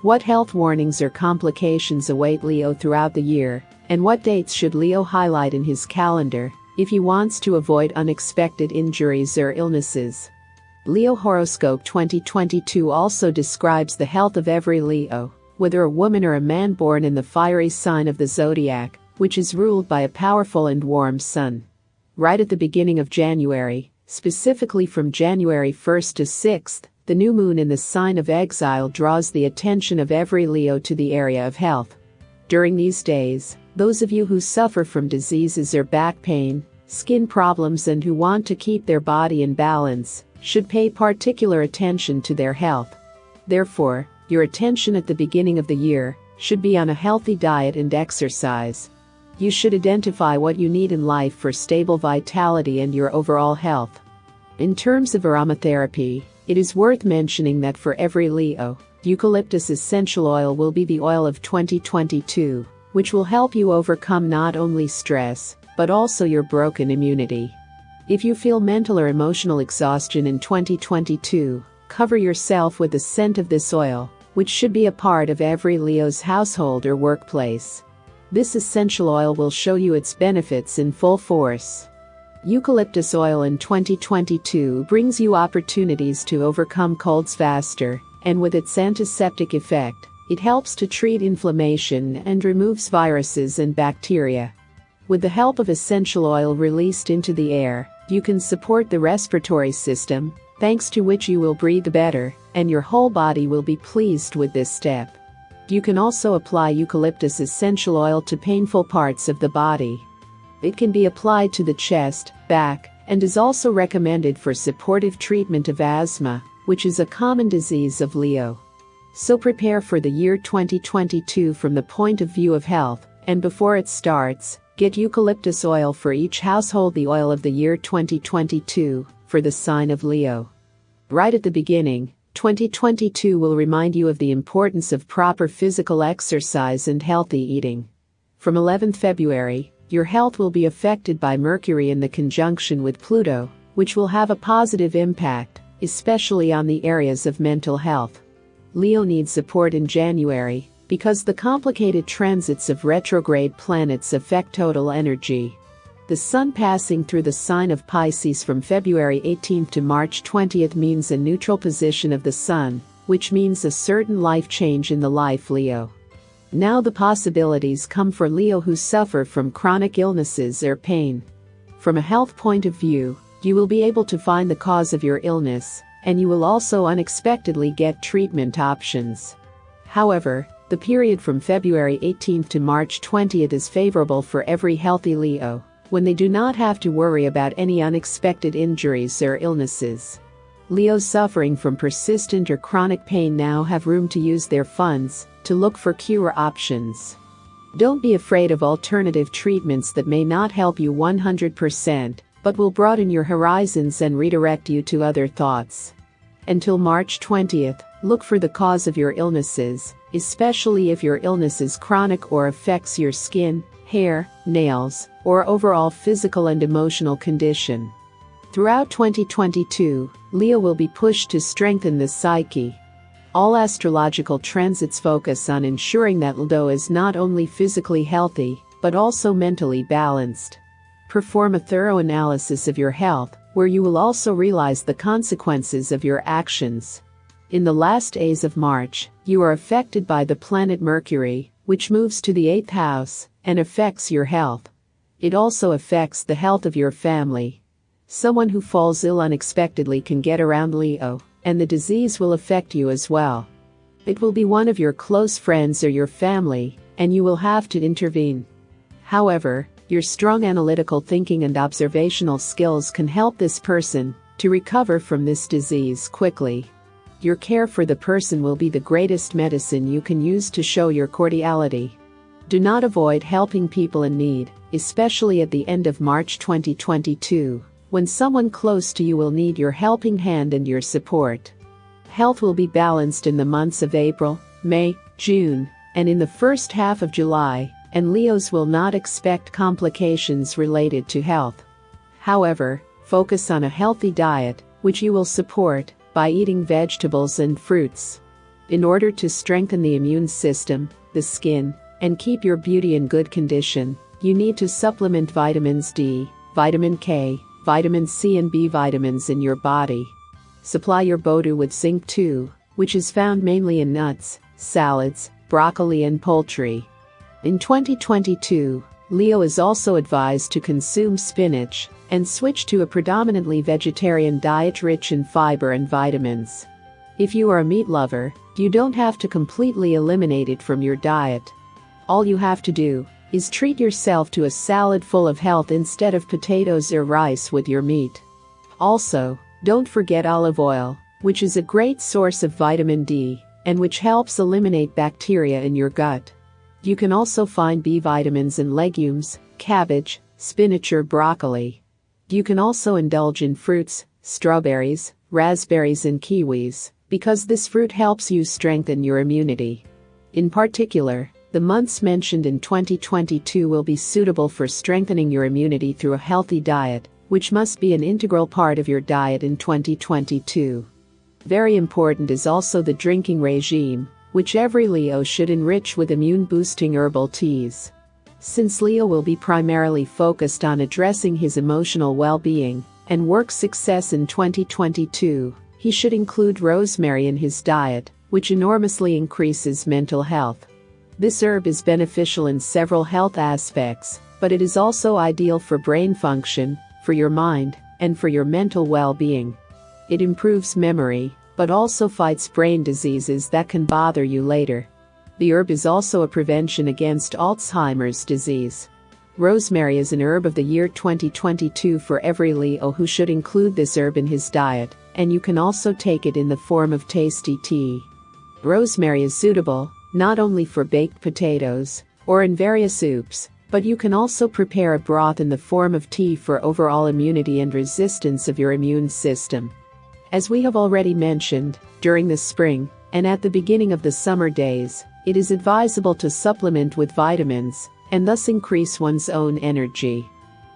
What health warnings or complications await Leo throughout the year, and what dates should Leo highlight in his calendar if he wants to avoid unexpected injuries or illnesses? Leo Horoscope 2022 also describes the health of every Leo, whether a woman or a man born in the fiery sign of the zodiac, which is ruled by a powerful and warm sun. Right at the beginning of January, specifically from January 1st to 6th, the new moon in the sign of exile draws the attention of every Leo to the area of health. During these days, those of you who suffer from diseases or back pain, skin problems, and who want to keep their body in balance, should pay particular attention to their health. Therefore, your attention at the beginning of the year should be on a healthy diet and exercise. You should identify what you need in life for stable vitality and your overall health. In terms of aromatherapy, it is worth mentioning that for every Leo, eucalyptus essential oil will be the oil of 2022, which will help you overcome not only stress, but also your broken immunity. If you feel mental or emotional exhaustion in 2022, cover yourself with the scent of this oil, which should be a part of every Leo's household or workplace. This essential oil will show you its benefits in full force. Eucalyptus oil in 2022 brings you opportunities to overcome colds faster, and with its antiseptic effect, it helps to treat inflammation and removes viruses and bacteria. With the help of essential oil released into the air, you can support the respiratory system, thanks to which you will breathe better, and your whole body will be pleased with this step. You can also apply eucalyptus essential oil to painful parts of the body. It can be applied to the chest, back, and is also recommended for supportive treatment of asthma, which is a common disease of Leo. So prepare for the year 2022 from the point of view of health, and before it starts, get eucalyptus oil for each household, the oil of the year 2022, for the sign of Leo. Right at the beginning, 2022 will remind you of the importance of proper physical exercise and healthy eating. From 11th February, your health will be affected by Mercury in the conjunction with Pluto, which will have a positive impact, especially on the areas of mental health. Leo needs support in January, because the complicated transits of retrograde planets affect total energy. The Sun passing through the sign of Pisces from February 18th to March 20th means a neutral position of the Sun, which means a certain life change in the life Leo. Now the possibilities come for Leo who suffer from chronic illnesses or pain. From a health point of view, you will be able to find the cause of your illness, and you will also unexpectedly get treatment options. However, the period from February 18th to March 20th is favorable for every healthy Leo, when they do not have to worry about any unexpected injuries or illnesses. Leos suffering from persistent or chronic pain now have room to use their funds to look for cure options. Don't be afraid of alternative treatments that may not help you 100%, but will broaden your horizons and redirect you to other thoughts. Until March 20th, look for the cause of your illnesses, especially if your illness is chronic or affects your skin, hair, nails, or overall physical and emotional condition. Throughout 2022, Leo will be pushed to strengthen the psyche. All astrological transits focus on ensuring that Leo is not only physically healthy, but also mentally balanced. Perform a thorough analysis of your health, where you will also realize the consequences of your actions. In the last days of March, you are affected by the planet Mercury, which moves to the 8th house and affects your health. It also affects the health of your family. Someone who falls ill unexpectedly can get around Leo, and the disease will affect you as well. It will be one of your close friends or your family, and you will have to intervene. However, your strong analytical thinking and observational skills can help this person to recover from this disease quickly. Your care for the person will be the greatest medicine you can use to show your cordiality. Do not avoid helping people in need, especially at the end of March 2022, when someone close to you will need your helping hand and your support. Health will be balanced in the months of April, May, June, and in the first half of July, and Leos will not expect complications related to health. However, focus on a healthy diet, which you will support by eating vegetables and fruits. In order to strengthen the immune system, the skin, and keep your beauty in good condition, you need to supplement vitamins D, vitamin K, vitamin C and B vitamins in your body. Supply your body with zinc too, which is found mainly in nuts, salads, broccoli and poultry. In 2022, Leo is also advised to consume spinach and switch to a predominantly vegetarian diet rich in fiber and vitamins. If you are a meat lover, you don't have to completely eliminate it from your diet. All you have to do is treat yourself to a salad full of health instead of potatoes or rice with your meat. Also, don't forget olive oil, which is a great source of vitamin D, and which helps eliminate bacteria in your gut. You can also find B vitamins in legumes, cabbage, spinach or broccoli. You can also indulge in fruits, strawberries, raspberries and kiwis, because this fruit helps you strengthen your immunity. In particular, the months mentioned in 2022 will be suitable for strengthening your immunity through a healthy diet, which must be an integral part of your diet in 2022. Very important is also the drinking regime, which every Leo should enrich with immune-boosting herbal teas. Since Leo will be primarily focused on addressing his emotional well-being and work success in 2022, he should include rosemary in his diet, which enormously increases mental health. This herb is beneficial in several health aspects, but it is also ideal for brain function, for your mind, and for your mental well-being. It improves memory, but also fights brain diseases that can bother you later. The herb is also a prevention against Alzheimer's disease. Rosemary is an herb of the year 2022 for every Leo who should include this herb in his diet, and you can also take it in the form of tasty tea. Rosemary is suitable not only for baked potatoes or in various soups, but you can also prepare a broth in the form of tea for overall immunity and resistance of your immune system. As we have already mentioned, during the spring and at the beginning of the summer days, it is advisable to supplement with vitamins and thus increase one's own energy.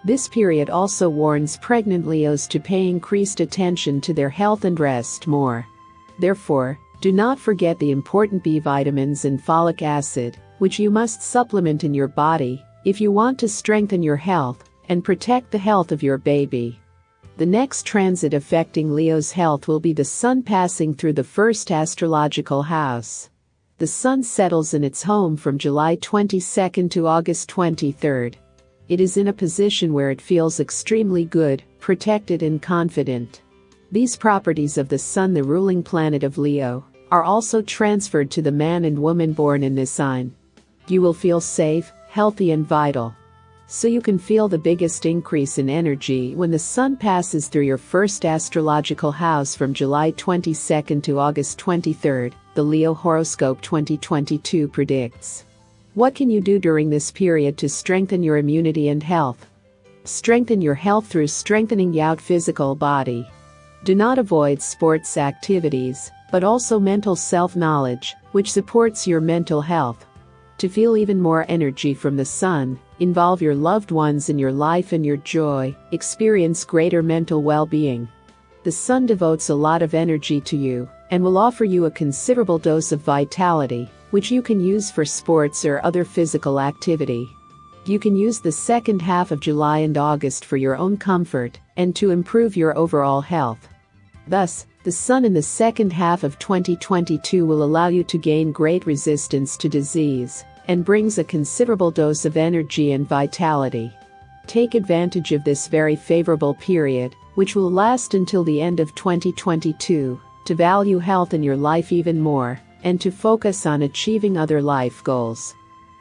This period also warns pregnant Leos to pay increased attention to their health and rest more. Therefore, do not forget the important B vitamins and folic acid, which you must supplement in your body if you want to strengthen your health and protect the health of your baby. The next transit affecting Leo's health will be the Sun passing through the first astrological house. The Sun settles in its home from July 22 to August 23. It is in a position where it feels extremely good, protected and confident. These properties of the Sun, the ruling planet of Leo, are also transferred to the man and woman born in this sign. You will feel safe, healthy and vital. So you can feel the biggest increase in energy when the Sun passes through your first astrological house from July 22 to August 23, the Leo Horoscope 2022 predicts. What can you do during this period to strengthen your immunity and health? Strengthen your health through strengthening your physical body. Do not avoid sports activities, but also mental self-knowledge, which supports your mental health. To feel even more energy from the Sun, involve your loved ones in your life and your joy, experience greater mental well-being. The Sun devotes a lot of energy to you, and will offer you a considerable dose of vitality, which you can use for sports or other physical activity. You can use the second half of July and August for your own comfort, and to improve your overall health. Thus, the Sun in the second half of 2022 will allow you to gain great resistance to disease, and brings a considerable dose of energy and vitality. Take advantage of this very favorable period, which will last until the end of 2022, to value health in your life even more, and to focus on achieving other life goals.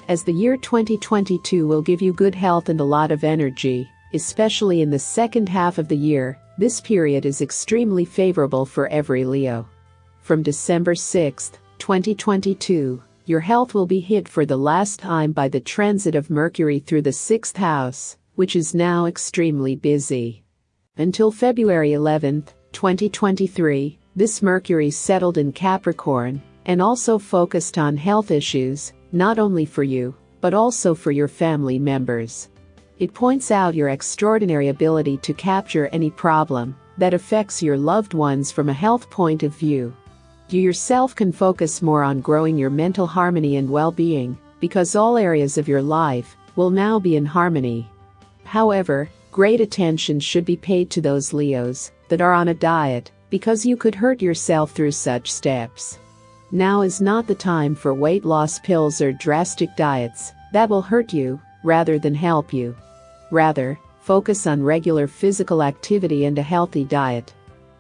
As the year 2022 will give you good health and a lot of energy, especially in the second half of the year, this period is extremely favorable for every Leo. From December 6, 2022, your health will be hit for the last time by the transit of Mercury through the 6th house, which is now extremely busy. Until February 11, 2023, this Mercury settled in Capricorn and also focused on health issues, not only for you, but also for your family members. It points out your extraordinary ability to capture any problem that affects your loved ones from a health point of view. You yourself can focus more on growing your mental harmony and well-being, because all areas of your life will now be in harmony. However, great attention should be paid to those Leos that are on a diet, because you could hurt yourself through such steps. Now is not the time for weight loss pills or drastic diets that will hurt you rather than help you. Rather, focus on regular physical activity and a healthy diet.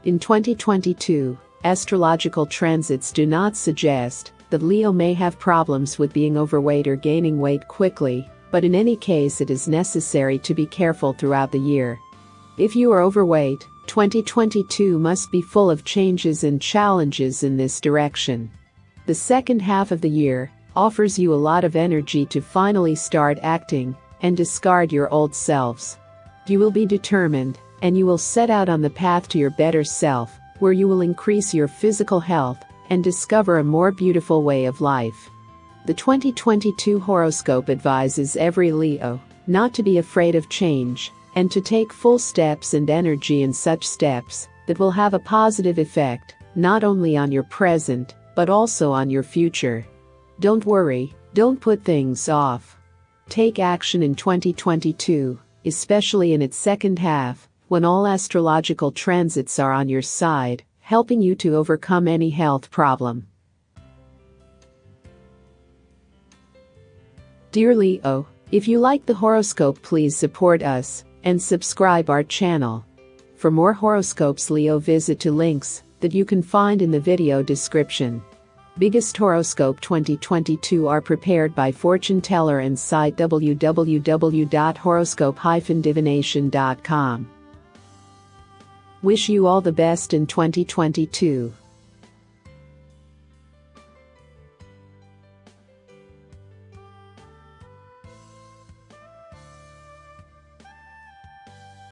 In 2022, astrological transits do not suggest that Leo may have problems with being overweight or gaining weight quickly, but in any case it is necessary to be careful throughout the year. If you are overweight, 2022 must be full of changes and challenges in this direction. The second half of the year offers you a lot of energy to finally start acting and discard your old selves. You will be determined, and you will set out on the path to your better self, where you will increase your physical health and discover a more beautiful way of life. The 2022 horoscope advises every Leo not to be afraid of change and to take full steps and energy in such steps that will have a positive effect, not only on your present, but also on your future. Don't worry, don't put things off. Take action in 2022, especially in its second half, when all astrological transits are on your side, helping you to overcome any health problem. Dear Leo, if you like the horoscope, please support us and subscribe our channel. For more horoscopes, Leo, visit to links that you can find in the video description. Biggest Horoscope 2022 are prepared by fortune teller and site www.horoscope-divination.com. Wish you all the best in 2022.